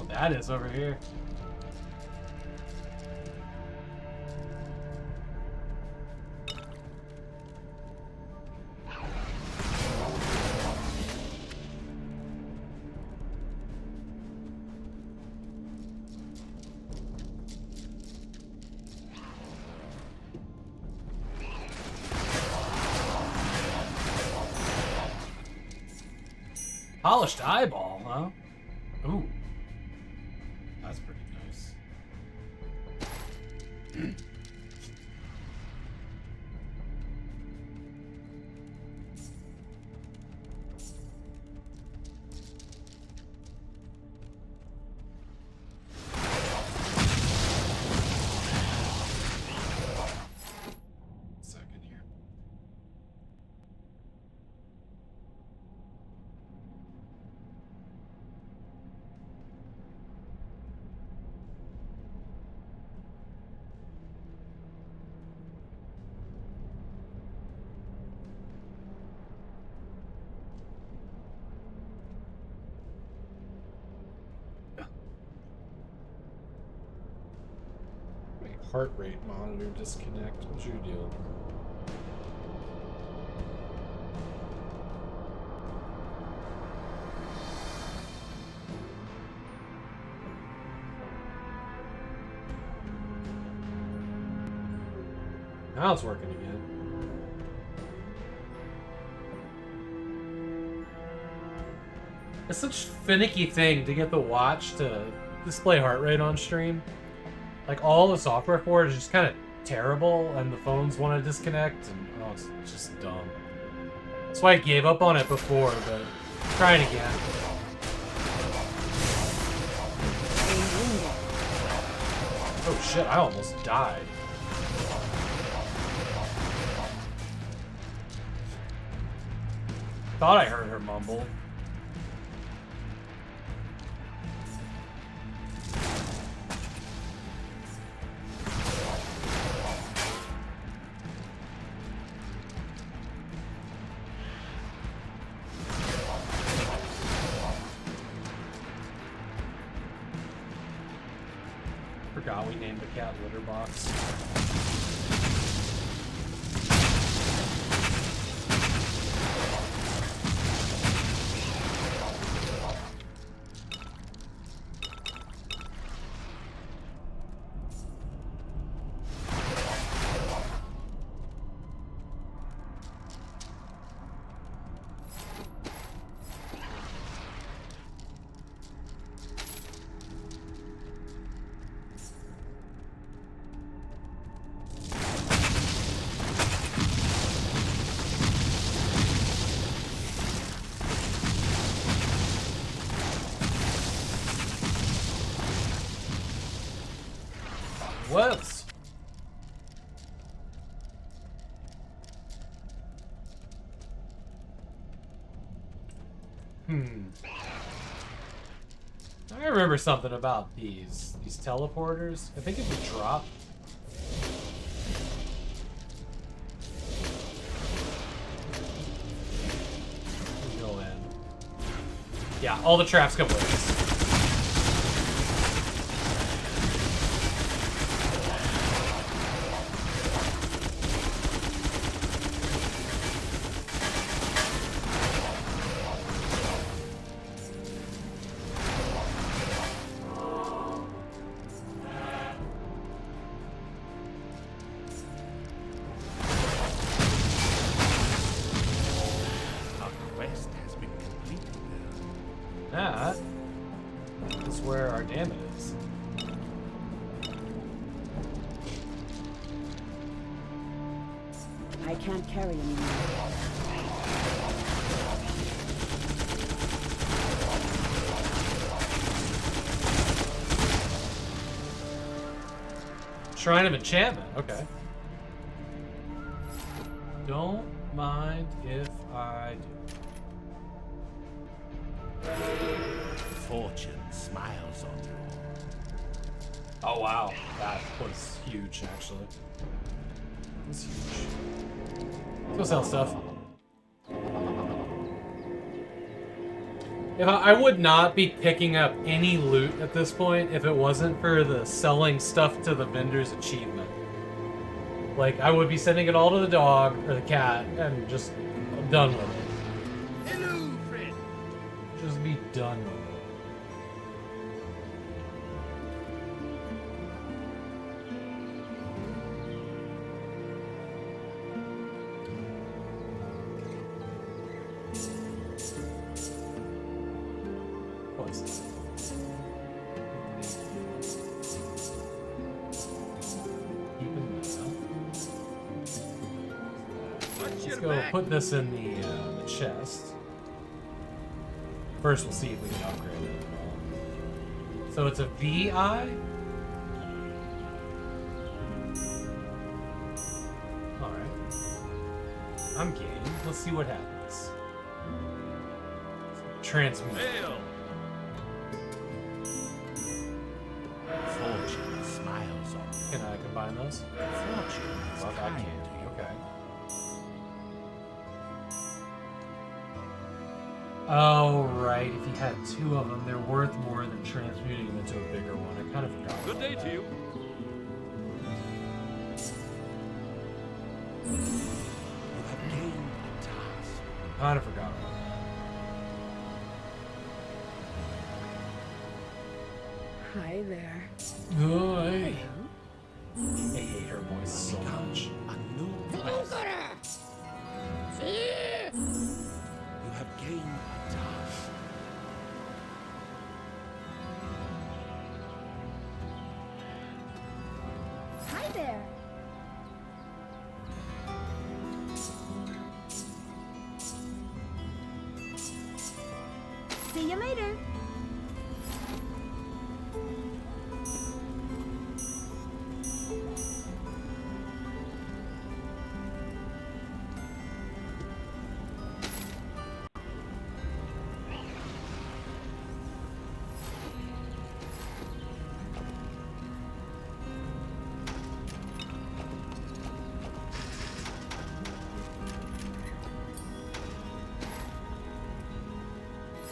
That is over here. Polished eyeball, huh? Ooh. That's pretty nice. Second here. Heart rate monitor disconnect. What's your deal? Now it's working again. It's such a finicky thing to get the watch to display heart rate on stream. Like, all the software for it is just kind of terrible, and the phones want to disconnect, and oh, it's just dumb. That's why I gave up on it before, but trying again. Oh shit, I almost died. Thought I heard her mumble. Forgot we named the cat litter box. Whoops. I remember something about these teleporters. I think if you drop. You go in. Yeah, all the traps come with this. Damn it is. I can't carry anymore. Shrine of Enchantment, okay. Don't mind if I do. Fortune smiles on you. Oh wow, that was huge actually. That was huge. Let's go sell stuff. If I would not be picking up any loot at this point if it wasn't for the selling stuff to the vendors achievement. Like, I would be sending it all to the dog or the cat and just done with it. Hello, friend. Just be done with it. Let's go put this in the chest. First, we'll see if we can upgrade it at all. So it's a VI? Alright. I'm game. Let's see what happens. Transmute. Fortune smiles on you. Can I combine those? Fortune is Well, I kind can't. to you. Okay. Oh, right. If you had two of them, they're worth more than transmuting them into a bigger one. I kind of forgot. Good day about to that. you. You have gained a task. Kind of forgot about that. Hi there. Oh, I hate her voice so much. A new quest. You have gained a task. Hi there. See you later.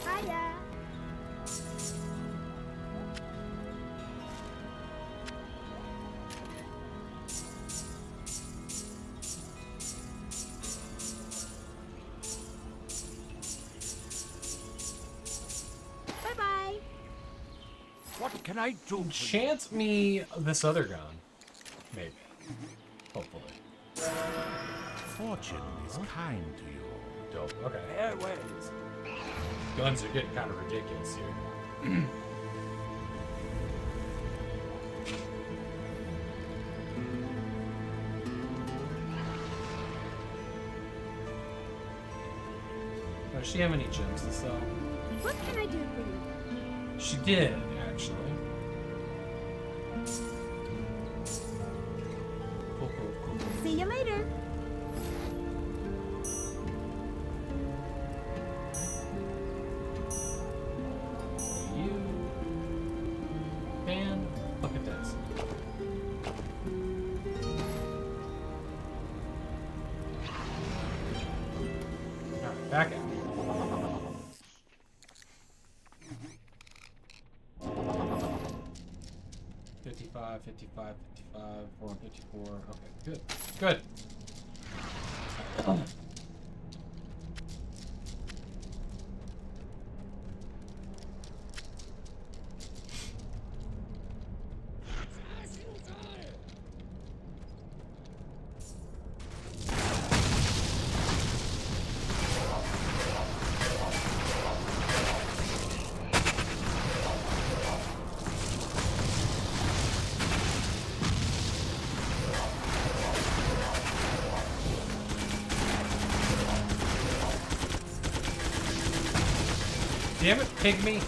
Hiya. Bye-bye. What can I do? Enchant me this other gun. Maybe. Hopefully. Fortune is kind to you. Dope. Okay. Guns are getting kind of ridiculous here. Does she have any gems to sell? What can I do for you? She did, actually. Cool. See you later. You can look at this. Alright, back out. $55, $55, $55, $454. Okay, good. Good. Damn it, pygmy.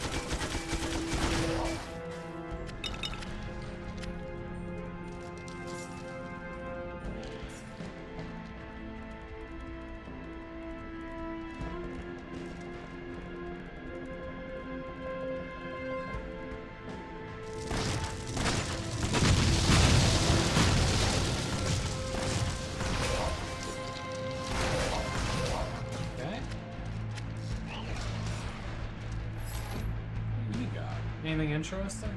Anything interesting?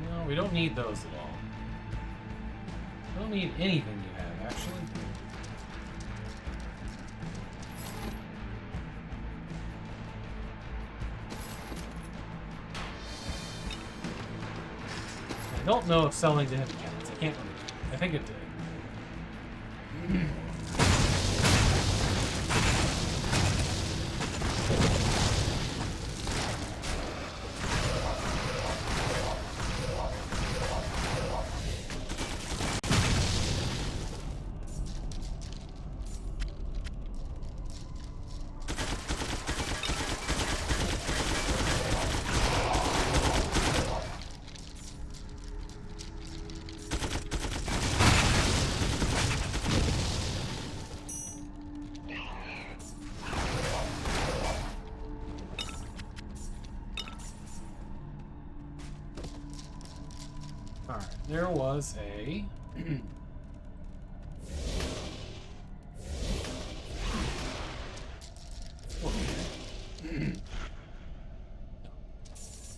No, we don't need those at all. We don't need anything you have, actually. I don't know if selling to him counts. I can't remember. I think it did. Alright, there was a...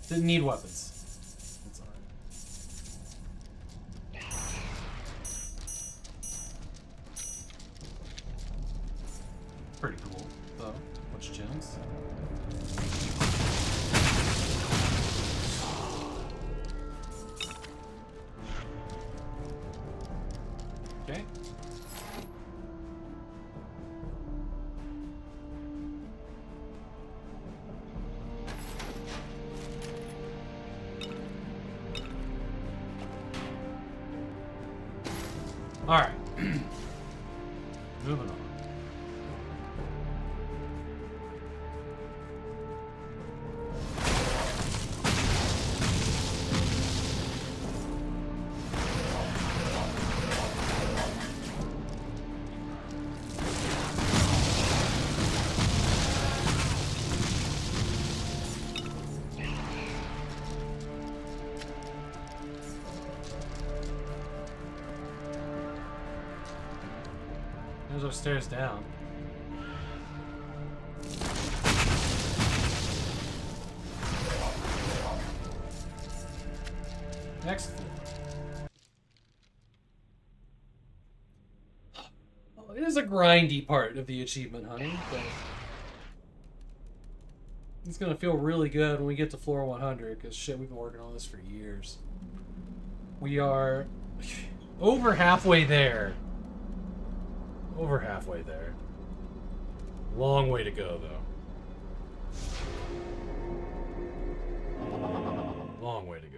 Didn't need weapons. That's alright. Pretty cool, though. Bunch of gems. Okay. All right. Moving on. There's our stairs down. Next floor. Oh, it is a grindy part of the achievement, honey, but it's gonna feel really good when we get to floor 100, because shit, we've been working on this for years. We are over halfway there. Over halfway there. Long way to go, though. Long way to go.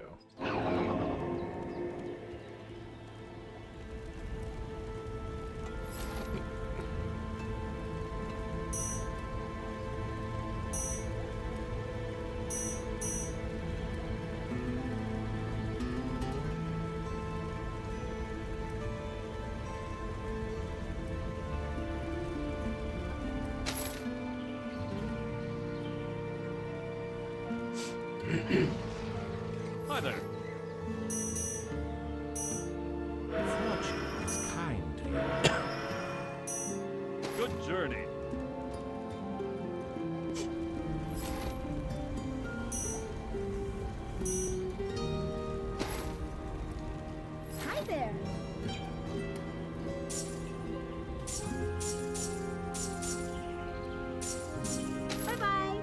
Hi there. Fortune is kind to you. Good journey. Hi there. Bye-bye.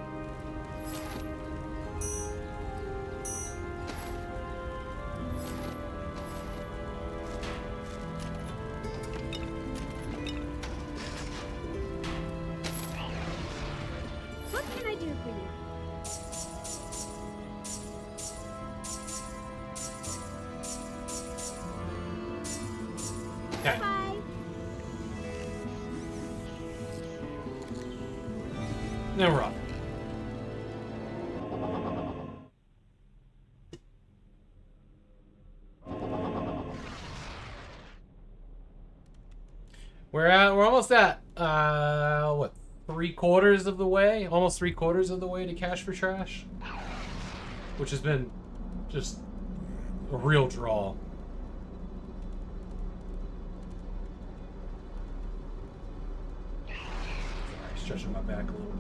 What can I do for you? Okay. Bye. Now we're off. We're almost at what, 3/4 of the way? Almost 3/4 of the way to Cash for Trash, which has been just a real draw. Sorry, stretching my back a little bit.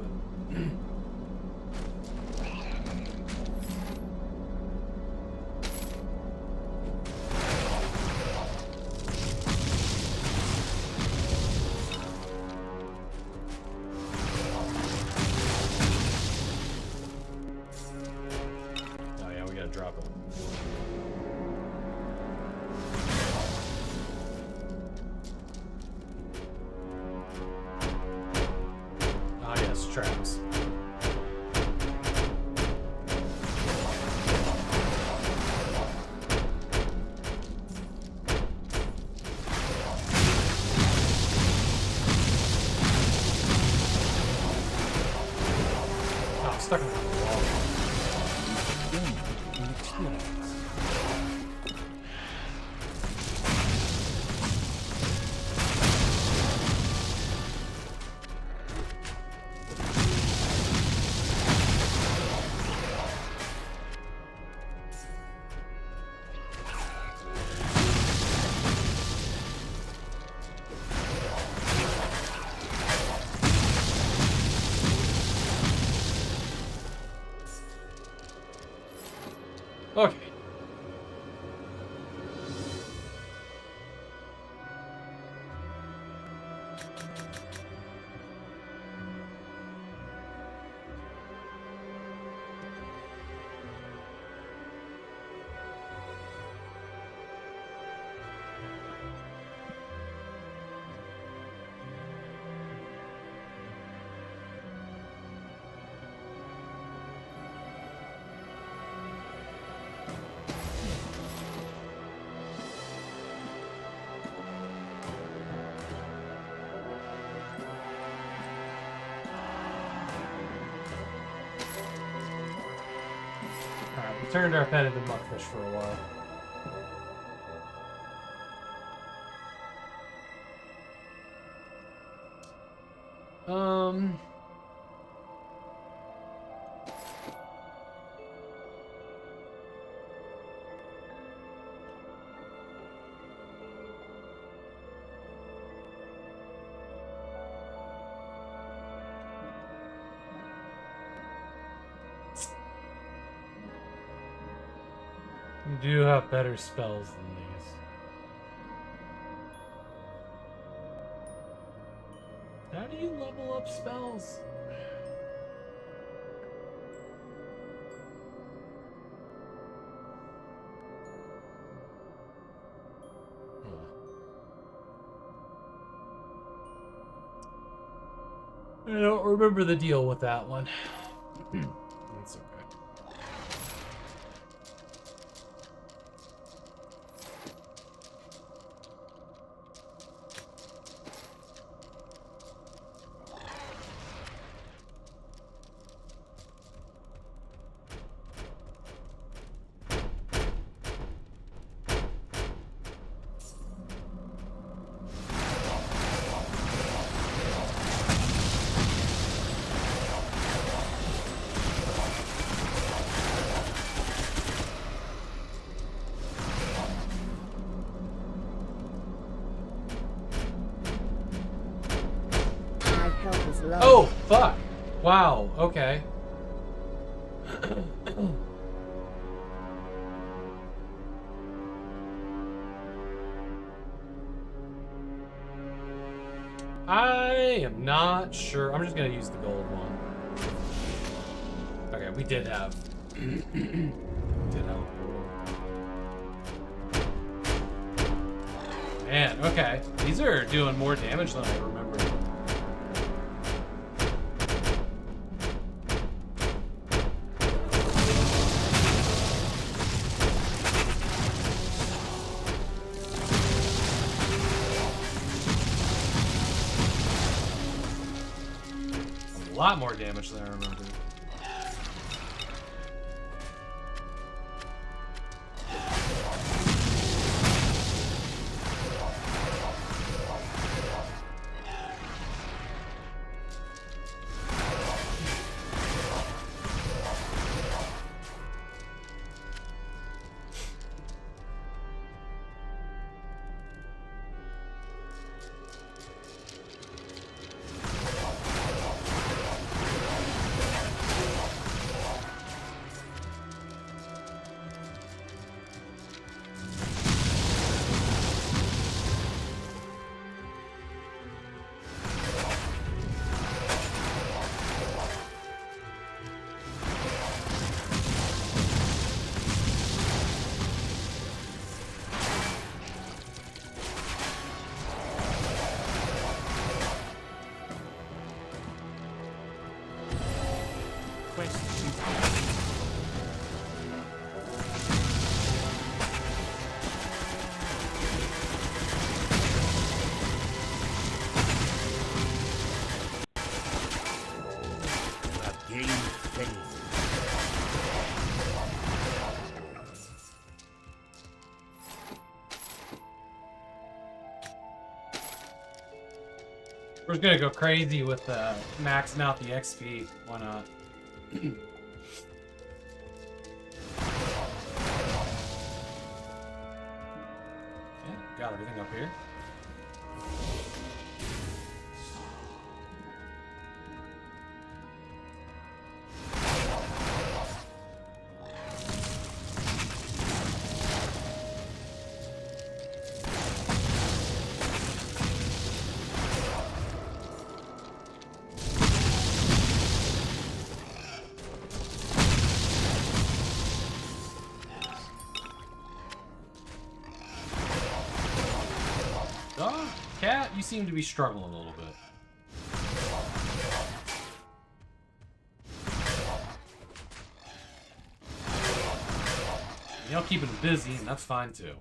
Drop it. Ah, yes, traps. Oh, I'm stuck in the wall. Okay. Alright, we turned our pet into Muckfish for a while. You do have better spells than these. How do you level up spells? I don't remember the deal with that one. That's okay. Oh, fuck. Wow, okay. I am not sure. I'm just gonna use the gold one. Okay, we did have. We did have a gold. Man, okay. These are doing more damage than I remember. a lot more damage than I remember. We're just gonna go crazy with maxing out the XP. Why not? Okay, got everything up here. Cat, you seem to be struggling a little bit. Y'all keeping him busy, and that's fine too.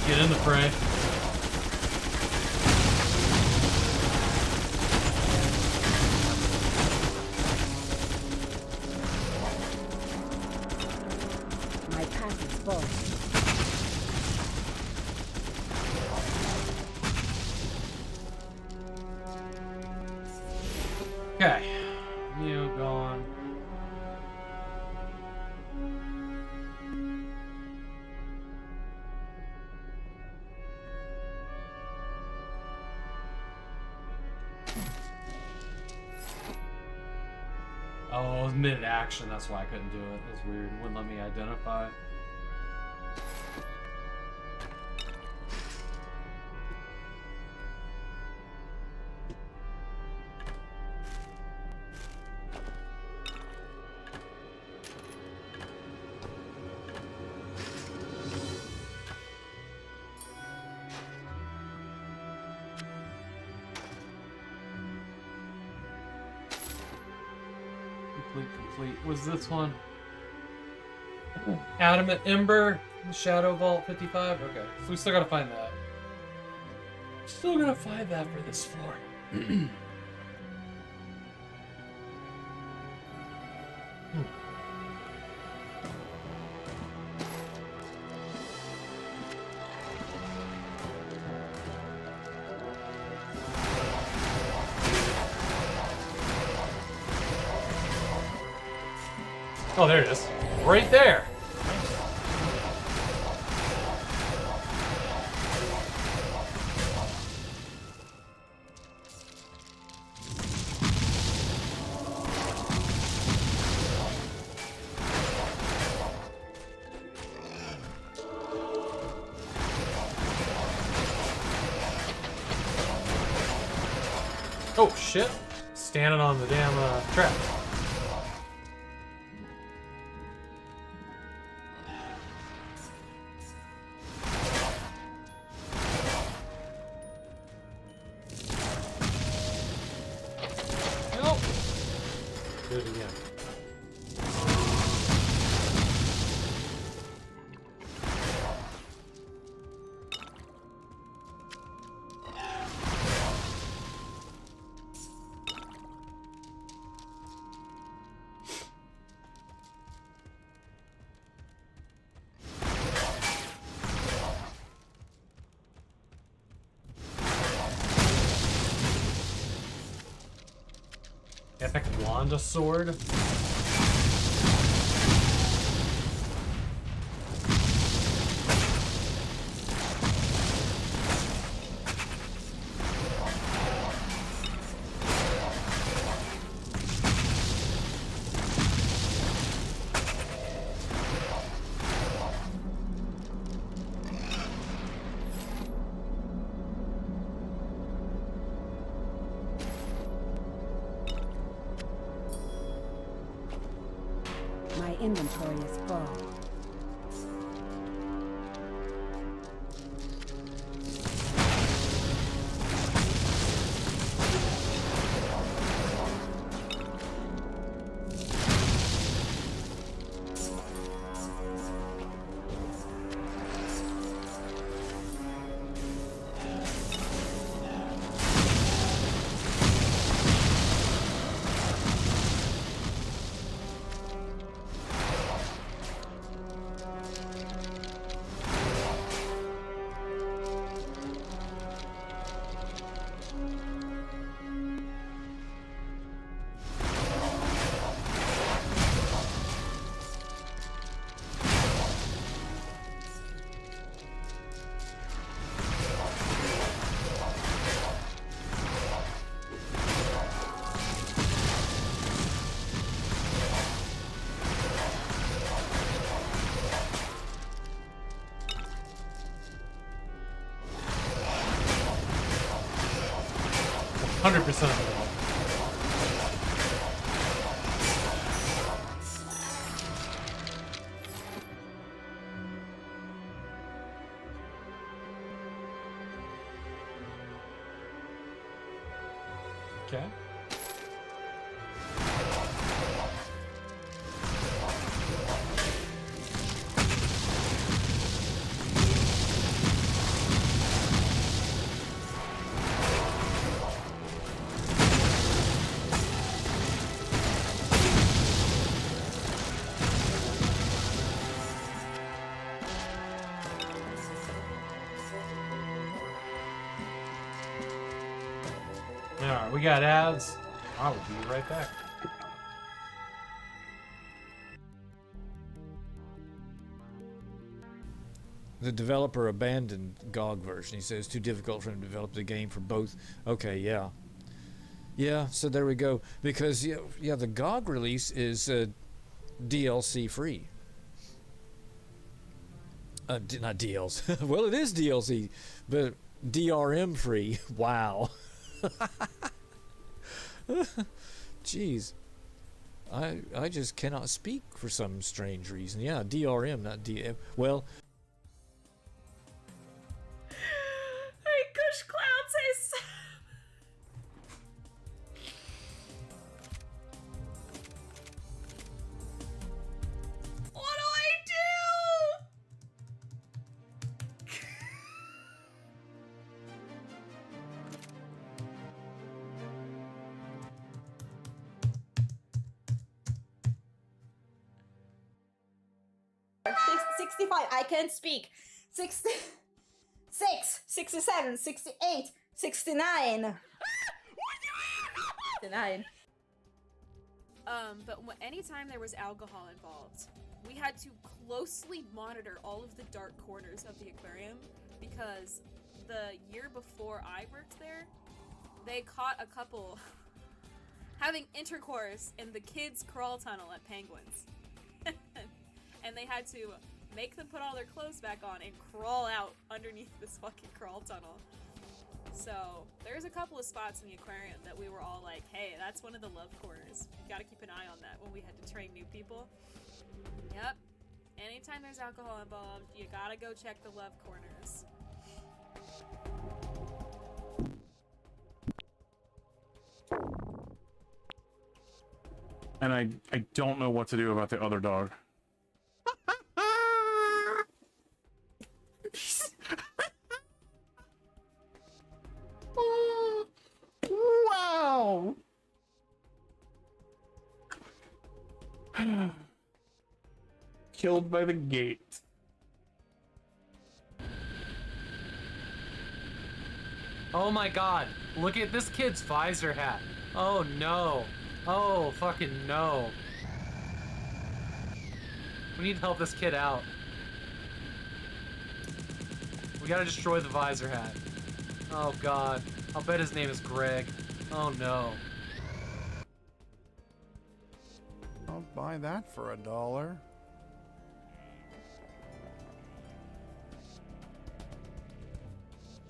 Get in the fray. My pack is full. Okay. Neo gone. Oh, it was mid-action, that's why I couldn't do it. That's weird. It wouldn't let me identify. Complete. Was this one? Adamant Ember, Shadow Vault 55? Okay, so we still gotta find that. Still gonna find that for this floor. Oh, there it is. Right there. Oh shit! Standing on the damn trap. Nope. Do it again. Epic Wanda sword. My inventory is full. $100% of it. Okay. Alright, we got ads. I will be right back. The developer abandoned GOG version. He says it's too difficult for him to develop the game for both. Okay, yeah. Yeah, so there we go. Because, yeah, the GOG release is DLC free. Not DLC. Well, it is DLC, but DRM free. Wow. Jeez. I just cannot speak for some strange reason. Yeah, DRM, not DM. Well, Hey, Kush Cloud says. What do I do? I can't speak. 66, 67, 68, 69. 69. But anytime there was alcohol involved, we had to closely monitor all of the dark corners of the aquarium because the year before I worked there, they caught a couple having intercourse in the kids' crawl tunnel at Penguins. And they had to make them put all their clothes back on and crawl out underneath this fucking crawl tunnel. So there's a couple of spots in the aquarium that we were all like, hey, that's one of the love corners. You gotta keep an eye on that when we had to train new people. Yep. Anytime there's alcohol involved, you gotta go check the love corners. And I don't know what to do about the other dog. Wow. Killed by the gate. Oh my god, look at this kid's visor hat. Oh no. Oh fucking no. We need to help this kid out. We gotta destroy the visor hat. Oh god. I'll bet his name is Greg. Oh no. I'll buy that for $1.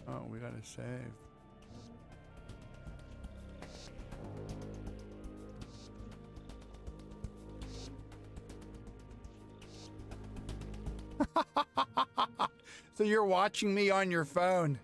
Oh, we gotta save. So you're watching me on your phone.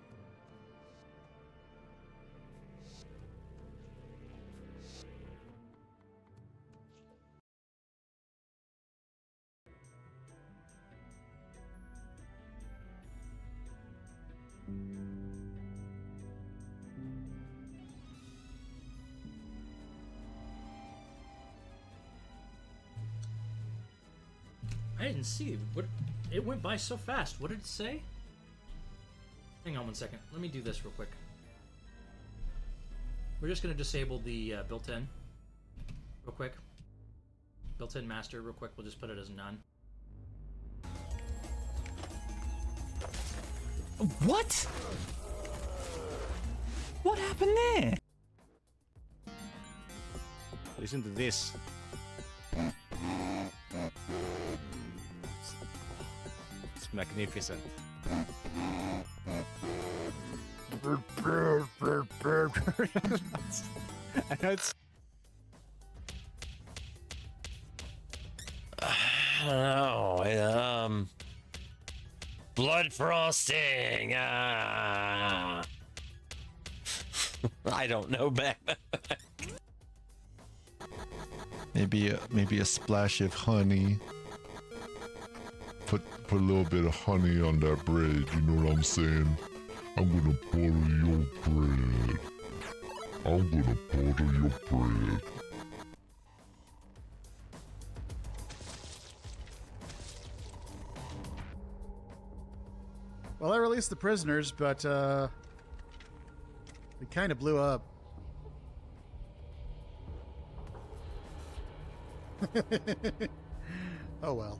I didn't see it. What? It went by so fast. What did it say? Hang on one second. Let me do this real quick. We're just going to disable the built-in real quick. Built-in master real quick. We'll just put it as none. What? What happened there? Listen to this. It's magnificent. I know it's... I don't know. Blood frosting. I don't know, man. Maybe a splash of honey. Put a little bit of honey on that bread. You know what I'm saying? I'm gonna butter your bread. I'm gonna butter your bread. Well, I released the prisoners, but it kind of blew up. Oh well.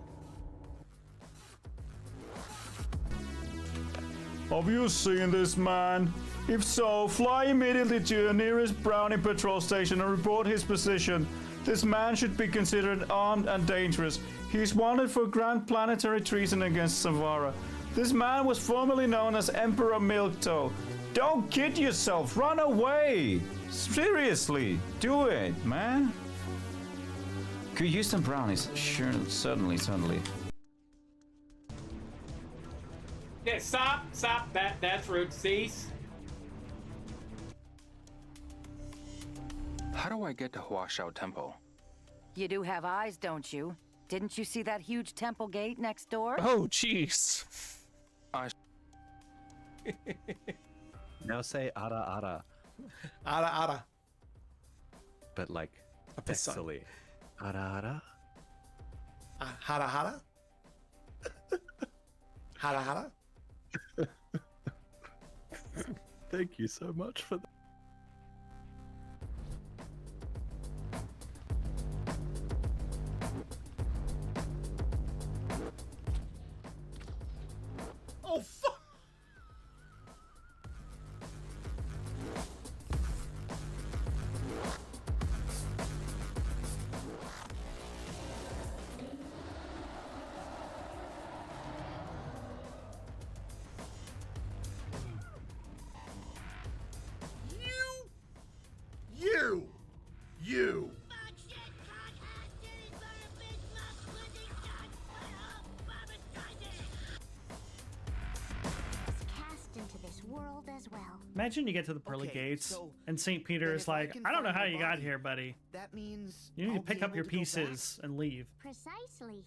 Have you seen this man? If so, fly immediately to the nearest Brownie patrol station and report his position. This man should be considered armed and dangerous. He's wanted for grand planetary treason against Savara. This man was formerly known as Emperor Milktoe. Don't kid yourself, run away! Seriously, do it, man. Could you use some brownies? Sure, certainly. Yeah, stop, that's rude, cease. How do I get to Huashao Temple? You do have eyes, don't you? Didn't you see that huge temple gate next door? Oh, jeez. Now say ara ara. Ara ara. But like, silly. Ara ara. Hara hara. Hara hara. Thank you so much for that. Oh fuck! Imagine you get to the pearly gates, and St. Peter is like, I don't know how you got here, buddy. That means You need to pick up your pieces and leave. Precisely.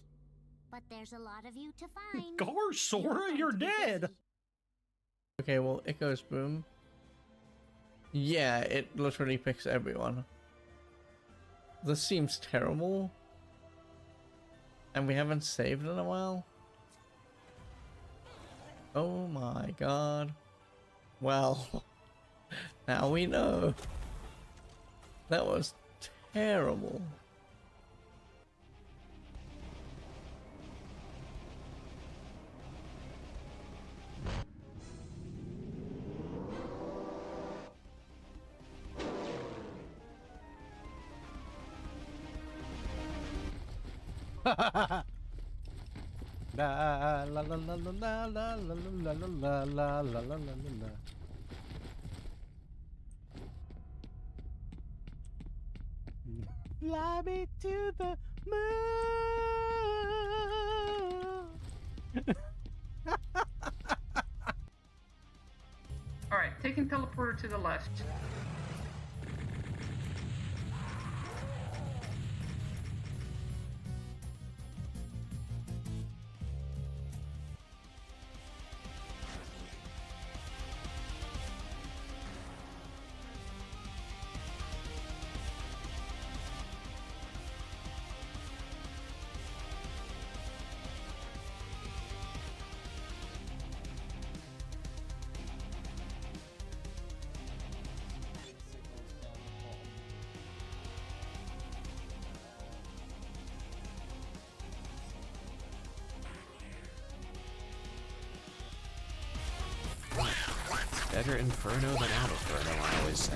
But there's a lot of you to find. Gosh, Sora, you're dead! Okay, well, it goes boom. Yeah, it literally picks everyone. This seems terrible. And we haven't saved in a while. Oh my god. Well, now we know. That was terrible. La la la la la la la la la la la la la la. Fly me to the moon. Alright, taking teleporter to the left. Better Inferno than out Inferno, I always say.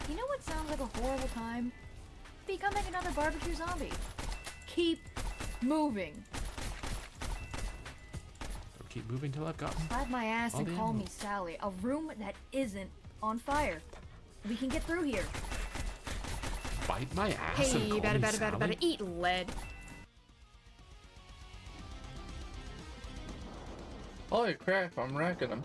You know what sounds like a horrible time? Becoming another barbecue zombie. Keep moving. Don't keep moving till I've gotten. Slap my ass all and the call ammo. me Sally. A room that isn't on fire. We can get through here. Bite my ass Hey, and call better, me better, better, Sally? better. Eat lead. Holy crap, I'm wrecking them.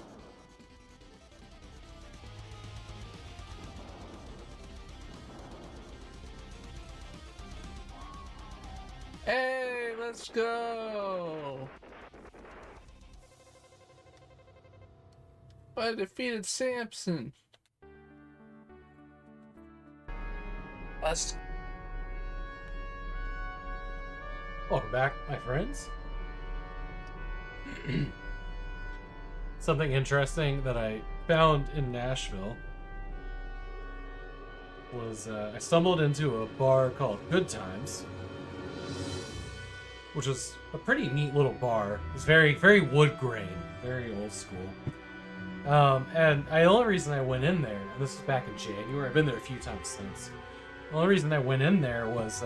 Hey, let's go! I defeated Samson. Let's. Welcome back, my friends. Something interesting that I found in Nashville was I stumbled into a bar called Good Times, which was a pretty neat little bar. It was very, very wood grain, very old school. And the only reason I went in there, and this was back in January, I've been there a few times since. The only reason I went in there was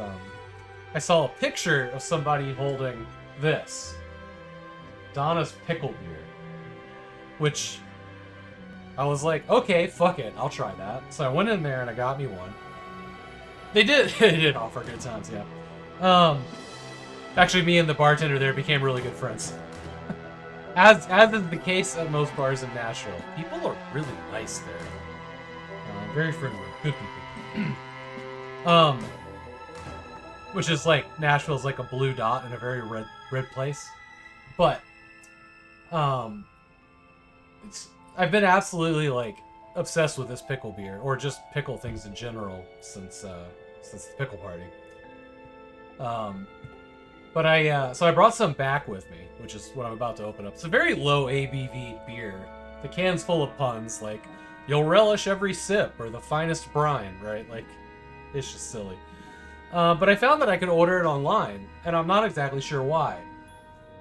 I saw a picture of somebody holding this. Donna's Pickle Beer. Which I was like, okay, fuck it, I'll try that. So I went in there and I got me one. They did offer Good Times, yeah. Actually, me and the bartender there became really good friends. As is the case at most bars in Nashville. People are really nice there. Very friendly, good people. Which is like, Nashville's like a blue dot in a very red place. But, I've been absolutely like obsessed with this pickle beer, or just pickle things in general since the pickle party. But I brought some back with me, which is what I'm about to open up. It's a very low ABV beer. The can's full of puns like "you'll relish every sip" or "the finest brine," right? Like, it's just silly. But I found that I could order it online, and I'm not exactly sure why.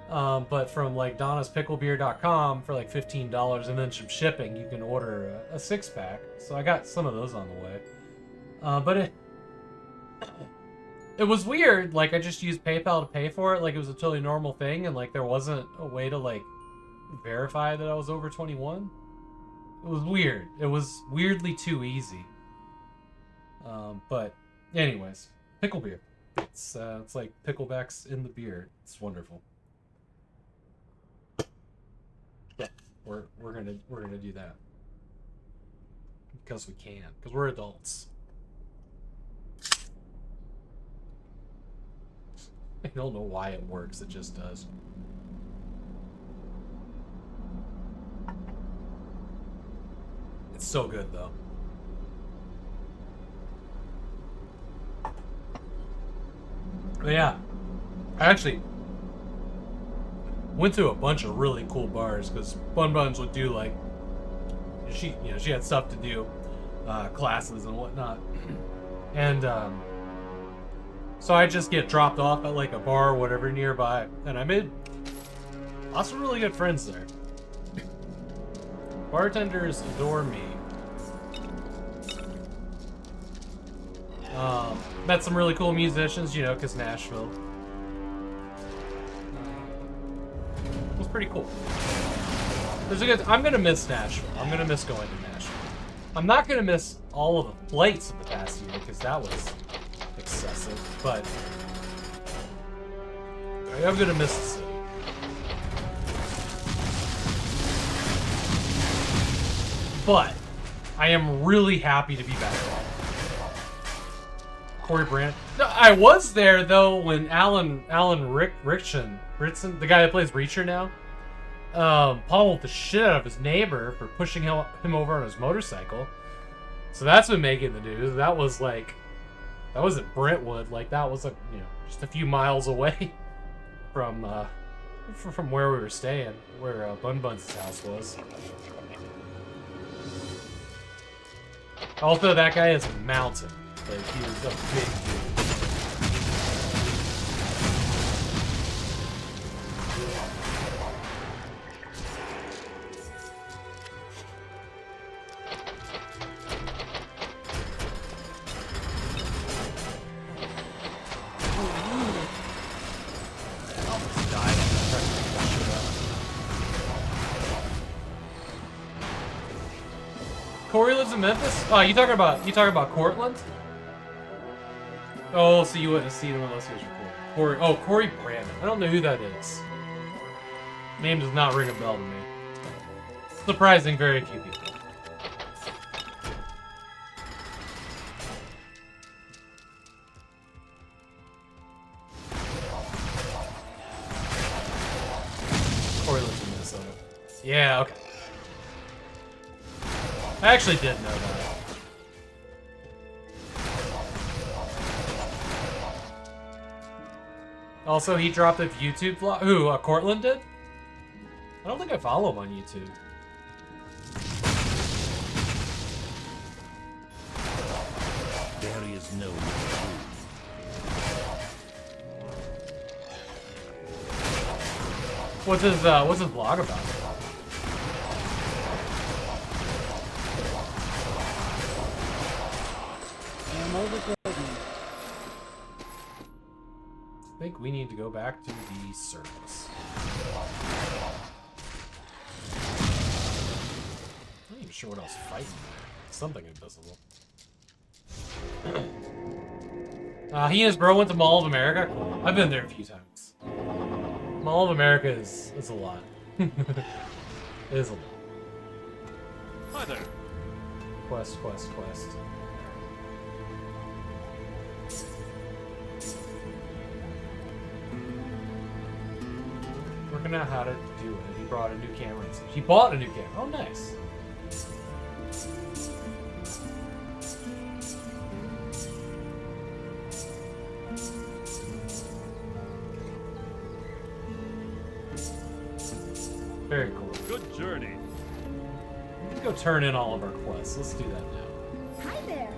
But from like donnaspicklebeer.com for like $15 and then some shipping, you can order a 6-pack. So I got some of those on the way. But it was weird. Like, I just used PayPal to pay for it. Like, it was a totally normal thing, and like there wasn't a way to like verify that I was over 21. It was weird. It was weirdly too easy. But anyways, pickle beer. It's like picklebacks in the beer. It's wonderful. we're gonna do that because we can, because we're adults. I don't know why it works. It just does. It's so good though. But yeah, I actually went to a bunch of really cool bars because Bun Buns would do like she had stuff to do, classes and whatnot, and so I just get dropped off at like a bar or whatever nearby, and I made lots of really good friends there. Bartenders adore me. Met some really cool musicians, you know, because Nashville. It was pretty cool. I'm gonna miss Nashville. I'm gonna miss going to Nashville. I'm not gonna miss all of the flights of the past year because that was excessive, but I am gonna miss the city. But I am really happy to be back. Corey Brandt. No, I was there though when Alan Ritson, the guy that plays Reacher now, pummeled the shit out of his neighbor for pushing him over on his motorcycle. So that's been making the news. That was at Brentwood. Like that was just a few miles away from where we were staying, where Bun Bun's house was. Also, that guy is a mountain. Like, he was a big dude. I almost died on that trying to pick that shit up. Corey lives in Memphis? Oh, you talking about Cortland? Oh, so you wouldn't have seen him unless he was recording. Corey Brandon. I don't know who that is. Name does not ring a bell to me. Surprising very few people. Corey lives in Minnesota. Yeah, okay. I actually did know that. Also, he dropped a YouTube vlog. Who, Cortland did? I don't think I follow him on YouTube. There is no What's his vlog about? I think we need to go back to the surface. I'm not even sure what else fighting there. Something invisible. He and his bro went to Mall of America. Cool. I've been there a few times. Mall of America is a lot. It is a lot. Hi there. Quest. Working out how to do it. He brought a new camera. He bought a new camera. Oh, nice. Very cool. Good journey. We can go turn in all of our quests. Let's do that now. Hi there.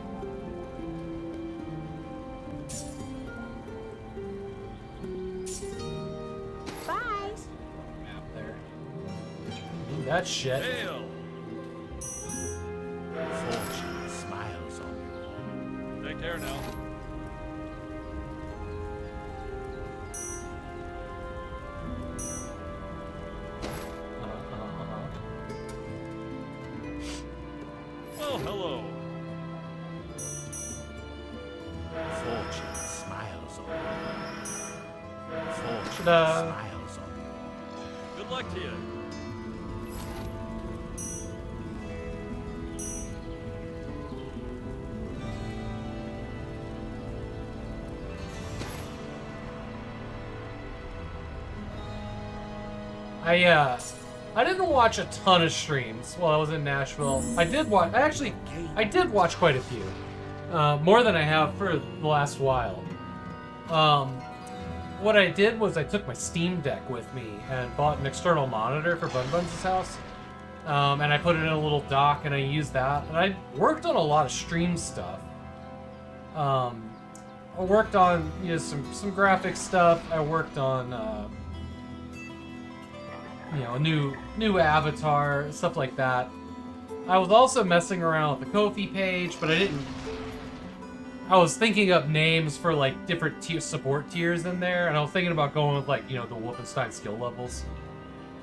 Bye. Map there. Need that shit. Hail. Fortune smiles on you. Take care now. Well, hello. Fortune smiles on you. Fortune smiles on you. Good luck to you. I didn't watch a ton of streams while I was in Nashville. I did watch quite a few. More than I have for the last while. What I did was I took my Steam Deck with me and bought an external monitor for Bun Buns' house. And I put it in a little dock and I used that. And I worked on a lot of stream stuff. I worked on some graphic stuff. I worked on a new avatar, stuff like that. I was also messing around with the Ko-fi page, but I was thinking up names for like different support tiers in there, and I was thinking about going with like, the Wolfenstein skill levels.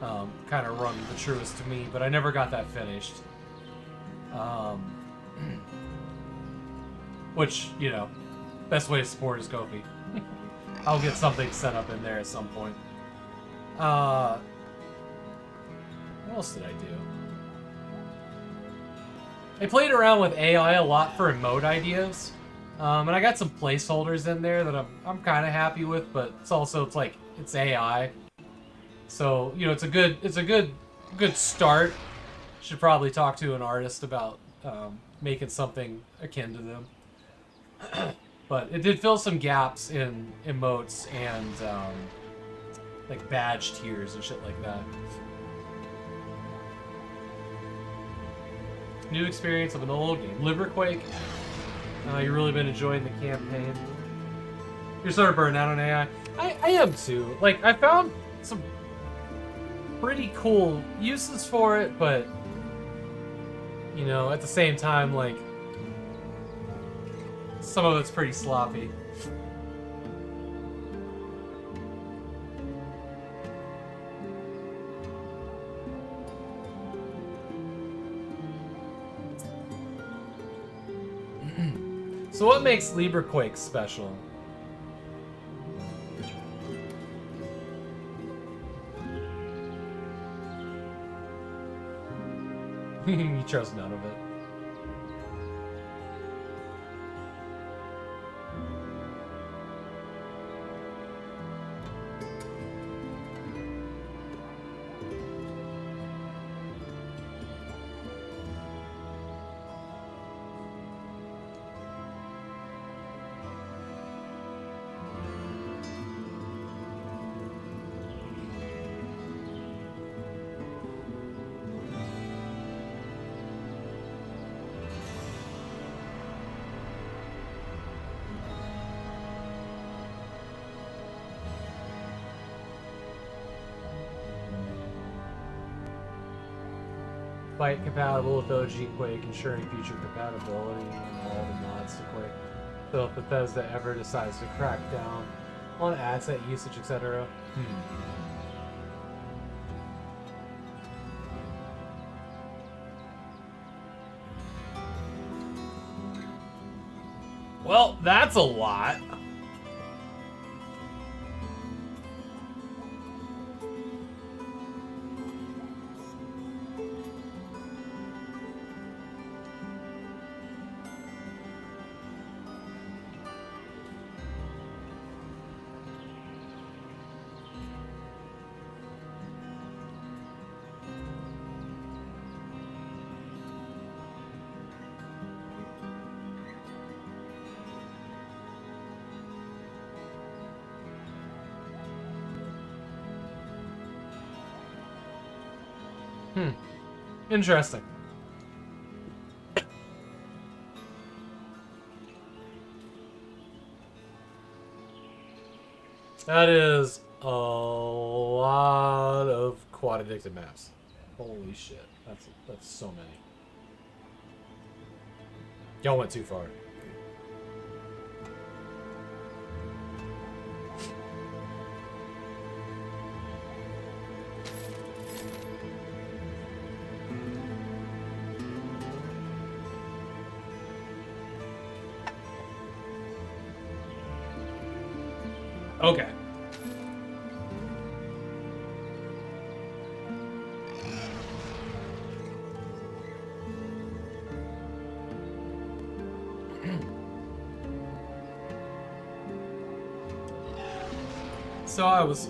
Kind of run the truest to me, but I never got that finished. Which, best way to support is Ko-fi. I'll get something set up in there at some point. What else did I do? I played around with AI a lot for emote ideas. And I got some placeholders in there that I'm kind of happy with, but it's AI. So, it's a good start. Should probably talk to an artist about making something akin to them. But it did fill some gaps in emotes and like badge tiers and shit like that. New experience of an old game. Liberquake. You've really been enjoying the campaign. You're sort of burned out on AI. I am too. Like, I found some pretty cool uses for it, but at the same time, like, some of it's pretty sloppy. So what makes Liberquake special? You chose none of it. Quite compatible with OG Quake, ensuring future compatibility and all the mods to Quake. So if Bethesda ever decides to crack down on asset usage, etc. Well, that's a lot. Interesting. That is a lot of quad addicted maps. Holy shit. That's so many. Y'all went too far. Okay. So I was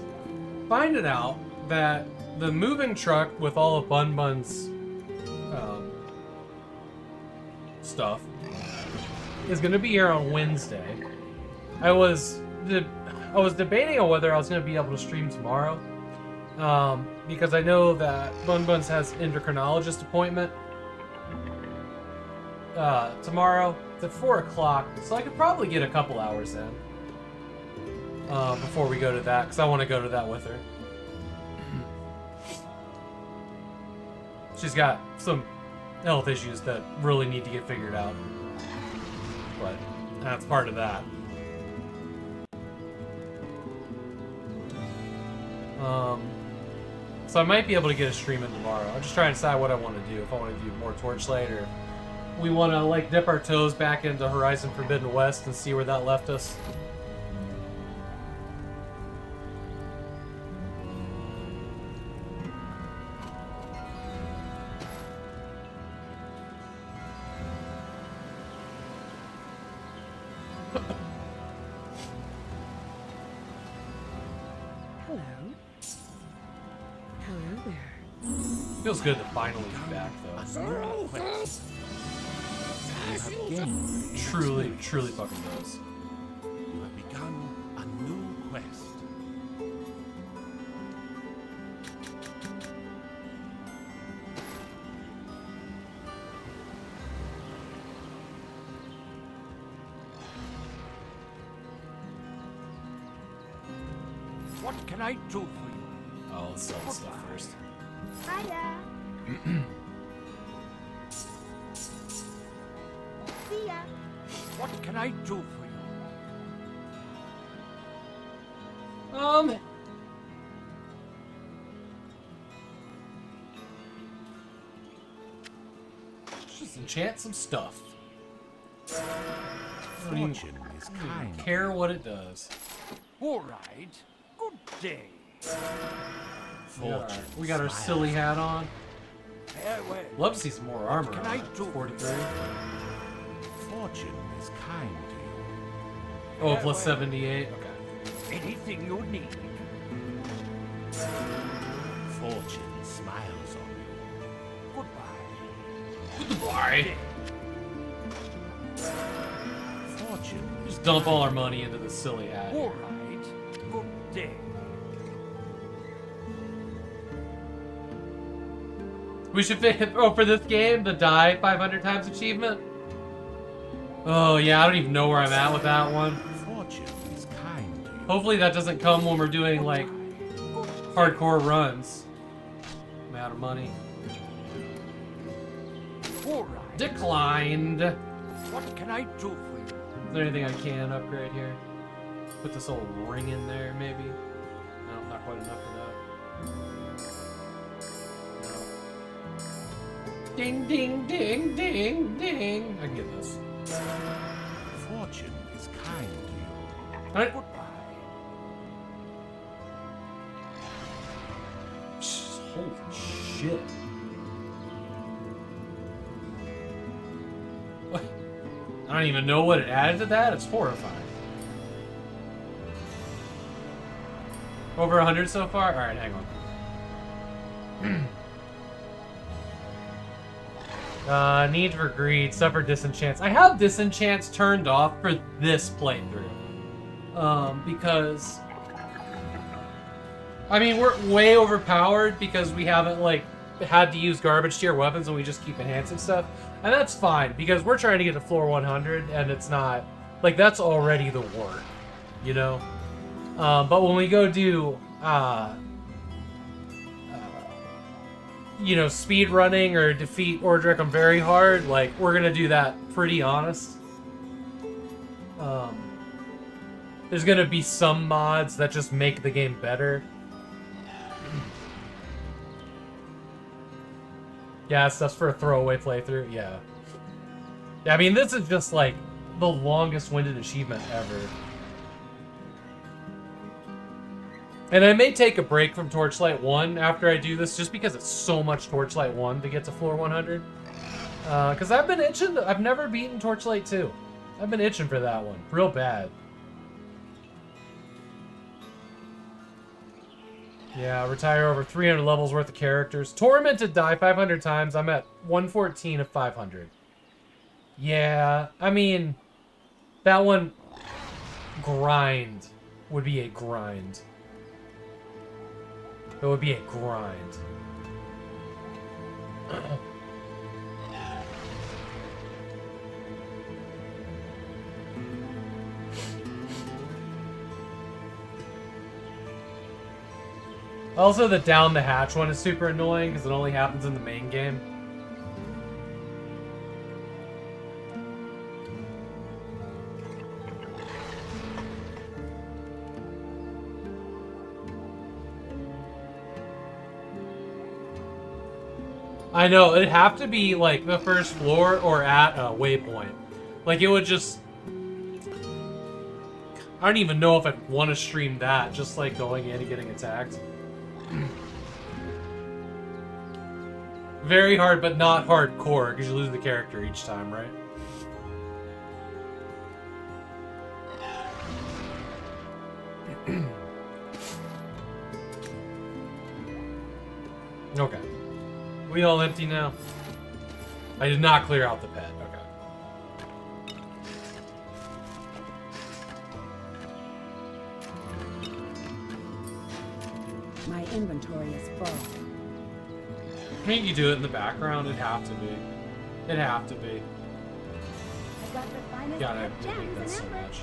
finding out that the moving truck with all of Bun Bun's stuff is going to be here on Wednesday. I was debating on whether I was going to be able to stream tomorrow, because I know that Bun Buns has endocrinologist appointment tomorrow. It's at 4 o'clock, so I could probably get a couple hours in before we go to that, because I want to go to that with her. She's got some health issues that really need to get figured out, but that's part of that. So I might be able to get a stream in tomorrow. I'm just trying to decide what I want to do. If I want to do more Torchlight, or we want to like dip our toes back into Horizon Forbidden West and see where that left us. Feels good to finally be back, though. Truly, truly fucking does. You have begun a new quest. What can I do for you? Oh, let's sell this stuff first. Hiya. See ya. What can I do for you? Just enchant some stuff. I don't even care what it does. All right. Good day. We got our silly hat on. Farewell. Love to see some more armor. What can I do? 43. Fortune is kind to you. Oh, plus 78. Okay. Anything you need. Fortune smiles on you. Goodbye. Goodbye. Fortune. Just dump all our money into the silly hat. All right. Good day. We should fit. Oh, for this game, the die 500 times achievement. Oh yeah, I don't even know where I'm at with that one. Fortune is kind to you. Hopefully that doesn't come when we're doing like hardcore runs. I'm out of money. All right. Declined. What can I do for you? Is there anything I can upgrade here? Put this old ring in there, maybe? No, not quite enough for that. Ding, ding, ding, ding, ding. I can get this. Fortune is kind to you. Alright. Goodbye. Holy shit. What? I don't even know what it added to that. It's horrifying. Over 100 so far? Alright, hang on. Need for greed, suffer disenchants. I have disenchants turned off for this playthrough. Because I mean, we're way overpowered because we haven't like had to use garbage tier weapons and we just keep enhancing stuff. And that's fine because we're trying to get to floor 100 and it's not like that's already the work, you know? But when we go do you know, speed running or defeat Ordric on very hard, like, we're gonna do that pretty honest. There's gonna be some mods that just make the game better. Yeah, stuff's for a throwaway playthrough, yeah. Yeah, I mean, this is just, like, the longest-winded achievement ever. And I may take a break from Torchlight 1 after I do this, just because it's so much Torchlight 1 to get to floor 100. Because I've been itching I've never beaten Torchlight 2. I've been itching for that one. Real bad. Yeah, retire over 300 levels worth of characters. Tormented die 500 times. I'm at 114 of 500. Yeah, I mean, that one grind would be a grind. It would be a grind. Also, the down the hatch one is super annoying because it only happens in the main game. I know, it'd have to be like the first floor or at a waypoint. Like it would just... I don't even know if I'd want to stream that, just like going in and getting attacked. Very hard, but not hardcore, because you lose the character each time, right? Okay. We all empty now? I did not clear out the pet. Okay. My inventory is full. Can't you do it in the background? It'd have to be. It'd have to be. I got the finest God, I of hate gems that and so emeralds. much.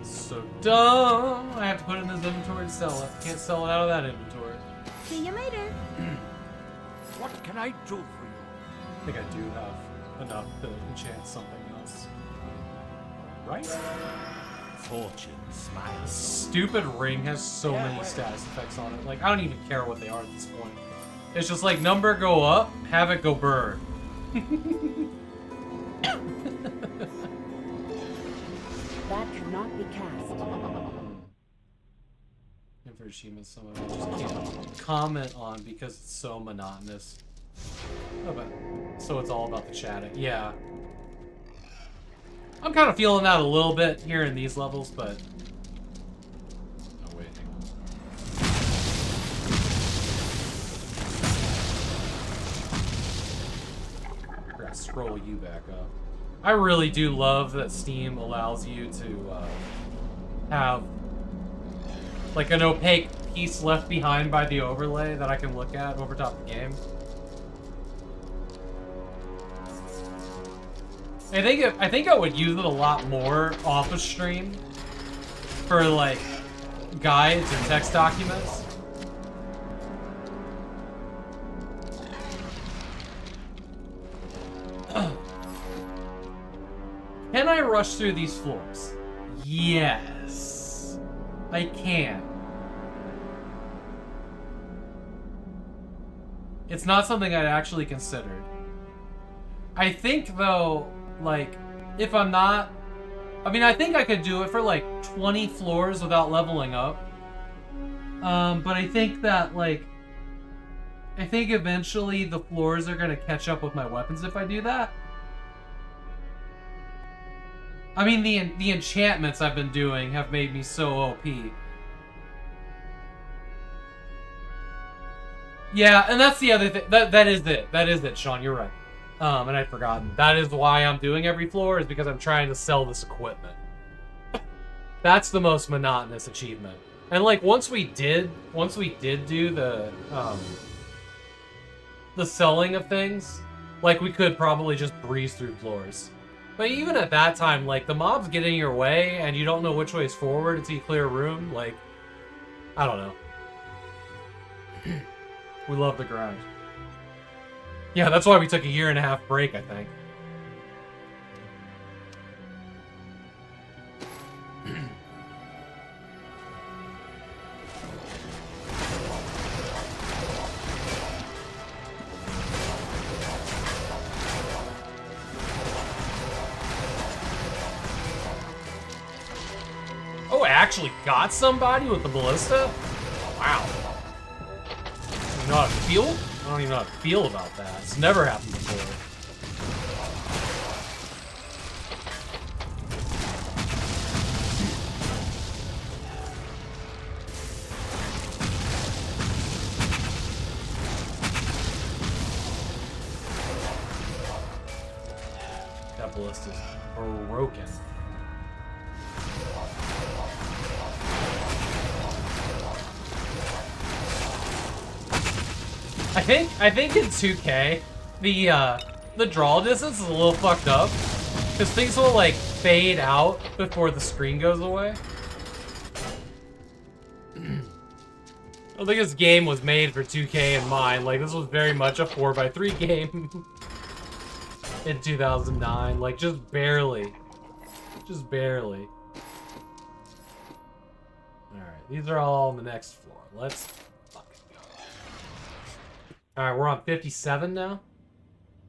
So dumb. I have to put it in this inventory to sell it. Can't sell it out of that inventory. See you later. What can I do for you? I think I do have enough to enchant something else. Right? Fortune smiles. Stupid ring has so many status effects on it. Like, I don't even care what they are at this point. It's just like, number go up, have it go burn. That cannot be cast. And for achievements, some of it I just can't comment on because it's so monotonous. Oh, but so it's all about the chatting. Yeah. I'm kind of feeling that a little bit here in these levels, but... Oh, wait, hang on. I gotta scroll you back up. I really do love that Steam allows you to have like an opaque piece left behind by the overlay that I can look at over top the game. I think I would use it a lot more off of stream for like guides and text documents. Can I rush through these floors? Yes, I can. It's not something I'd actually considered. I think though, like, if I'm not... I mean, I think I could do it for like 20 floors without leveling up. But I think that, like... I think eventually the floors are gonna catch up with my weapons if I do that. I mean, the enchantments I've been doing have made me so OP. Yeah, and that's the other thing. That is it. That is it, Sean. You're right. And I'd forgotten. That is why I'm doing every floor, is because I'm trying to sell this equipment. That's the most monotonous achievement. And like once we did do the selling of things, like we could probably just breeze through floors. But even at that time, like the mobs get in your way and you don't know which way is forward until you clear a room, like I don't know. We love the grind. Yeah, that's why we took a 1.5-year break, I think. Oh, I actually got somebody with the ballista? Wow. You know how to feel? I don't even know how to feel about that. It's never happened before. That ballista's broken. I think in 2K, the draw distance is a little fucked up. Because things will like fade out before the screen goes away. I don't think this game was made for 2K in mind. Like, this was very much a 4x3 game in 2009. Like, just barely. Just barely. Alright, these are all on the next floor. Let's fucking go. Alright, we're on 57 now?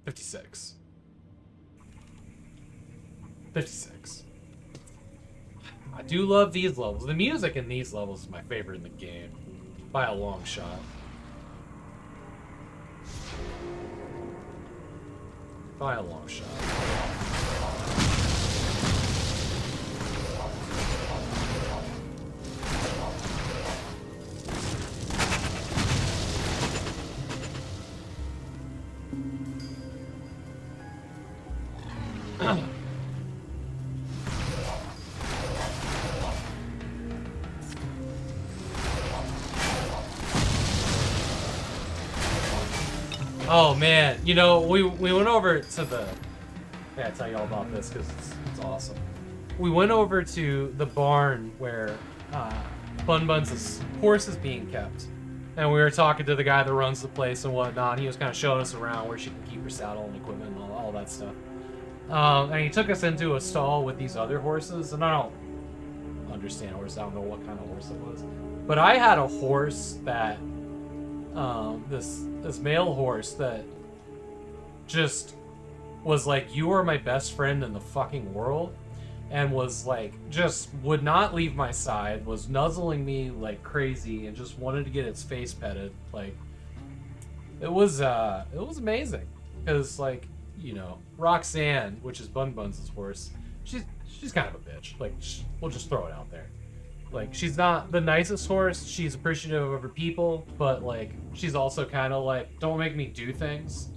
56. 56. I do love these levels. The music in these levels is my favorite in the game. By a long shot. By a long shot. Oh man, you know, we went over to the... I gotta tell you all about this because it's awesome. We went over to the barn where Bun Bun's horse is being kept. And we were talking to the guy that runs the place and whatnot. And he was kind of showing us around where she can keep her saddle and equipment and all that stuff. And he took us into a stall with these other horses. And I don't understand horses. I don't know what kind of horse it was. But I had a horse that... this male horse that just was like, you are my best friend in the fucking world, and was like, just would not leave my side, was nuzzling me like crazy, and just wanted to get its face petted. Like, it was amazing, because like, you know, Roxanne, which is Bun Bun's horse, she's kind of a bitch. Like, we'll just throw it out there. Like, she's not the nicest horse. She's appreciative of her people, but, like, she's also kind of like, don't make me do things.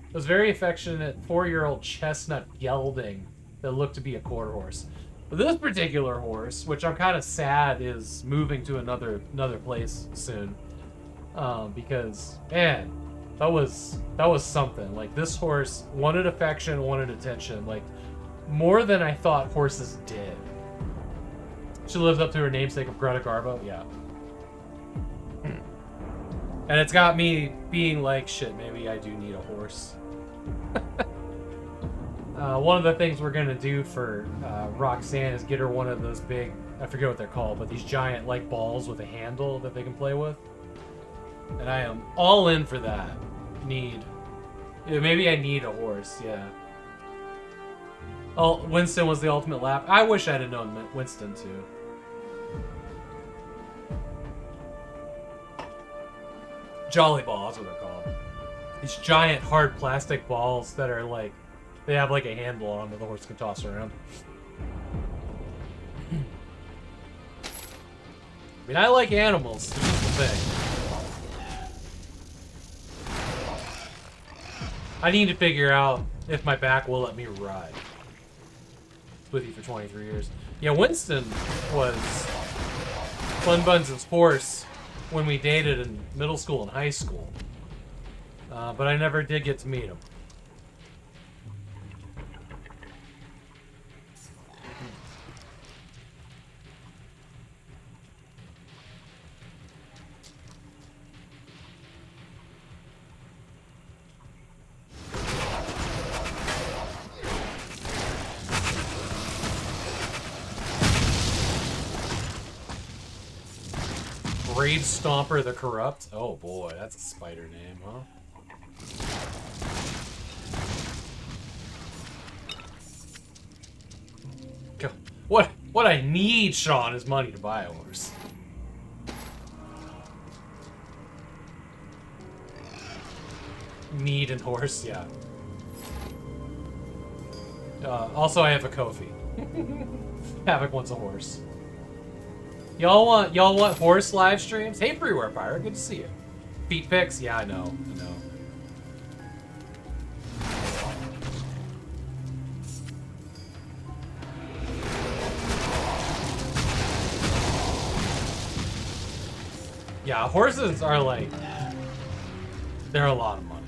It was very affectionate 4-year-old chestnut gelding that looked to be a quarter horse. But this particular horse, which I'm kind of sad is moving to another place soon, because, man, that was something. Like, this horse wanted affection, wanted attention, like, more than I thought horses did. She lived up to her namesake of Greta Garbo, yeah. And it's got me being like, shit, maybe I do need a horse. One of the things we're gonna do for Roxanne is get her one of those big, I forget what they're called, but these giant like balls with a handle that they can play with. And I am all in for that. Yeah, maybe I need a horse, yeah. Oh, Winston was the ultimate laugh. I wish I'd have known Winston too. Jolly Ball, that's what they're called. These giant hard plastic balls that are like, they have like a handle on that the horse can toss around. I mean, I like animals. It's just the thing. I need to figure out if my back will let me ride. With you for 23 years. Yeah, Winston was Bun Bun's horse when we dated in middle school and high school. But I never did get to meet him. Grave Stomper the Corrupt? Oh boy, that's a spider name, huh? What I need, Sean, is money to buy a horse. Mead and horse, yeah. Also, I have a Kofi. Havok wants a horse. Y'all want horse live streams? Hey, Freeware Pirate, good to see you. Feet pics? Yeah, I know. Yeah, horses are like, they're a lot of money.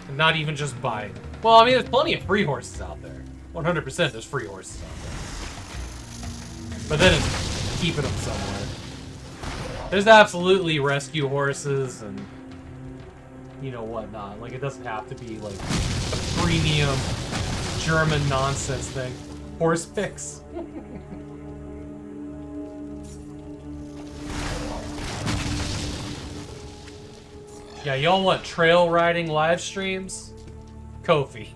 And not even just buying. Well, I mean, there's plenty of free horses out there. 100% there's free horses out there. But then it's keeping them somewhere. There's absolutely rescue horses and, you know, whatnot. Like, it doesn't have to be, like, a premium German nonsense thing. Horse pics. Yeah, y'all want trail riding live streams? Kofi.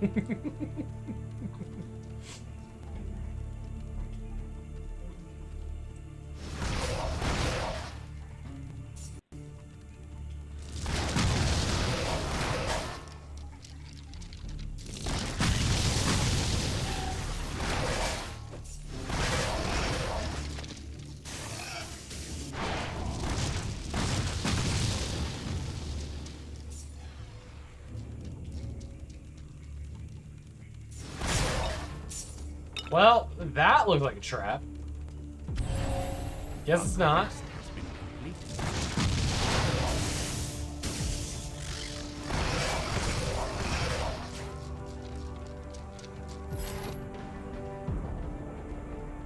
Well, that looked like a trap. Guess it's not.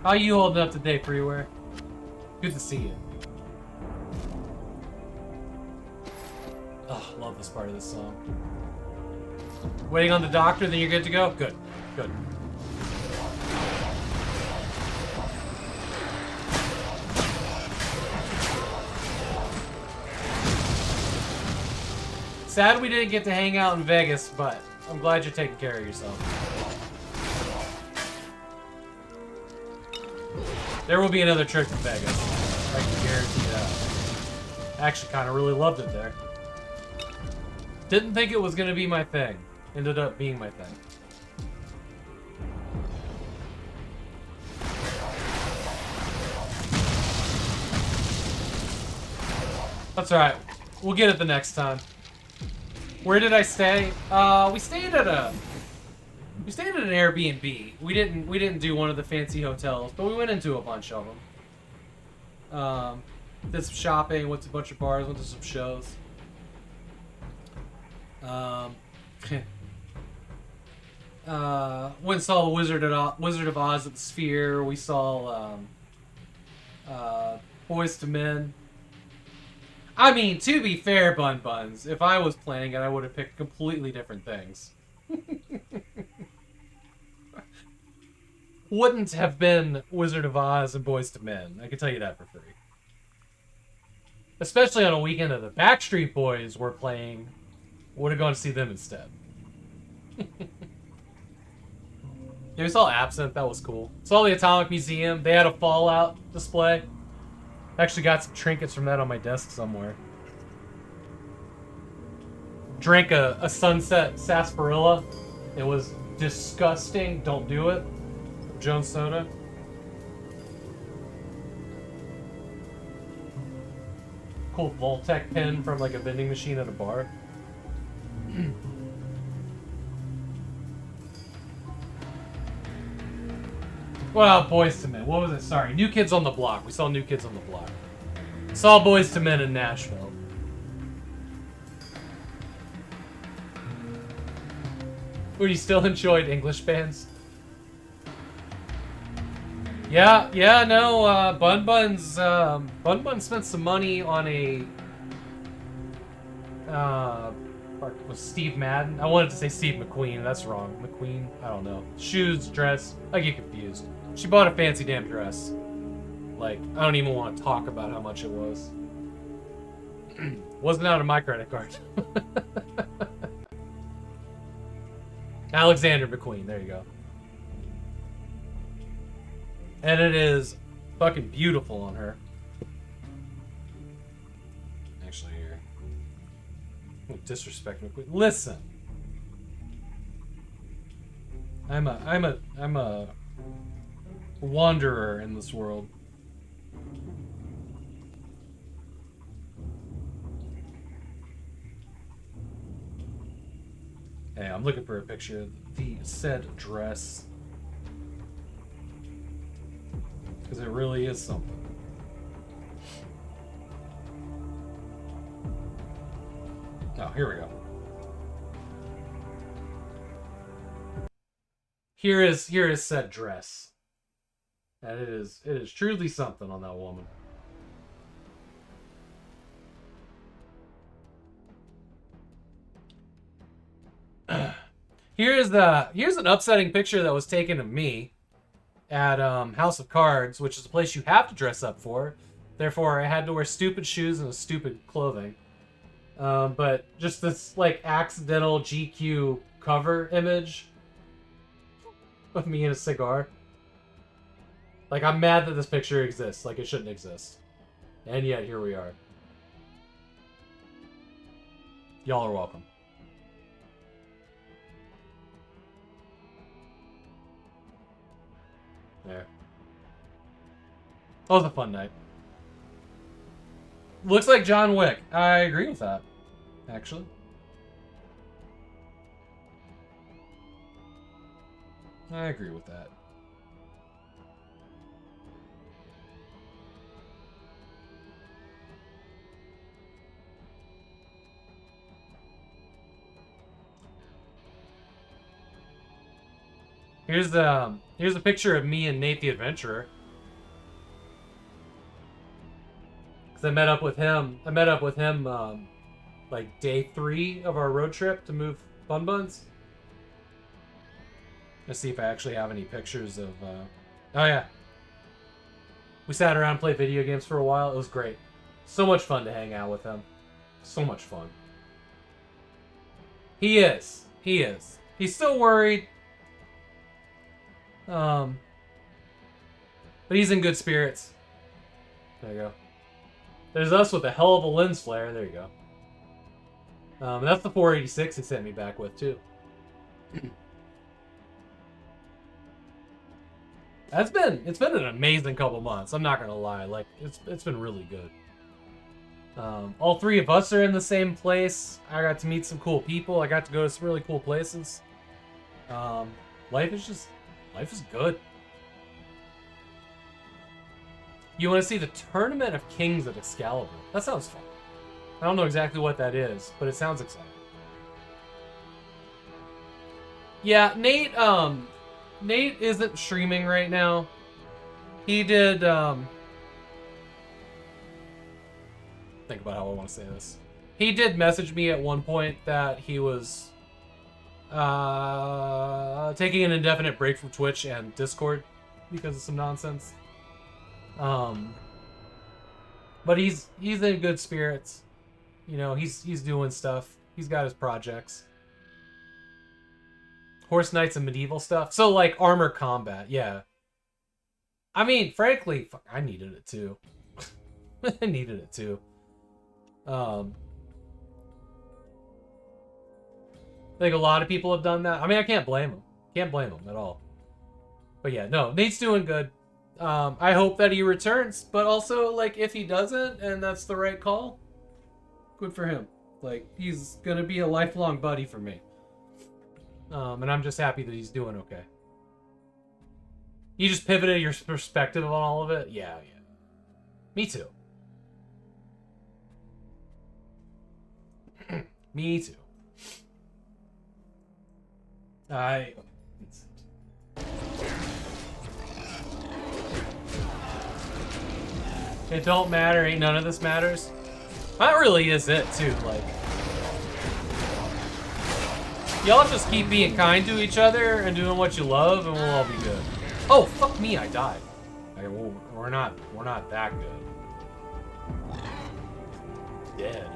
How you holding up today, Freeware? Good to see you. Oh, love this part of this song. Waiting on the doctor, then you're good to go? Good. Good. Sad we didn't get to hang out in Vegas, but I'm glad you're taking care of yourself. There will be another trip to Vegas. I can guarantee that. I actually kind of really loved it there. Didn't think it was going to be my thing. Ended up being my thing. That's alright. We'll get it the next time. Where did I stay? We stayed at an Airbnb. We didn't do one of the fancy hotels, but we went into a bunch of them. Did some shopping, went to a bunch of bars, went to some shows. Went and saw the Wizard of Oz at the Sphere. We saw Boys to Men. I mean, to be fair, Bun Buns, if I was playing it, I would have picked completely different things. Wouldn't have been Wizard of Oz and Boys to Men. I can tell you that for free. Especially on a weekend that the Backstreet Boys were playing. Would have gone to see them instead. Yeah, we saw Absinthe. That was cool. Saw the Atomic Museum. They had a Fallout display. Actually got some trinkets from that on my desk somewhere. Drank a Sunset Sarsaparilla. It was disgusting. Don't do it. Jones Soda. Cool Voltec pen from like a vending machine at a bar. Well, Boys to Men. What was it? Sorry. New Kids on the Block. We saw New Kids on the Block. Saw Boys to Men in Nashville. Would you still enjoyed English bands? Yeah, no, Bun Bun spent some money on a, was Steve Madden? I wanted to say Steve McQueen, that's wrong. McQueen? I don't know. Shoes, dress, I get confused. She bought a fancy damn dress. Like, I don't even want to talk about how much it was. Wasn't out of my credit card. Alexander McQueen, there you go. And it is fucking beautiful on her. Actually, here. Disrespect me. Listen. I'm a wanderer in this world. Hey, I'm looking for a picture of the said dress. Because it really is something. Oh, here we go. Here is said dress. And it is truly something on that woman. Here's an upsetting picture that was taken of me at House of Cards, which is a place you have to dress up for. Therefore, I had to wear stupid shoes and stupid clothing. But just this like accidental GQ cover image of me and a cigar. Like, I'm mad that this picture exists. Like, it shouldn't exist. And yet, here we are. Y'all are welcome. There. That was a fun night. Looks like John Wick. I agree with that, actually. I agree with that. Here's a picture of me and Nate the Adventurer. Cause I met up with him. Like day 3 of our road trip to move Bun Buns. Let's see if I actually have any pictures of. Oh yeah. We sat around and played video games for a while. It was great. So much fun to hang out with him. So much fun. He is. He is. He's still worried. But he's in good spirits. There you go. There's us with a hell of a lens flare. There you go. That's the 486 he sent me back with too. It's been an amazing couple months. I'm not gonna lie. Like it's been really good. All 3 of us are in the same place. I got to meet some cool people. I got to go to some really cool places. Life is good. You want to see the Tournament of Kings at Excalibur? That sounds fun. I don't know exactly what that is, but it sounds exciting. Yeah, Nate isn't streaming right now. He did, think about how I want to say this. He did message me at one point that he was taking an indefinite break from Twitch and Discord because of some nonsense. But he's in good spirits. You know, he's doing stuff. He's got his projects. Horse Knights and medieval stuff. So like armor combat, yeah. I mean, frankly, I needed it too. I needed it too. I think a lot of people have done that. I mean, I can't blame them. Can't blame them at all. But yeah, no, Nate's doing good. I hope that he returns, but also, like, if he doesn't, and that's the right call, good for him. Like, he's gonna be a lifelong buddy for me. And I'm just happy that he's doing okay. You just pivoted your perspective on all of it? Yeah. Me too. Me too. It don't matter, ain't none of this matters. That really is it too, like. Y'all just keep being kind to each other and doing what you love and we'll all be good. Oh, fuck me, I died. Okay, well, we're not that good. Dead.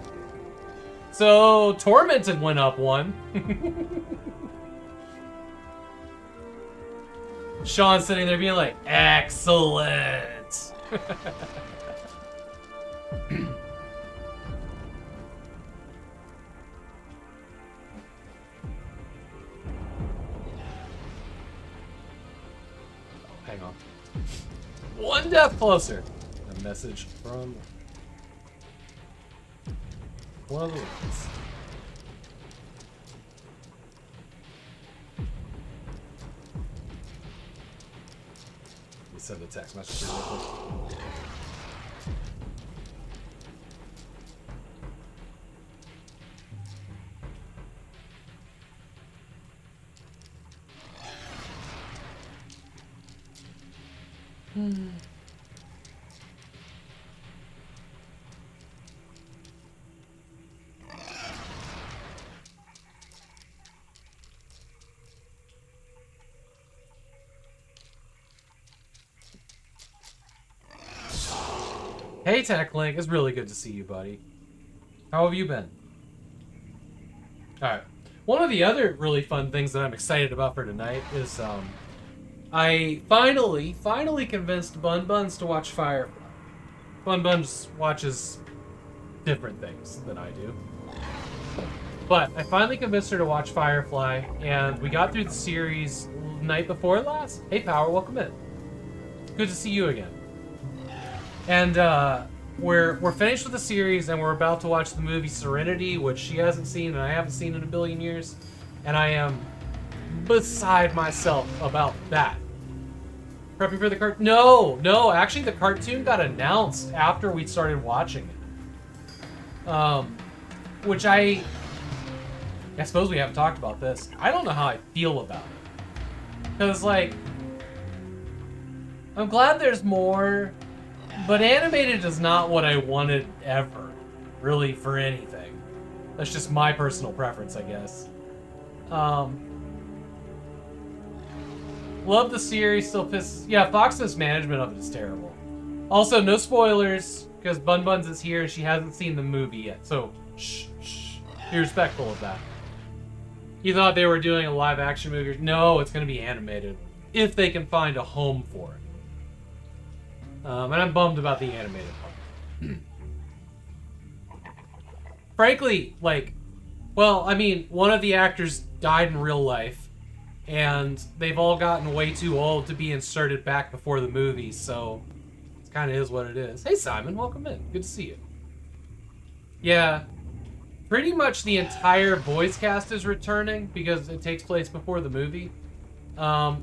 So, Tormented went up 1. Sean's sitting there being like, excellent. hang on. One death closer. A message from one of the ones. Send the text message. Hey Tech Link, it's really good to see you, buddy. How have you been? Alright. One of the other really fun things that I'm excited about for tonight is I finally convinced Bun Buns to watch Firefly. Bun Buns watches different things than I do. But I finally convinced her to watch Firefly, and we got through the series night before last. Hey Power, welcome in. Good to see you again. And we're finished with the series, and we're about to watch the movie Serenity, which she hasn't seen and I haven't seen in a billion years. And I am beside myself about that. Prepping for the cartoon? No, actually the cartoon got announced after we started watching it. Which I suppose we haven't talked about this. I don't know how I feel about it. Because, like, I'm glad there's more, but animated is not what I wanted ever, really, for anything. That's just my personal preference, I guess. Love the series, still pisses... Yeah, Fox's management of it is terrible. Also, no spoilers, because Bun Buns is here and she hasn't seen the movie yet, so shh. Be respectful of that. You thought they were doing a live-action movie? No, it's going to be animated, if they can find a home for it. And I'm bummed about the animated part. Frankly, like, well, I mean, one of the actors died in real life, and they've all gotten way too old to be inserted back before the movie, so it kind of is what it is. Hey, Simon, welcome in. Good to see you. Yeah, pretty much the entire voice cast is returning because it takes place before the movie,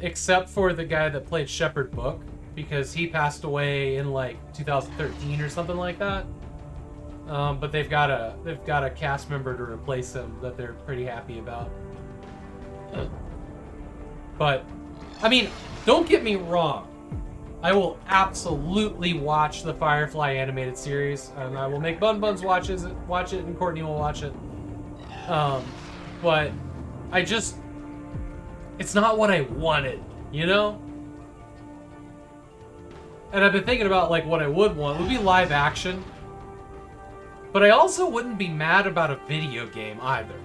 except for the guy that played Shepherd Book, because he passed away in like 2013 or something like that. But they've got a cast member to replace him that they're pretty happy about. But I mean, don't get me wrong. I will absolutely watch the Firefly animated series, and I will make Bun Buns watch it, and Courtney will watch it. But it's not what I wanted, you know? And I've been thinking about, like, what I would want. It would be live action. But I also wouldn't be mad about a video game either,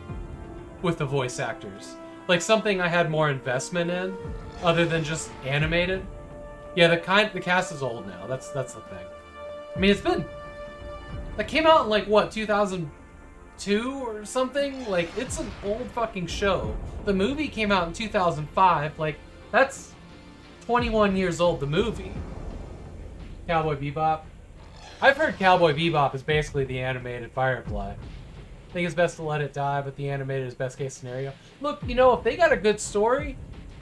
with the voice actors. Like, something I had more investment in, other than just animated. Yeah, the cast is old now. That's the thing. I mean, that came out in, like, what, 2002 or something? Like, it's an old fucking show. The movie came out in 2005. Like, that's 21 years old, the movie. Cowboy Bebop. I've heard Cowboy Bebop is basically the animated Firefly. I think it's best to let it die, but the animated is best case scenario. Look, you know, if they got a good story,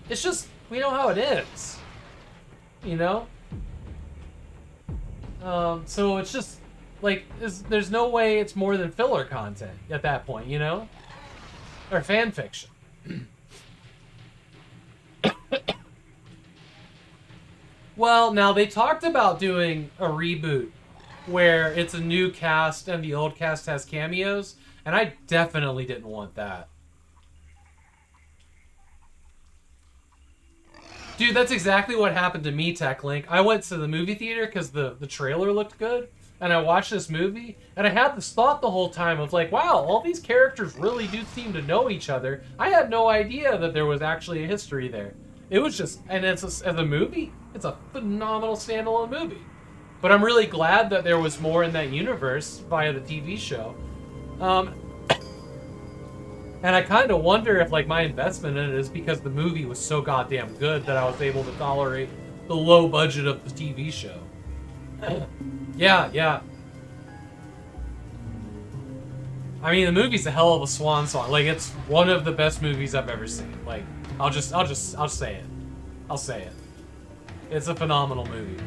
it's just, we know how it ends. You know? So it's just, like, there's no way it's more than filler content at that point, you know? Or fan fiction. Well, now they talked about doing a reboot where it's a new cast and the old cast has cameos, and I definitely didn't want that. Dude, that's exactly what happened to me, Tech Link. I went to the movie theater because the trailer looked good, and I watched this movie, and I had this thought the whole time of like, wow, all these characters really do seem to know each other. I had no idea that there was actually a history there. It was just, and as a movie, it's a phenomenal standalone movie. But I'm really glad that there was more in that universe via the TV show. And I kind of wonder if, like, my investment in it is because the movie was so goddamn good that I was able to tolerate the low budget of the TV show. Yeah. I mean, the movie's a hell of a swan song. Like, it's one of the best movies I've ever seen. Like, I'll say it. I'll say it. It's a phenomenal movie.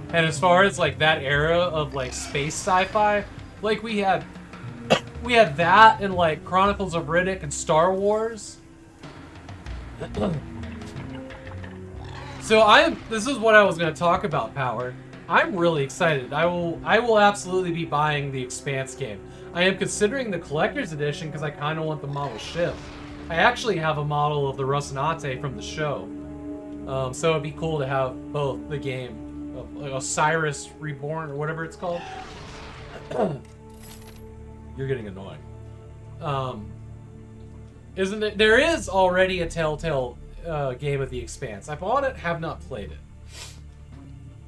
And as far as like that era of like space sci-fi, like we had that and like Chronicles of Riddick and Star Wars. So this is what I was going to talk about, Power. I'm really excited. I will absolutely be buying the Expanse game. I am considering the collector's edition because I kind of want the model ship. I actually have a model of the Rocinante from the show. So it'd be cool to have both the game of like, Osiris Reborn or whatever it's called. You're getting annoying. Isn't it? There is already a Telltale game of the Expanse. I bought it, have not played it.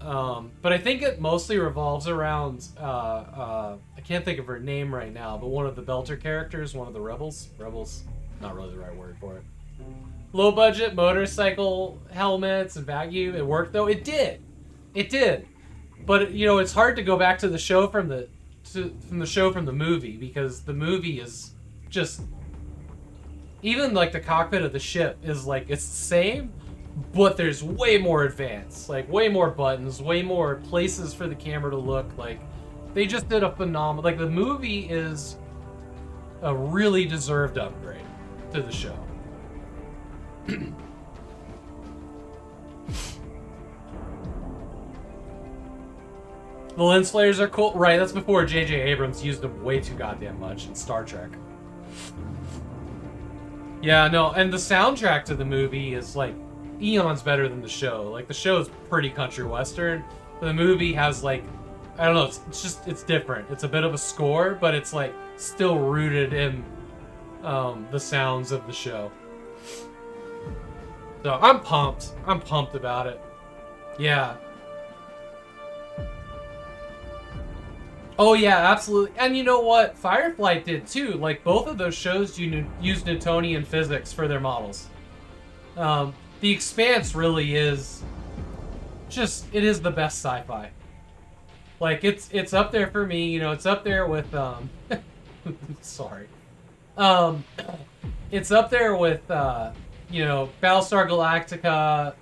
But I think it mostly revolves around, I can't think of her name right now, but one of the Belter characters, one of the rebels. Rebels, not really the right word for it. Low budget motorcycle helmets and vacuum. It worked though. It did. But you know, it's hard to go back to the show from the movie because the movie is just, even like the cockpit of the ship is like it's the same, but there's way more advanced, like way more buttons, way more places for the camera to look. Like they just did a phenomenal. Like the movie is a really deserved upgrade to the show. The lens flares are cool. Right, that's before J.J. Abrams used them way too goddamn much in Star Trek. Yeah, no, and the soundtrack to the movie is like eons better than the show. Like the show's pretty country western, but the movie has like, I don't know, it's different. It's a bit of a score, but it's like still rooted in the sounds of the show. So I'm pumped. I'm pumped about it. Yeah. Oh yeah, absolutely. And you know what? Firefly did too. Like both of those shows used Newtonian physics for their models. The Expanse really is just, it is the best sci-fi. Like it's up there for me, you know, it's up there with sorry. It's up there with you know, Battlestar Galactica,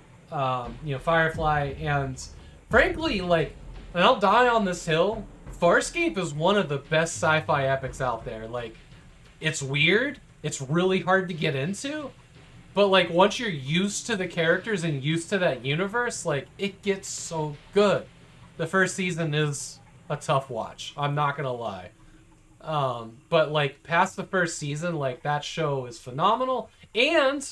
you know, Firefly, and frankly, like, and I'll die on this hill, Farscape is one of the best sci-fi epics out there. Like, it's weird, it's really hard to get into, but like, once you're used to the characters and used to that universe, like, it gets so good. The first season is a tough watch, I'm not gonna lie. But like, past the first season, like, that show is phenomenal, and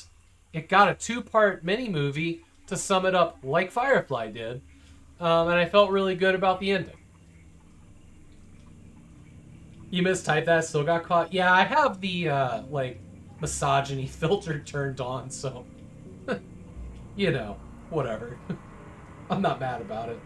it got a 2-part mini-movie to sum it up like Firefly did, and I felt really good about the ending. You mistyped that, still got caught? Yeah, I have the, like, misogyny filter turned on, so, you know, whatever. I'm not mad about it.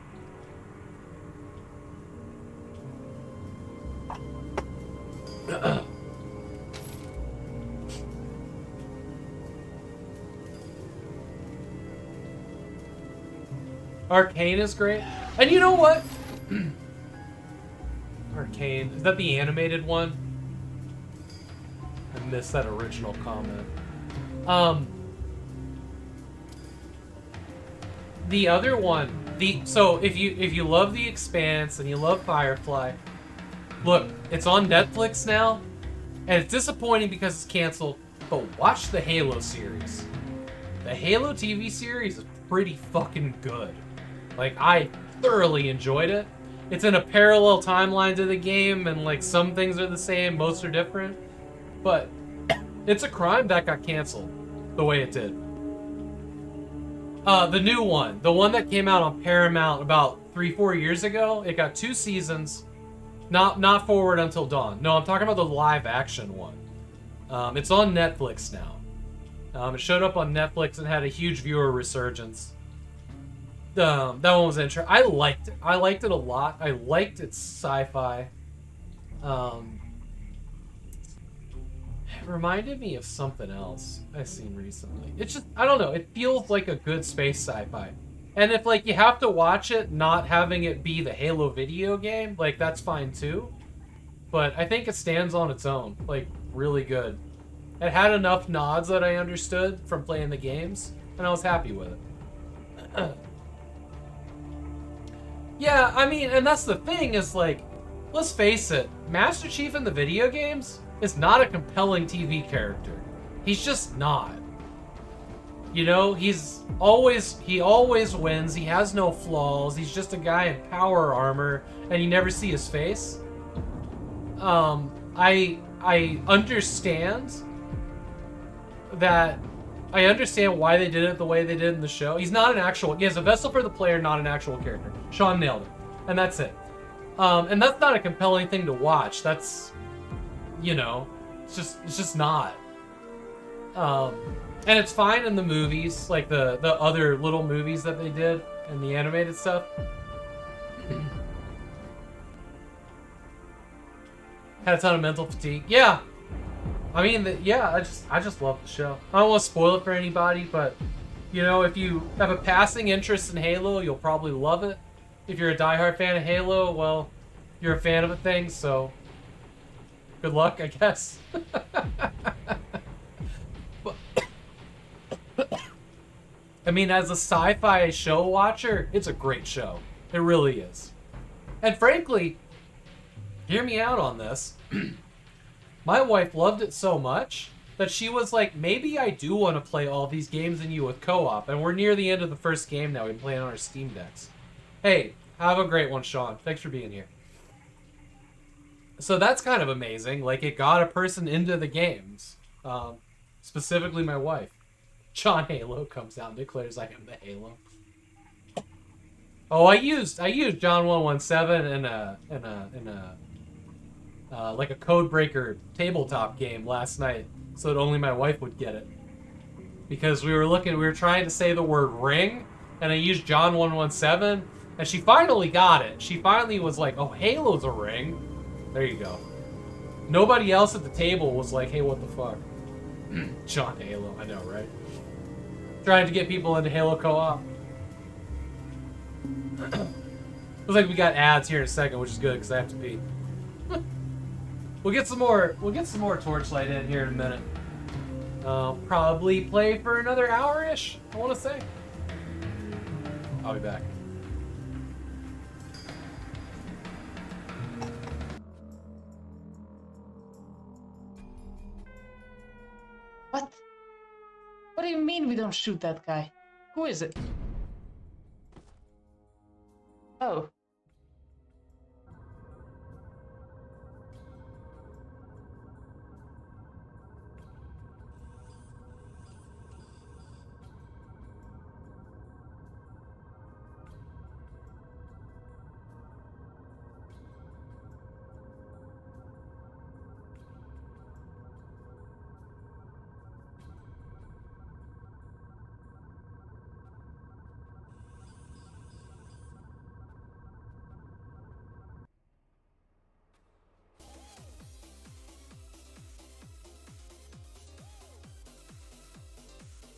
Arcane is great. And you know what? Arcane. Is that the animated one? I missed that original comment. The other one, so if you love The Expanse and you love Firefly, look, it's on Netflix now, and it's disappointing because it's canceled, but watch the Halo series. The Halo TV series is pretty fucking good. Like, I thoroughly enjoyed it. It's in a parallel timeline to the game, and like some things are the same, most are different. But it's a crime that got canceled the way it did. The new one, the one that came out on Paramount about 3-4 years ago, it got 2 seasons. Not Forward Until Dawn. No, I'm talking about the live action one. It's on Netflix now. It showed up on Netflix and had a huge viewer resurgence. That one was interesting. I liked it. I liked it a lot. I liked its sci-fi. It reminded me of something else I've seen recently. It's just, I don't know. It feels like a good space sci-fi. And if like you have to watch it, not having it be the Halo video game, like that's fine too. But I think it stands on its own, like really good. It had enough nods that I understood from playing the games, and I was happy with it. Yeah, I mean, and that's the thing is like, let's face it, Master Chief in the video games is not a compelling TV character. He's just not. You know, he always wins. He has no flaws. He's just a guy in power armor, and you never see his face. I understand that. I understand why they did it the way they did in the show. He's not an actual. He has a vessel for the player, not an actual character. Sean nailed it, and that's it. And that's not a compelling thing to watch. That's, you know, it's just not. And it's fine in the movies, like the other little movies that they did and the animated stuff. Had a ton of mental fatigue. Yeah. I mean, I just love the show. I don't want to spoil it for anybody, but, you know, if you have a passing interest in Halo, you'll probably love it. If you're a diehard fan of Halo, well, you're a fan of a thing, so good luck, I guess. I mean, as a sci-fi show watcher, it's a great show. It really is. And frankly, hear me out on this. My wife loved it so much that she was like, maybe I do want to play all these games and you with co-op. And we're near the end of the first game now. We've been playing on our Steam Decks. Hey, have a great one, Sean. Thanks for being here. So that's kind of amazing. Like, it got a person into the games. Specifically my wife. John Halo comes out and declares I am the Halo. Oh, I used John 117 in a like a Codebreaker tabletop game last night, so that only my wife would get it. Because we were trying to say the word ring, and I used John 117, and she finally got it. She finally was like, "Oh, Halo's a ring." There you go. Nobody else at the table was like, "Hey, what the fuck?" John Halo, I know, right? Trying to get people into Halo co-op. Looks like we got ads here in a second, which is good because I have to pee. We'll get some more Torchlight in here in a minute. Probably play for another hour-ish, I want to say. I'll be back. What? What do you mean we don't shoot that guy? Who is it? Oh.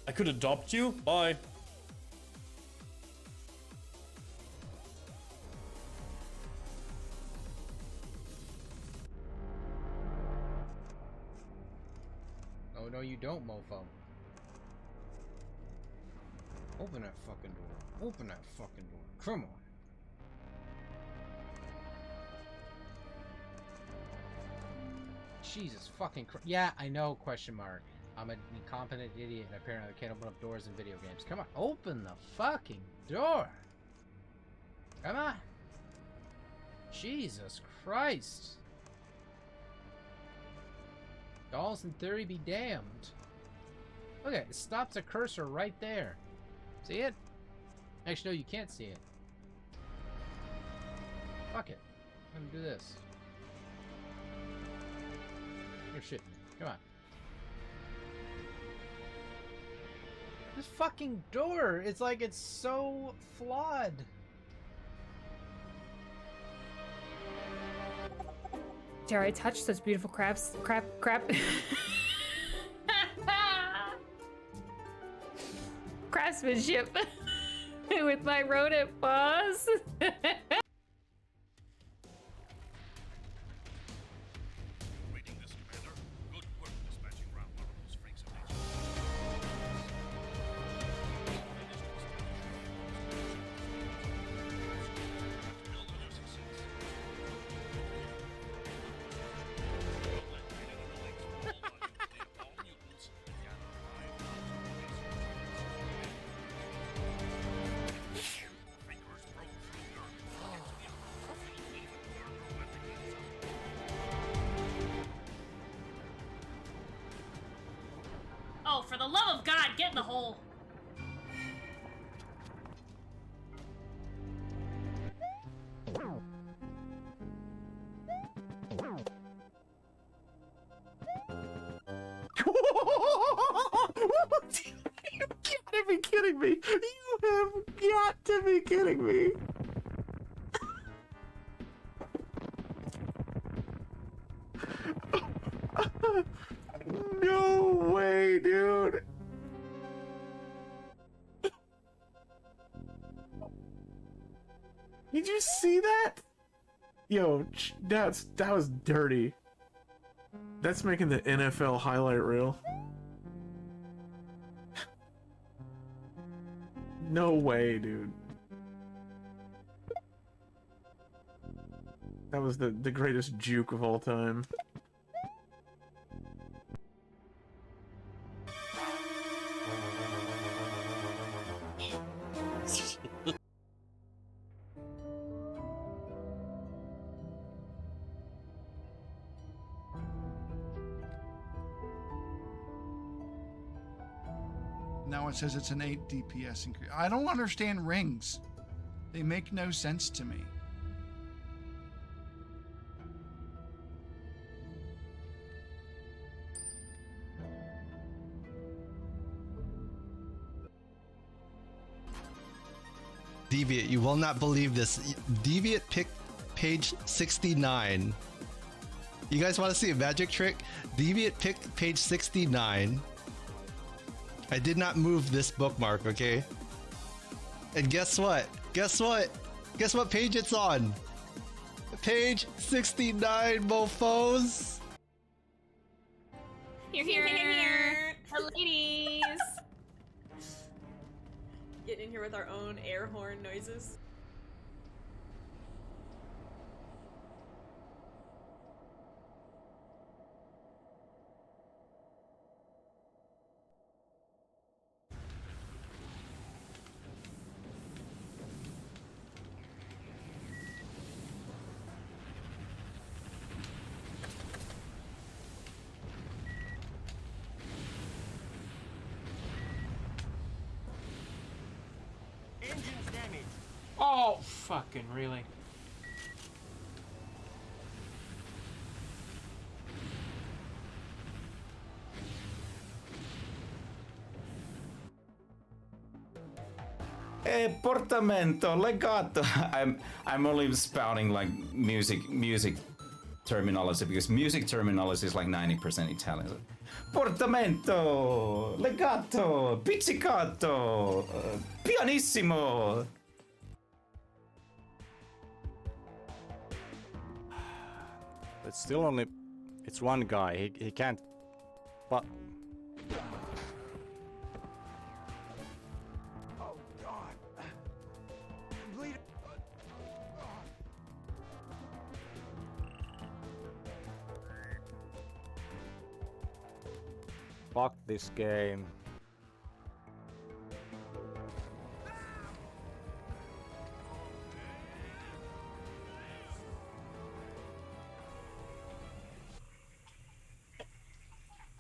I could adopt you? Bye. Oh, no, you don't, mofo. Open that fucking door. Open that fucking door. Come on. Jesus fucking Christ. Yeah, I know, question mark. I'm an incompetent idiot and apparently I can't open up doors in video games. Come on, open the fucking door. Come on. Jesus Christ. Dolls in theory be damned. Look at it, stops a cursor right there. See it? Actually, no, you can't see it. Fuck it. I'm gonna do this. You're shitting me. Come on. This fucking door, it's like it's so flawed. Dare I touch those beautiful crabs? Crab. Craftsmanship. with my rodent paws. Oh, for the love of God, get in the hole! You gotta be kidding me! You have got to be kidding me! No way, dude! Did you see that? Yo, that was dirty. That's making the NFL highlight reel. No way, dude. That was the greatest juke of all time. Now it says it's an 8 DPS increase. I don't understand rings. They make no sense to me. Deviant, you will not believe this. Deviant picked page 69. You guys want to see a magic trick? Deviant picked page 69. I did not move this bookmark, okay? And guess what? Guess what? Guess what page it's on? Page 69, mofos! You're here! The ladies! Get in here with our own air horn noises. Oh, fucking really? Portamento, legato. I'm only spouting like music terminology because music terminology is like 90% Italian. Portamento, legato, pizzicato, pianissimo. It's still only... It's one guy. He can't... But... Oh, God. I'm bleeding. Fuck this game.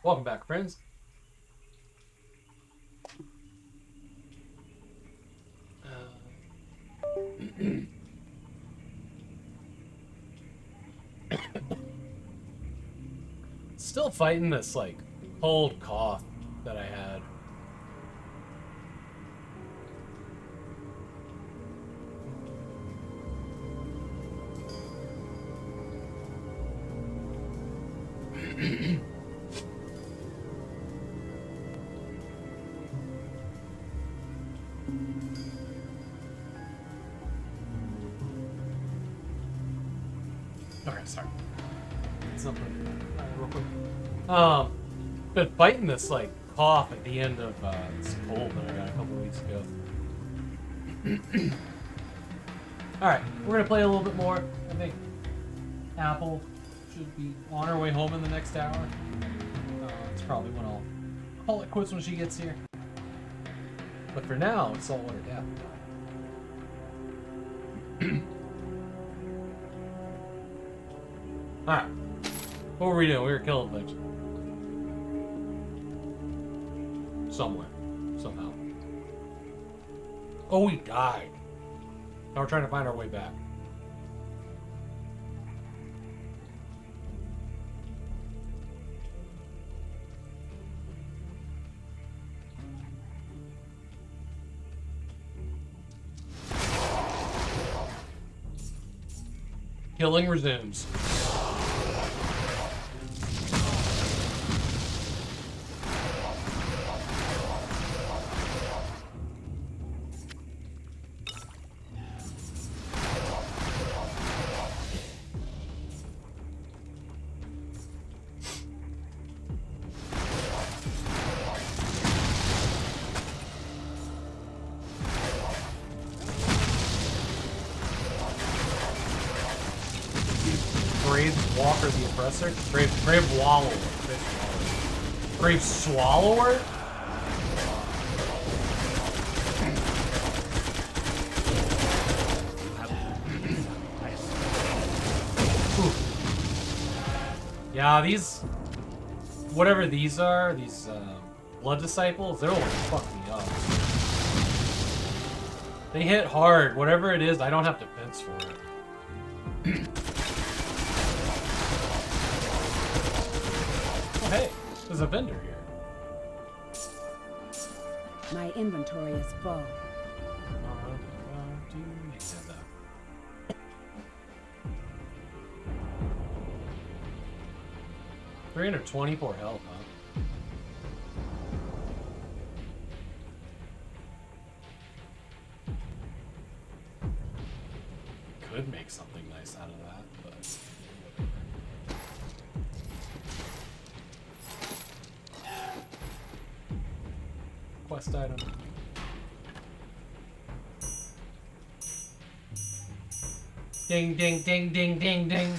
Welcome back, friends. Still fighting this, like, cold cough that I had. something real quick. Been fighting this like cough at the end of this cold that I got a couple weeks ago. All right, we're gonna play a little bit more. I think Apple should be on her way home in the next hour. It's probably when I'll call it quits when she gets here. But for now, it's all watered down. Alright. What were we doing? We were killing things. Somewhere. Somehow. Oh, we died. Now we're trying to find our way back. Killing resumes. Brave Walker the Oppressor? Brave Wallower. Brave Swallower? Yeah, these... Whatever these are, these Blood Disciples, they're only fuck me up. They hit hard. Whatever it is, I don't have defense for it. Oh, hey, there's a vendor here. My inventory is full. Do you have that? 324 health, huh? Could make something nice out of that, but... Quest item. Ding, ding, ding, ding, ding, ding.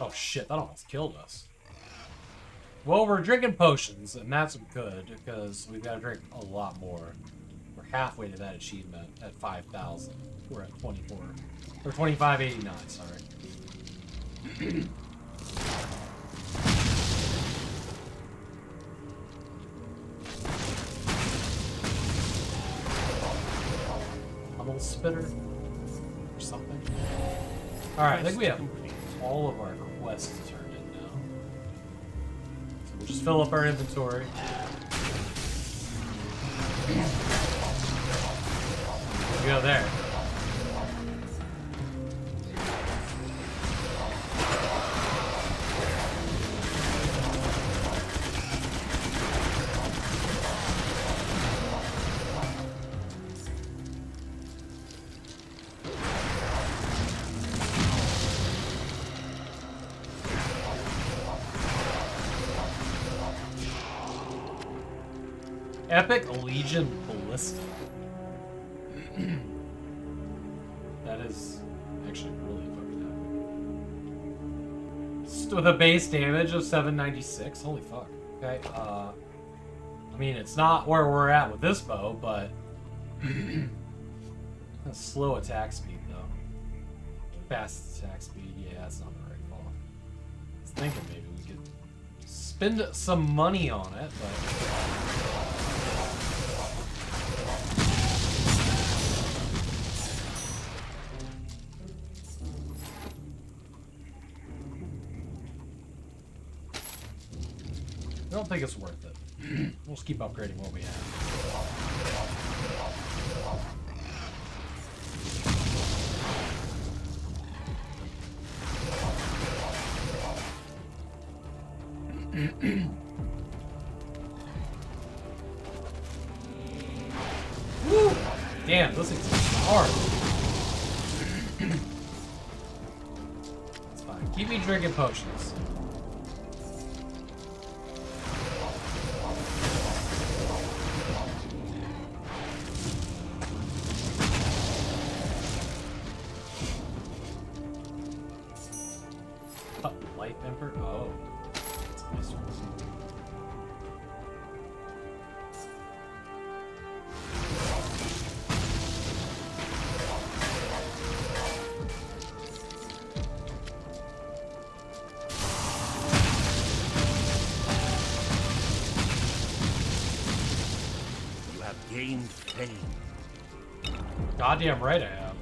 Oh shit, that almost killed us. Well, we're drinking potions, and that's good, because we've got to drink a lot more. We're halfway to that achievement at 5,000. We're at 24. Or 2589, sorry. Pummel spitter? Or something? Alright, I think we have all of our quests turned in now. So we'll just fill up our inventory. We go there. Epic Legion Ballista. That is actually really fucking epic. With a base damage of 796. Holy fuck. Okay, I mean, it's not where we're at with this bow, but... a slow attack speed, though. Fast attack speed, yeah, that's not the right call. I was thinking maybe we could spend some money on it, but... I don't think it's worth it. We'll just keep upgrading what we have. Woo! Damn, those things are hard. It's fine. Keep me drinking potions. Life Emperor? Oh. That's a nice one. You have gained fame. Goddamn right I have.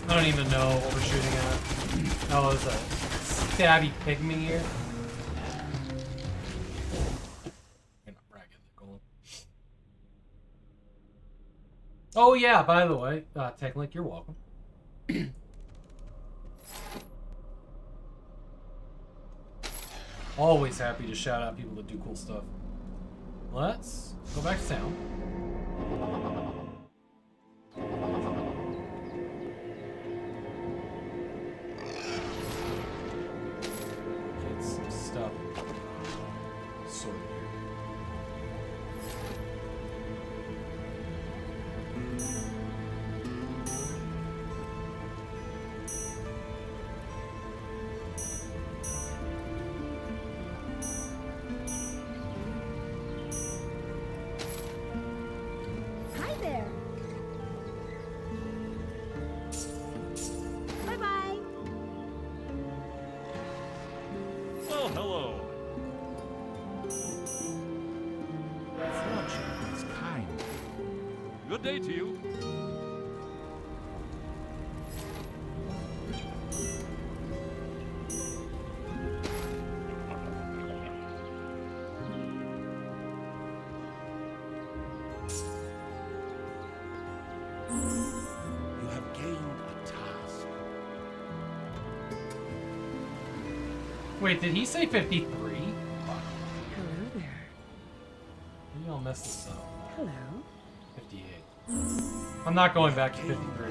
I don't even know what we're shooting at. Oh, it's a stabby pygmy here. Oh yeah, by the way, Techlink, you're welcome. Always happy to shout out people that do cool stuff. Let's go back to town. Get some stuff sorted here. Hi there. Bye-bye. Oh, hello. Fortune is kind. Good day to you. You have gained a task. Wait, did he say 53? Hello there. Maybe I'll mess this up. Hello. 58. I'm not going back to 53.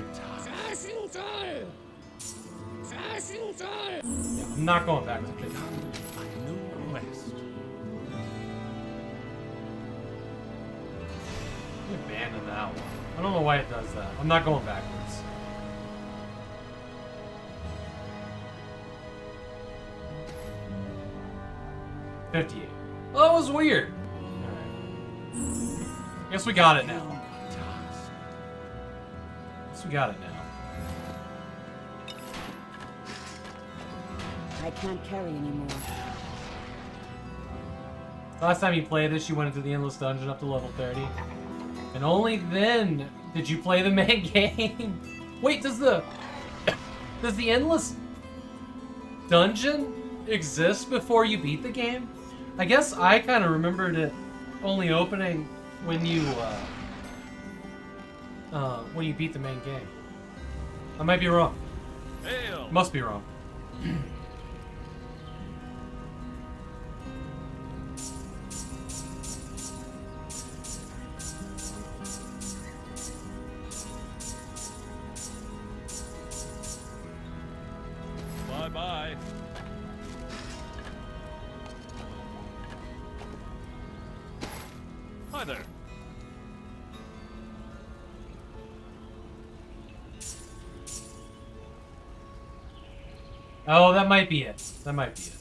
Yeah, I'm not going back to 53. A new quest. Abandon that one. I don't know why it does that. I'm not going backwards. $58. Well, that was weird. Alright. Guess we got it now. Guess we got it now. I can't carry anymore. Last time you played this, you went into the endless dungeon up to level 30. And only then did you play the main game. Wait, does the endless dungeon exists before you beat the game. I guess I kind of remembered it only opening when you beat the main game. I might be wrong. Hail. Must be wrong. Bye-bye. Hi there. Oh, that might be it. That might be it.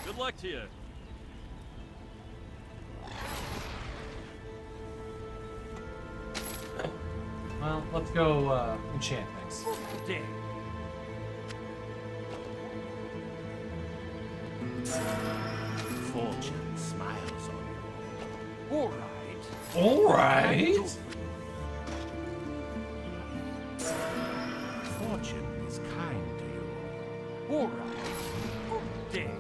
Good luck to you. Well, let's go enchant things. Dang. Fortune smiles on you. All right. All right. Fortune is kind to you. All right. Good day.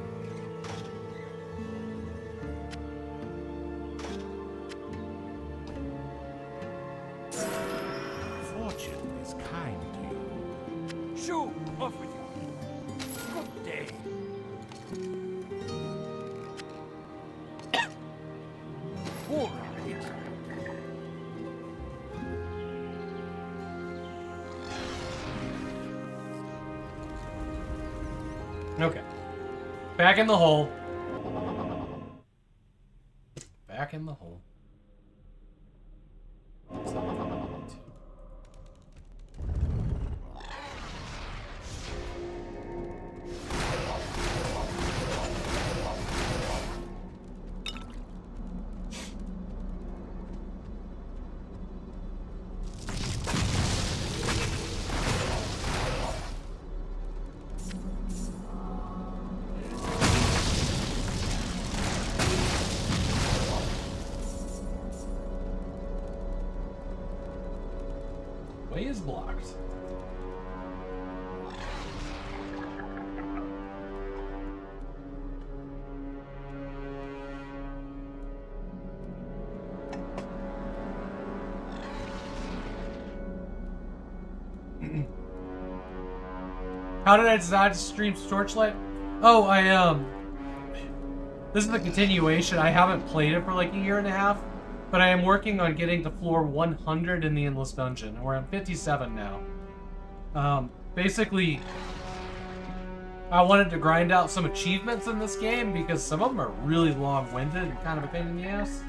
Fortune is kind to you. Shoo! Off with you. Good day. All right. Okay. Back in the hole. Back in the hole. Way is blocked. How did I decide to stream Torchlight? Oh, this is the continuation. I haven't played it for like a year and a half. But I am working on getting to floor 100 in the Endless Dungeon. We're on 57 now. Basically, I wanted to grind out some achievements in this game because some of them are really long-winded and kind of a pain in the ass.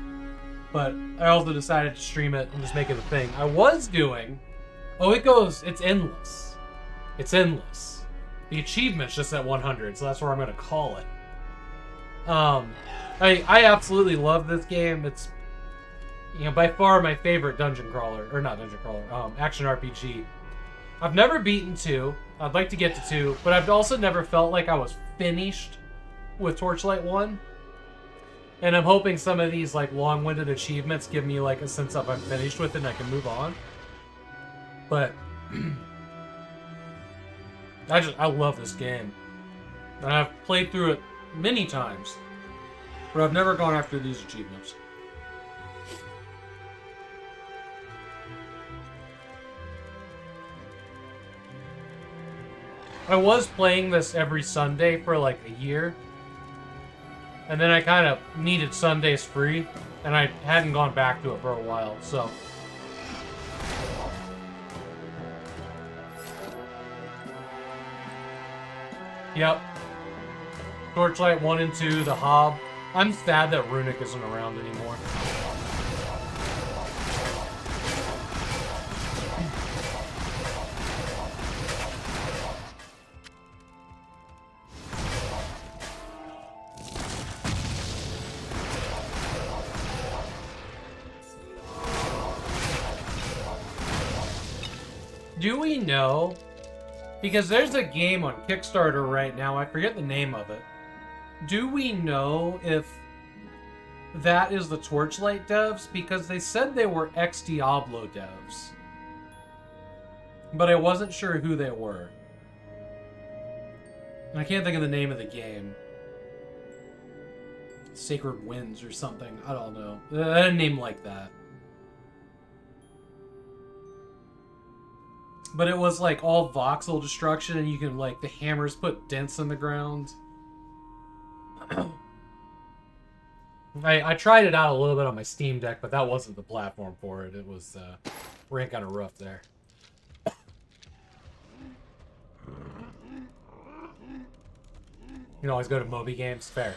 But I also decided to stream it and just make it a thing. I was doing... Oh, it's endless. It's endless. The achievement's just at 100, so that's where I'm going to call it. I absolutely love this game. It's... by far my favorite dungeon crawler, or not dungeon crawler, action RPG. I've never beaten 2. I'd like to get to 2, but I've also never felt like I was finished with Torchlight 1. And I'm hoping some of these like long-winded achievements give me like a sense of I'm finished with it and I can move on. But I love this game. And I've played through it many times, but I've never gone after these achievements. I was playing this every Sunday for like a year. And then I kind of needed Sundays free. And I hadn't gone back to it for a while, so... Yep. Torchlight 1 and 2, the Hob. I'm sad that Runic isn't around anymore. Do we know? Because there's a game on Kickstarter right now, I forget the name of it. Do we know if that is the Torchlight devs? Because they said they were ex-Diablo devs. But I wasn't sure who they were. And I can't think of the name of the game. Sacred Winds or something. I don't know. A name like that. But it was like all voxel destruction, and you can like the hammers put dents in the ground. I tried it out a little bit on my Steam Deck, but that wasn't the platform for it. It was ran kind of rough there. You can always go to Moby Games. Fair.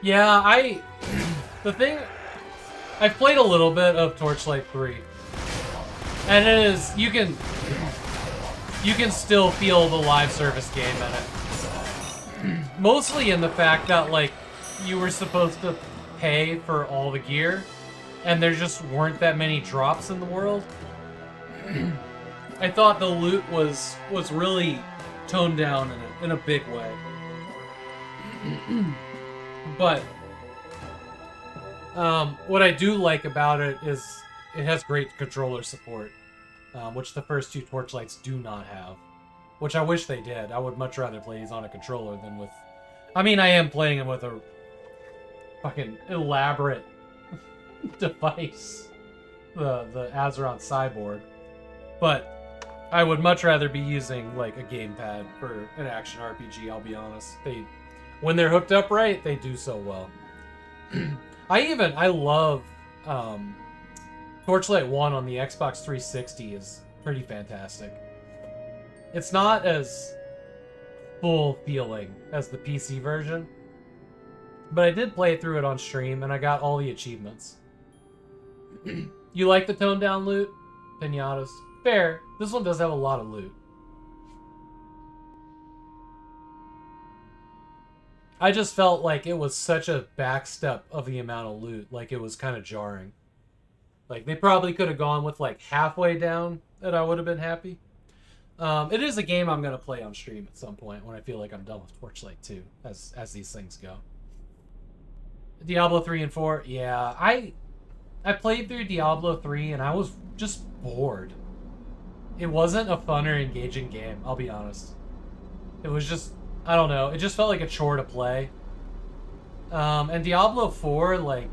Yeah, I've played a little bit of Torchlight 3. And it is, you can still feel the live service game in it. Mostly in the fact that, like, you were supposed to pay for all the gear, and there just weren't that many drops in the world. I thought the loot was really toned down in a big way. But what I do like about it is it has great controller support, which the first two Torchlights do not have, which I wish they did. I would much rather play these on a controller than with... I mean, I am playing them with a fucking elaborate device, the Azeron Cyborg, but I would much rather be using like a gamepad for an action RPG, I'll be honest. When they're hooked up right, they do so well. I love Torchlight 1 on the Xbox 360 is pretty fantastic. It's not as full feeling as the PC version, but I did play through it on stream and I got all the achievements. You like the toned down loot? Pinatas. Fair. This one does have a lot of loot. I just felt like it was such a backstep of the amount of loot. Like, it was kind of jarring. Like, they probably could have gone with, like, halfway down, and I would have been happy. It is a game I'm going to play on stream at some point when I feel like I'm done with Torchlight 2, as these things go. Diablo 3 and 4, yeah. I played through Diablo 3, and I was just bored. It wasn't a fun or engaging game, I'll be honest. It was just... I don't know. It just felt like a chore to play. And Diablo 4, like...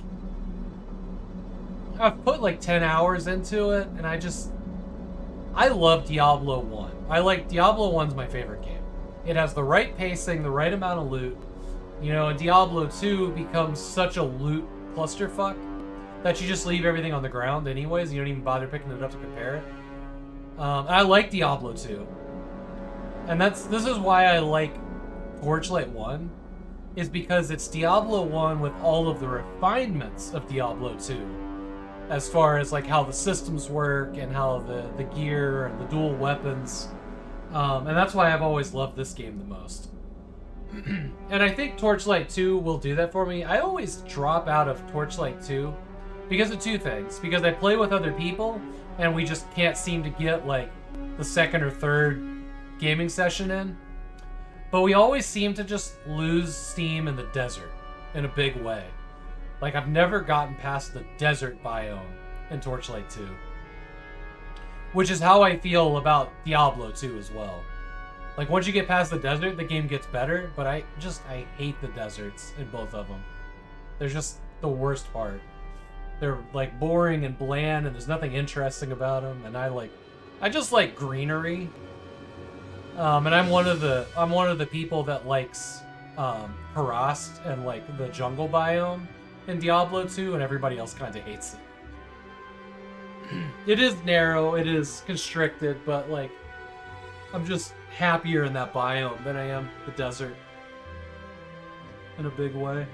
I've put like 10 hours into it, and I love Diablo 1. Diablo 1's my favorite game. It has the right pacing, the right amount of loot. You know, and Diablo 2 becomes such a loot clusterfuck that you just leave everything on the ground anyways. You don't even bother picking it up to compare it. I like Diablo 2. And this is why I like Torchlight 1, is because it's Diablo 1 with all of the refinements of Diablo 2. As far as like how the systems work and how the gear and the dual weapons. And that's why I've always loved this game the most. And I think Torchlight 2 will do that for me. I always drop out of Torchlight 2 because of two things. Because I play with other people and we just can't seem to get like the second or third gaming session in. But we always seem to just lose steam in the desert in a big way. Like I've never gotten past the desert biome in Torchlight 2. Which is how I feel about Diablo 2 as well. Like once you get past the desert, the game gets better, but I hate the deserts in both of them. They're just the worst part. They're like boring and bland and there's nothing interesting about them, and I just like greenery. And I'm one of the people that likes harassed and like the jungle biome in Diablo 2, and everybody else kind of hates it. It is narrow, it is constricted, but like I'm just happier in that biome than I am the desert in a big way.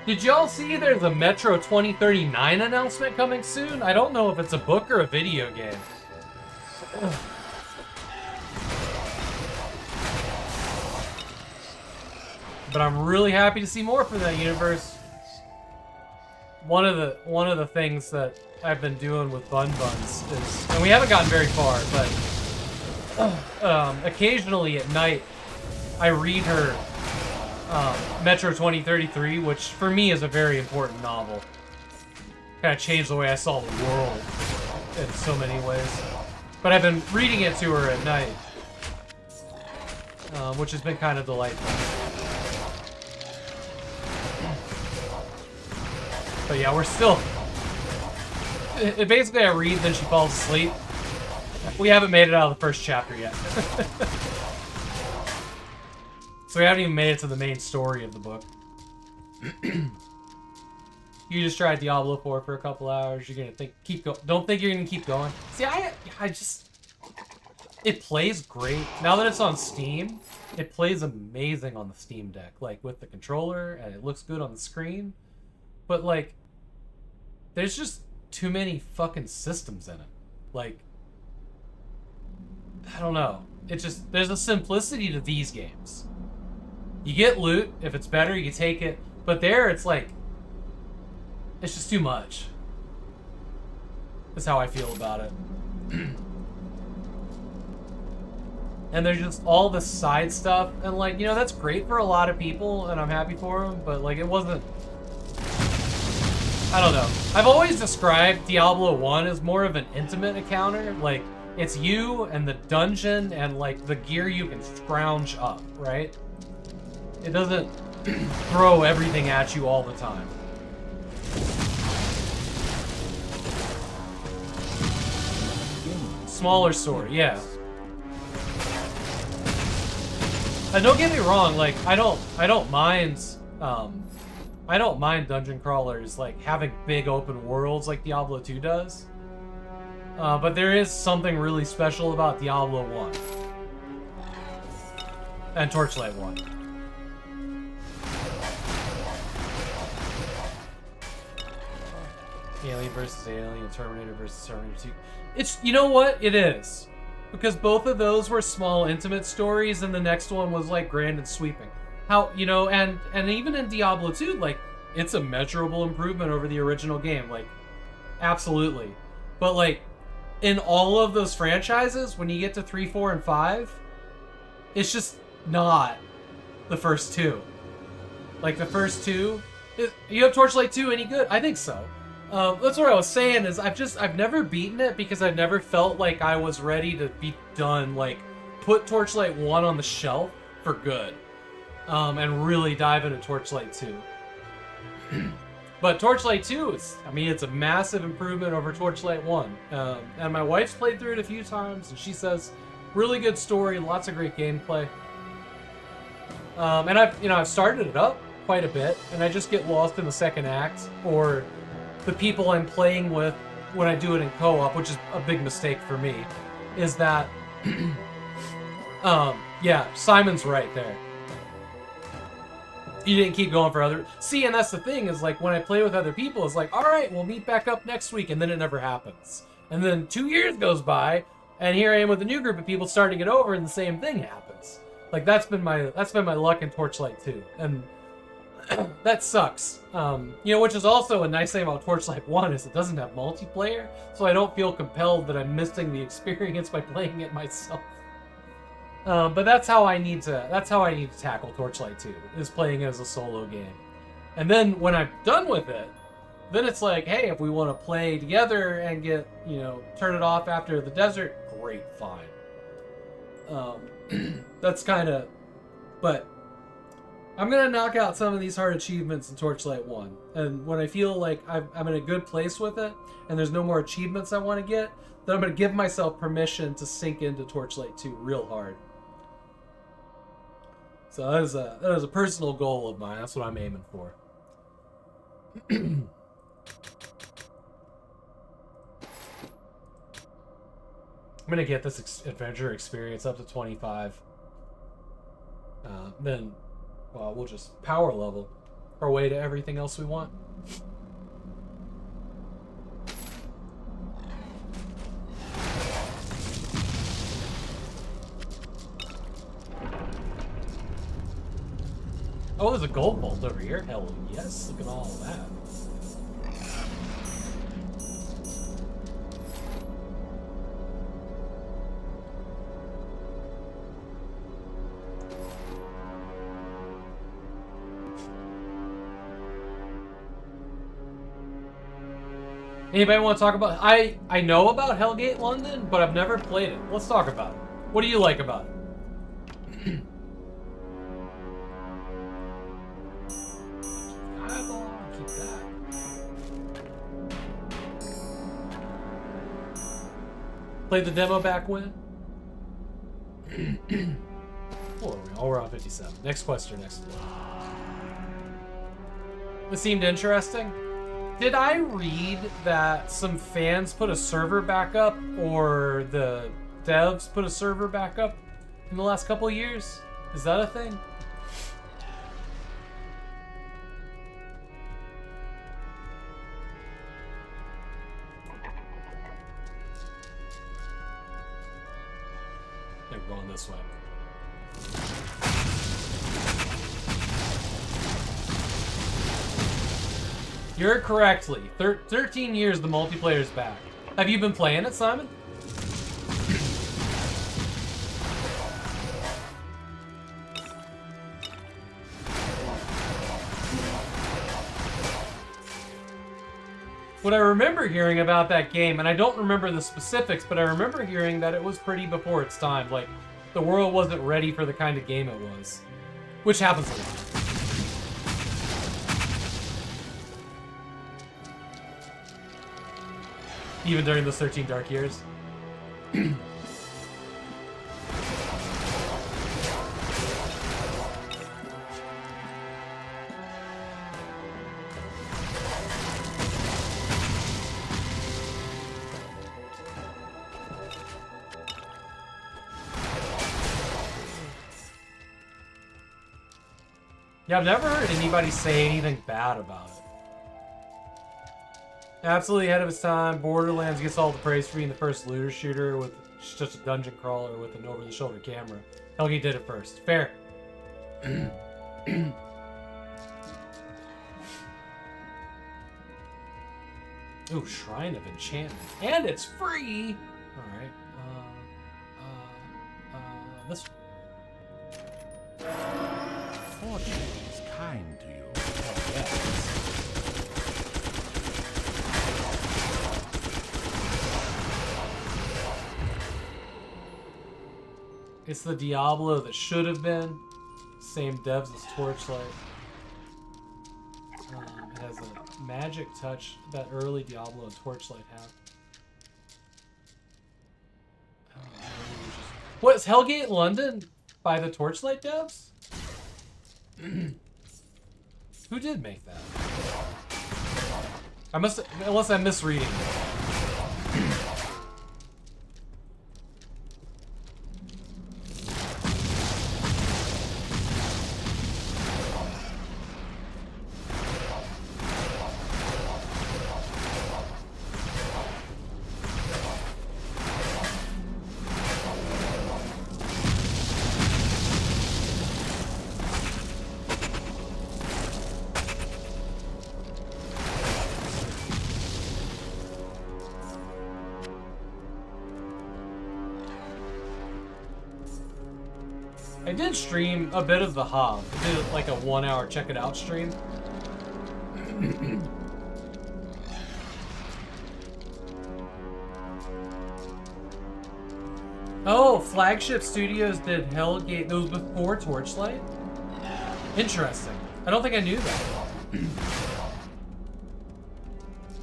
Did y'all see there's a Metro 2039 announcement coming soon? I don't know if it's a book or a video game. Ugh. But I'm really happy to see more from that universe. One of the things that I've been doing with Bun Buns is, and we haven't gotten very far, but occasionally at night I read her Metro 2033, which for me is a very important novel. Kind of changed the way I saw the world in so many ways. But I've been reading it to her at night, which has been kind of delightful. But yeah, we're still... basically I read, then she falls asleep. We haven't made it out of the first chapter yet. So we haven't even made it to the main story of the book. You just tried Diablo 4 for a couple hours. You're gonna don't think you're gonna keep going. See, I just, it plays great now that it's on Steam. It plays amazing on the Steam Deck, like with the controller, and it looks good on the screen. But like, there's just too many fucking systems in it. Like, I don't know. It just, there's a simplicity to these games. You get loot. If it's better, you take it. But there, it's like, it's just too much. That's how I feel about it. And there's just all the side stuff. And like, you know, that's great for a lot of people, and I'm happy for them. But like, it wasn't... I don't know. I've always described Diablo 1 as more of an intimate encounter. Like, it's you and the dungeon and like the gear you can scrounge up, right? It doesn't throw everything at you all the time. Smaller story, yeah. And don't get me wrong, like I don't mind dungeon crawlers like having big open worlds like Diablo 2 does. But there is something really special about Diablo 1 and Torchlight 1. Alien versus Alien, Terminator versus Terminator 2. It's, you know what? It is. Because both of those were small, intimate stories, and the next one was, like, grand and sweeping. How, you know, and even in Diablo 2, like, it's a measurable improvement over the original game. Like, absolutely. But, like, in all of those franchises, when you get to 3, 4, and 5, it's just not the first two. Like, the first two... You have Torchlight 2 any good? I think so. That's what I was saying, is I've never beaten it because I've never felt like I was ready to be done, like, put Torchlight 1 on the shelf for good, and really dive into Torchlight 2. But Torchlight 2, it's a massive improvement over Torchlight 1, and my wife's played through it a few times, and she says Really good story, lots of great gameplay. And I've started it up quite a bit, and I just get lost in the second act, or the people I'm playing with when I do it in co-op, which is a big mistake for me, is that, yeah, Simon's right there. You didn't keep going for other... See, and that's the thing, is like, when I play with other people, it's like, alright, we'll meet back up next week, and then it never happens. And then 2 years goes by, and here I am with a new group of people starting it over, and the same thing happens. Like, that's been my luck in Torchlight 2, and that sucks. You know, which is also a nice thing about Torchlight 1, is it doesn't have multiplayer, so I don't feel compelled that I'm missing the experience by playing it myself. But that's how I need to tackle Torchlight 2, is playing it as a solo game. And then when I'm done with it, then it's like, hey, if we want to play together and get, you know, turn it off after the desert, great, fine. That's kind of, but I'm gonna knock out some of these hard achievements in Torchlight 1, and when I feel like I'm in a good place with it, and there's no more achievements I want to get, then I'm gonna give myself permission to sink into Torchlight 2 real hard. So that is a personal goal of mine. That's what I'm aiming for. I'm gonna get this adventure experience up to 25. Then, well, we'll just power level our way to everything else we want. Oh, there's a gold vault over here. Hell yes, look at all of that. Anybody want to talk about... I know about Hellgate London, but I've never played it. Let's talk about it. What do you like about it? Keep that. Played the demo back when? Oh, we're on 57. Next question, next one. This seemed interesting. Did I read that some fans put a server back up, or the devs put a server back up in the last couple of years? Is that a thing? They're going this way. You're correctly. 13 years the multiplayer's back. Have you been playing it, Simon? What I remember hearing about that game, and I don't remember the specifics, but I remember hearing that it was pretty before its time. Like, the world wasn't ready for the kind of game it was. Which happens a lot. Even during those 13 dark years. Yeah, I've never heard anybody say anything bad about it. Absolutely ahead of its time. Borderlands gets all the praise for being the first looter shooter with just a dungeon crawler with an over-the-shoulder camera. Hellgate did it first. Fair. Ooh, Shrine of Enchantment. And it's free! Alright. This one. Fortune is kind to you. Oh, yeah. It's the Diablo that should have been. Same devs as Torchlight. It has a magic touch that early Diablo and Torchlight have. What, is Hellgate London by the Torchlight devs? Who did make that? I must, unless I'm misreading it. I did stream a bit of the Hob. I did like a 1 hour check it out stream. Oh, Flagship Studios did Hellgate. Those before Torchlight? Interesting. I don't think I knew that.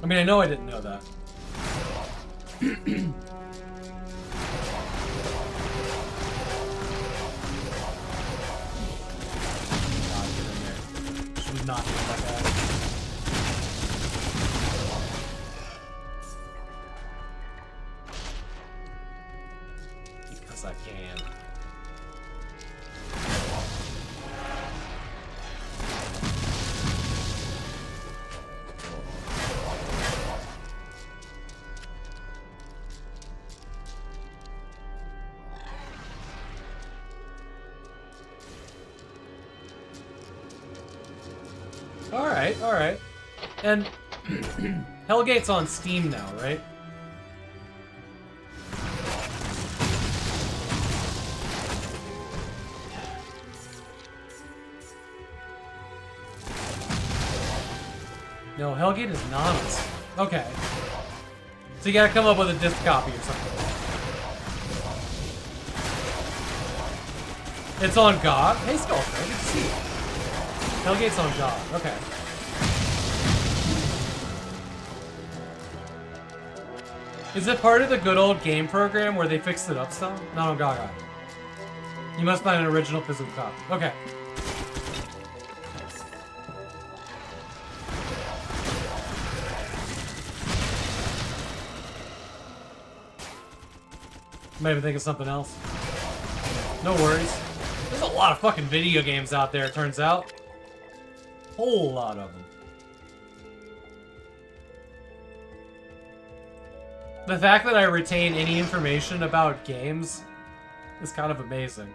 I mean, I know I didn't know that. Not hit that guy. Because I can. Alright. And Hellgate's on Steam now, right? No, Hellgate is not on Steam. Okay. So you gotta come up with a disc copy or something. It's on GOG? Hey, Skullcrow, good to see you. Hellgate's on GOG. Okay. Is it part of the good old game program where they fixed it up some? Not on GOG. You must find an original physical copy. Okay. Might even think of something else. No worries. There's a lot of fucking video games out there, it turns out. Whole lot of them. The fact that I retain any information about games is kind of amazing.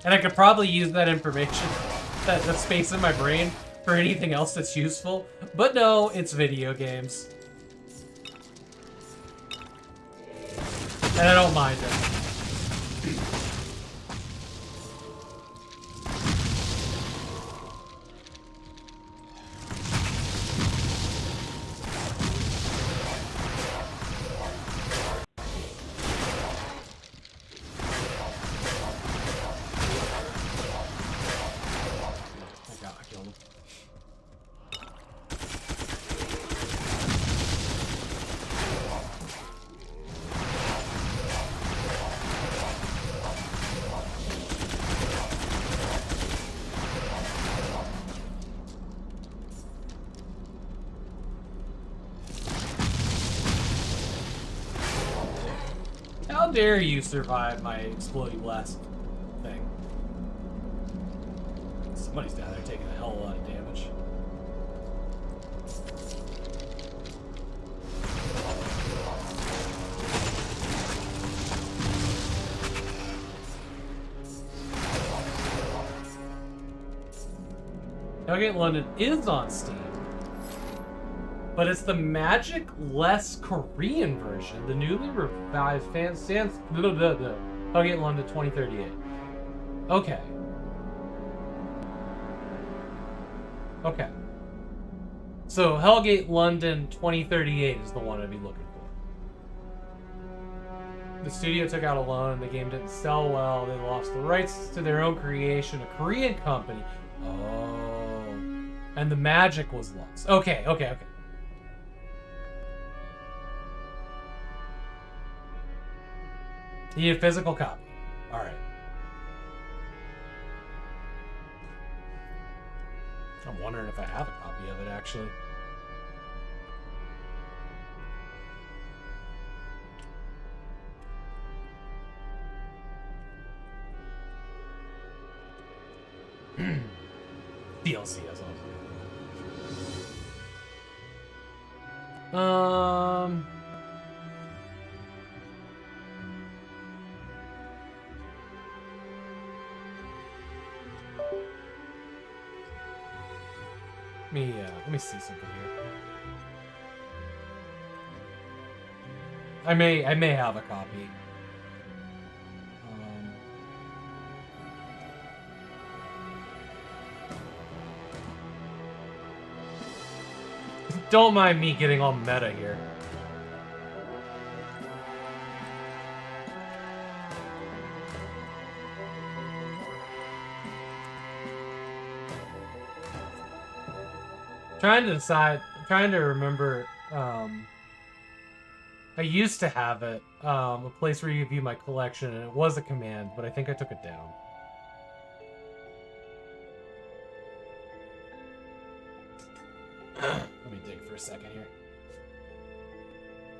And I could probably use that information, that space in my brain, for anything else that's useful. But no, it's video games. And I don't mind it. How dare you survive my exploding blast thing? Somebody's down there taking a hell of a lot of damage. Hellgate London is on Steam, but it's the Magic less Korean version, the newly revived Hellgate London 2038. Okay. Okay. So Hellgate London 2038 is the one I'd be looking for. The studio took out a loan and the game didn't sell well. They lost the rights to their own creation, a Korean company. Oh. And the magic was lost. Okay, okay, okay. You need a physical copy. Alright. I'm wondering if I have a copy of it, actually. DLC as well. Let me see something here. I may have a copy. Don't mind me getting all meta here. Trying to remember, I used to have it, a place where you view my collection, and it was a command, but I think I took it down. Let me dig for a second here.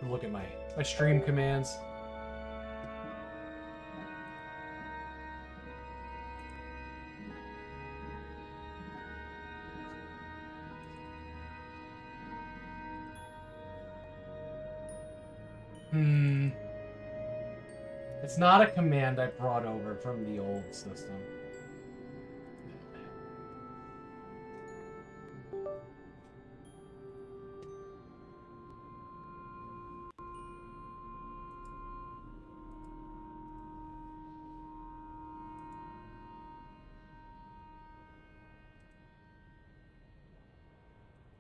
Look at my stream commands. It's not a command I brought over from the old system.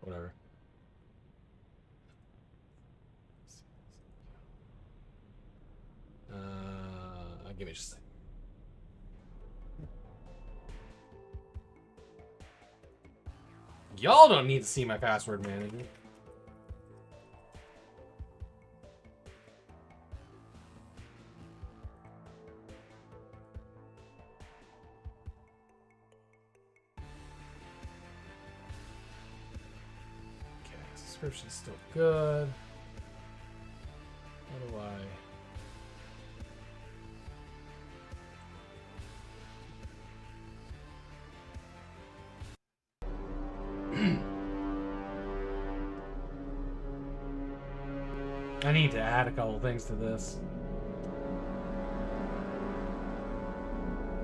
Whatever. Give me just a second. Y'all don't need to see my password manager. Okay, subscription's still good. How do I... I need to add a couple things to this.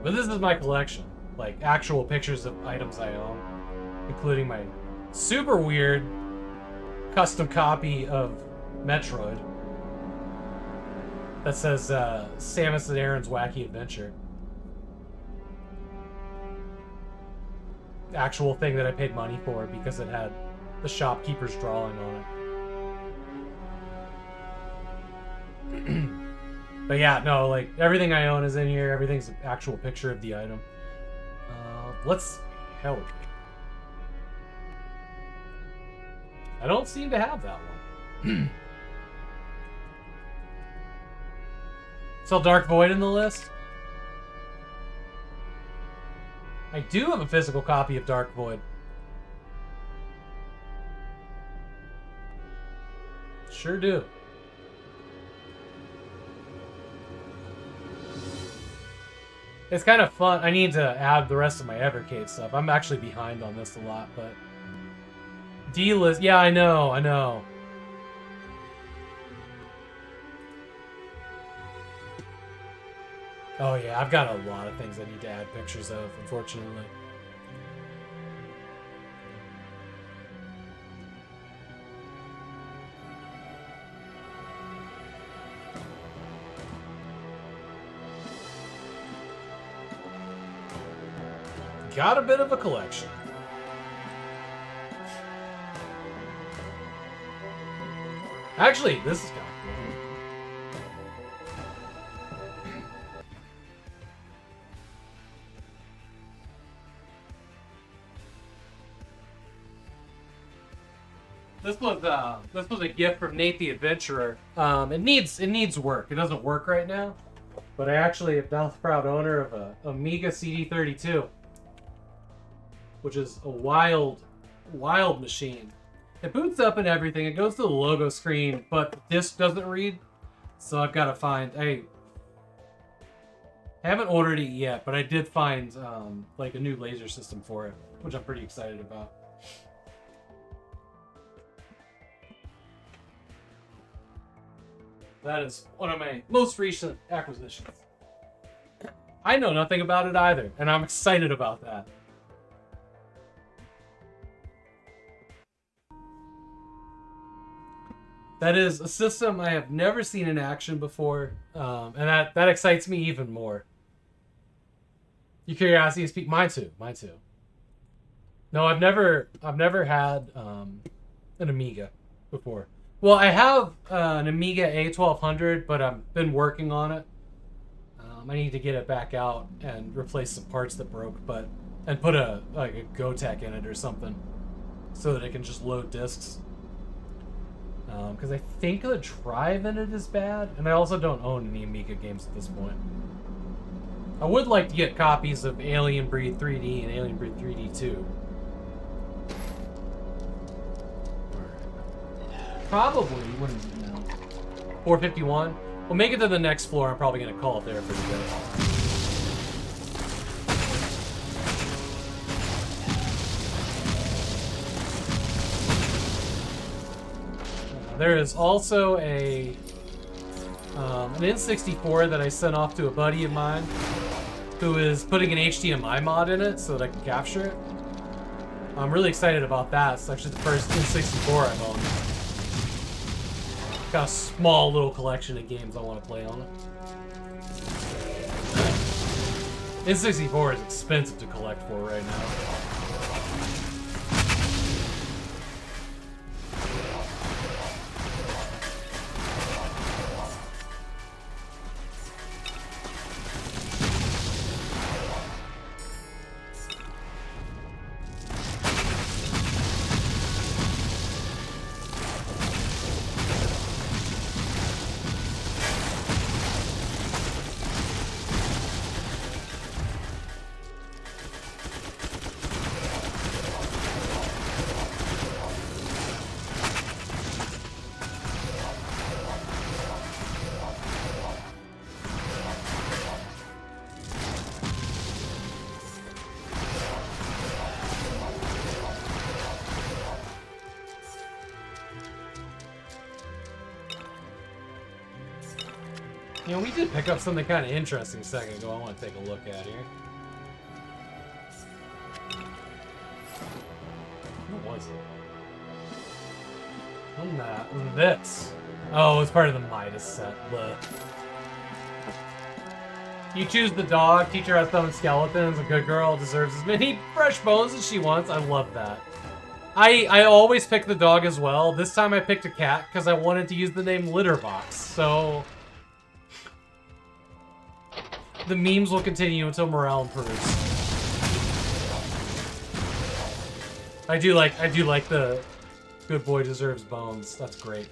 But this is my collection. Like, actual pictures of items I own. Including my super weird custom copy of Metroid. That says, Samus and Aaron's Wacky Adventure. Actual thing that I paid money for because it had the shopkeeper's drawing on it. But yeah, no, like, everything I own is in here. Everything's an actual picture of the item. Let's... Hell, I don't seem to have that one. Still Dark Void in the list? I do have a physical copy of Dark Void. Sure do. It's kind of fun. I need to add the rest of my Evercade stuff. I'm actually behind on this a lot, but... D-list... Yeah, I know. Oh yeah, I've got a lot of things I need to add pictures of, unfortunately. Got a bit of a collection. Actually, this is kind of This was a gift from Nate the Adventurer. It needs work. It doesn't work right now, but I actually am now the proud owner of a Amiga CD32, which is a wild machine. It boots up and everything. It goes to the logo screen, but the disc doesn't read. So I've got to find. I haven't ordered it yet, but I did find like a new laser system for it, which I'm pretty excited about. That is one of my most recent acquisitions. I know nothing about it either, and I'm excited about that. That is a system I have never seen in action before, and that excites me even more. Your curiosity is piqued. Mine too. No, I've never had an Amiga before. Well, I have an Amiga A1200, but I've been working on it. I need to get it back out and replace some parts that broke, and put a GoTech in it or something, so that it can just load discs. Because I think the drive in it is bad, and I also don't own any Amiga games at this point. I would like to get copies of Alien Breed 3D and Alien Breed 3D 2. Probably, what is it now? 451? We'll make it to the next floor. I'm probably going to call it there for the day. There is also an N64 that I sent off to a buddy of mine who is putting an HDMI mod in it so that I can capture it. I'm really excited about that. It's actually the first N64 I've owned. Got a small little collection of games I want to play on it. N64 is expensive to collect for right now. You know, we did pick up something kind of interesting a second ago I want to take a look at here. What was it? What was this? Oh, it's part of the Midas set. But you choose the dog, teach her how to summon skeletons. A good girl deserves as many fresh bones as she wants. I love that. I always pick the dog as well. This time I picked a cat because I wanted to use the name Litterbox. So the memes will continue until morale improves. I do like the good boy deserves bones. That's great.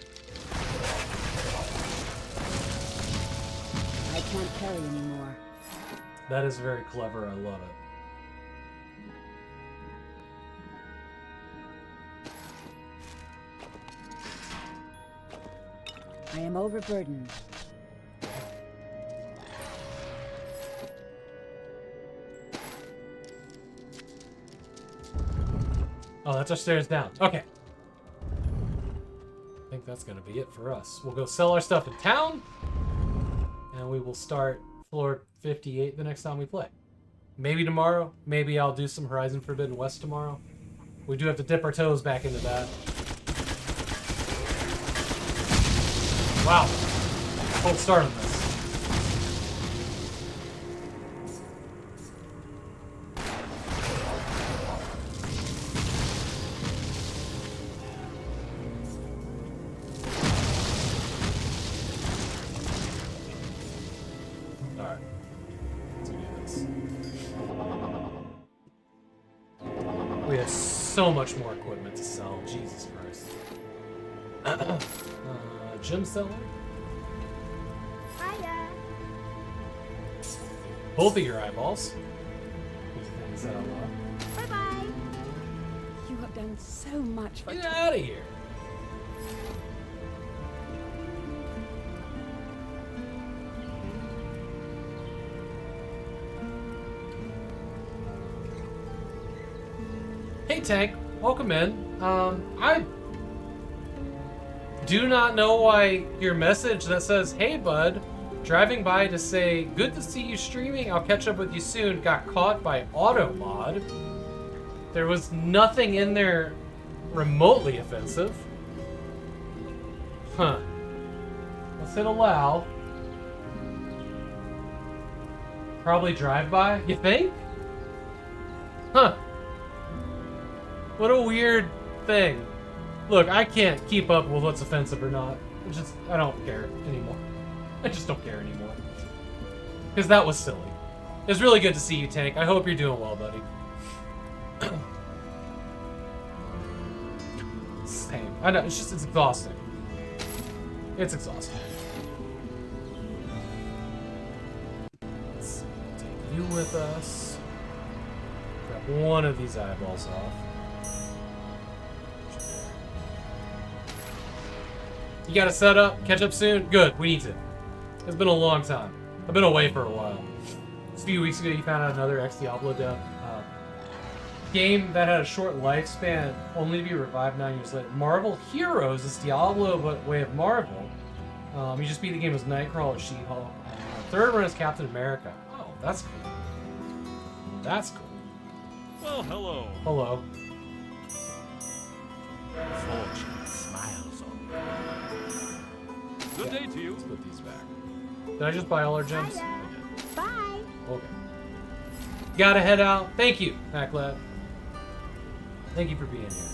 I can't carry anymore. That is very clever. I love it. I am overburdened. Oh, that's our stairs down. Okay. I think that's going to be it for us. We'll go sell our stuff in town, and we will start floor 58 the next time we play. Maybe tomorrow. Maybe I'll do some Horizon Forbidden West tomorrow. We do have to dip our toes back into that. Wow. Cold start on this. Alright. Let's do this. We have so much more equipment to sell. Jesus Christ. Gem seller. Hiya. Both of your eyeballs. Bye bye. You have done so much for Get out of here. Hey Tank, welcome in. I do not know why your message that says, "Hey bud, driving by to say, good to see you streaming, I'll catch up with you soon," got caught by auto mod. There was nothing in there remotely offensive. Huh. Let's hit allow. Probably drive by, you think? Huh. What a weird thing. Look, I can't keep up with what's offensive or not. I don't care anymore. I just don't care anymore. Because that was silly. It's really good to see you, Tank. I hope you're doing well, buddy. Same. I know, it's exhausting. It's exhausting. Let's take you with us. Grab one of these eyeballs off. You got it set up? Catch up soon? Good, we need to. It's been a long time. I've been away for a while. A few weeks ago, you found out another ex-Diablo game that had a short lifespan, only to be revived 9 years later. Marvel Heroes is Diablo, but way of Marvel. You just beat the game as Nightcrawler, She-Hulk. Third one is Captain America. Oh, that's cool. That's cool. Well, hello. Hello. Fortune smiles on me. Good day to you. Let's put these back. Did I just buy all our gems? Bye. Okay. Gotta head out. Thank you, MacLab. Thank you for being here.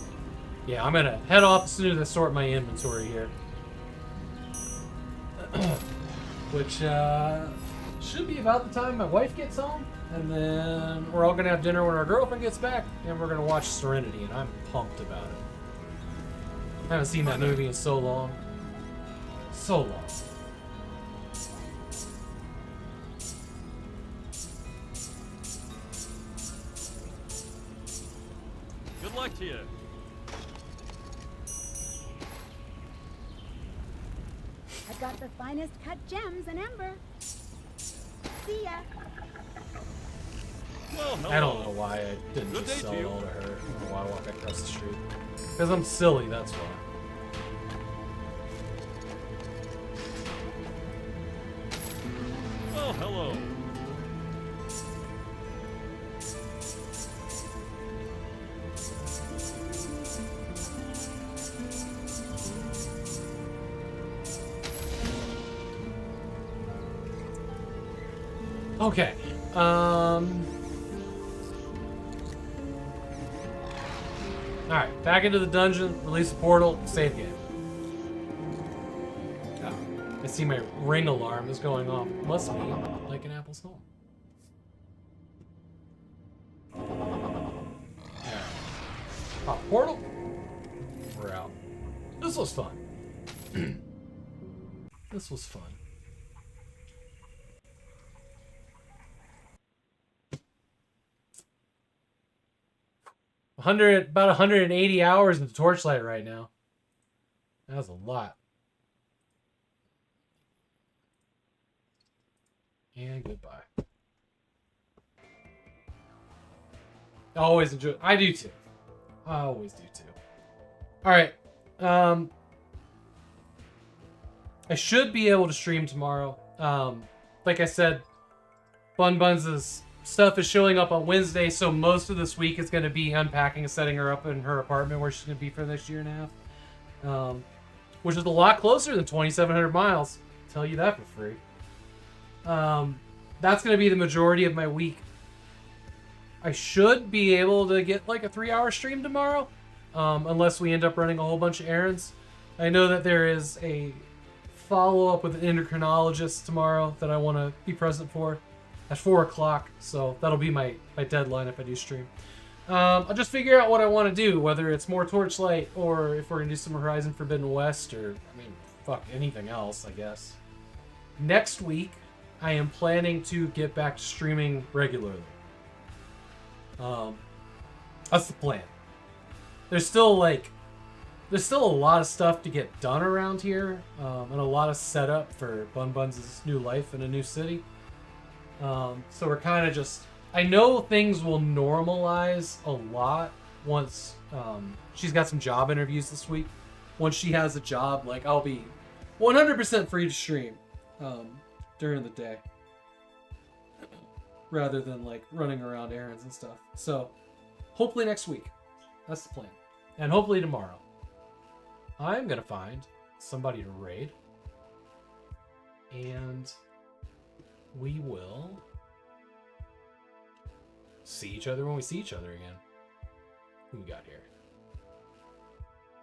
Yeah, I'm gonna head off as soon as I sort my inventory here. Which should be about the time my wife gets home. And then we're all gonna have dinner when our girlfriend gets back. And we're gonna watch Serenity, and I'm pumped about it. I haven't seen that movie in so long. So long. Good luck to you. I've got the finest cut gems in Ember. See ya. Well, hello. I don't know why I didn't Good just day sell to it you. all to her. I don't know why I walked across the street. Because I'm silly, that's why. Well, hello. Okay. Alright, back into the dungeon, release the portal, save game. Oh, I see my ring alarm is going off. Must be like an Apple's home. Alright. Pop portal. We're out. This was fun. This was fun. About 180 hours into Torchlight right now. That's a lot. And goodbye. I always enjoy. I do too. I always do too. All right. I should be able to stream tomorrow. Like I said, Buns' stuff is showing up on Wednesday, so most of this week is going to be unpacking and setting her up in her apartment where she's going to be for the next year and a half. Which is a lot closer than 2,700 miles. I'll tell you that for free. That's going to be the majority of my week. I should be able to get like a 3-hour stream tomorrow, unless we end up running a whole bunch of errands. I know that there is a follow-up with an endocrinologist tomorrow that I want to be present for at 4 o'clock, so that'll be my deadline if I do stream. I'll just figure out what I want to do, whether it's more Torchlight or if we're gonna do some Horizon Forbidden West, or I mean, fuck anything else, I guess. Next week, I am planning to get back to streaming regularly. That's the plan. There's still a lot of stuff to get done around here, and a lot of setup for Bun Buns' new life in a new city. So we're kind of just... I know things will normalize a lot once she's got some job interviews this week. Once she has a job, like, I'll be 100% free to stream during the day, rather than like running around errands and stuff. So hopefully next week. That's the plan. And hopefully tomorrow I'm gonna find somebody to raid, and we will see each other when we see each other again. Who we got here?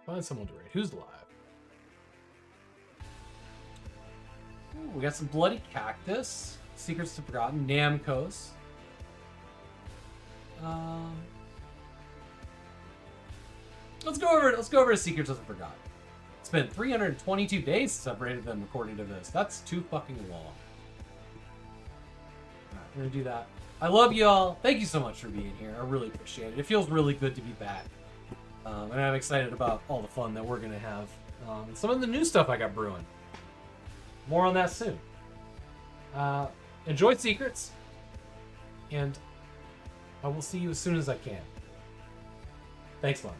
Find someone to raid. Who's alive? Ooh, we got some Bloody Cactus, Secrets to Forgotten, Namco's. Let's go over to Secrets of the Forgotten. It's been 322 days since I've rated them, according to this. That's too fucking long. Alright, we're gonna do that. I love y'all. Thank you so much for being here. I really appreciate it. It feels really good to be back. And I'm excited about all the fun that we're gonna have. And some of the new stuff I got brewing. More on that soon. Enjoy Secrets. And I will see you as soon as I can. Thanks, Lon.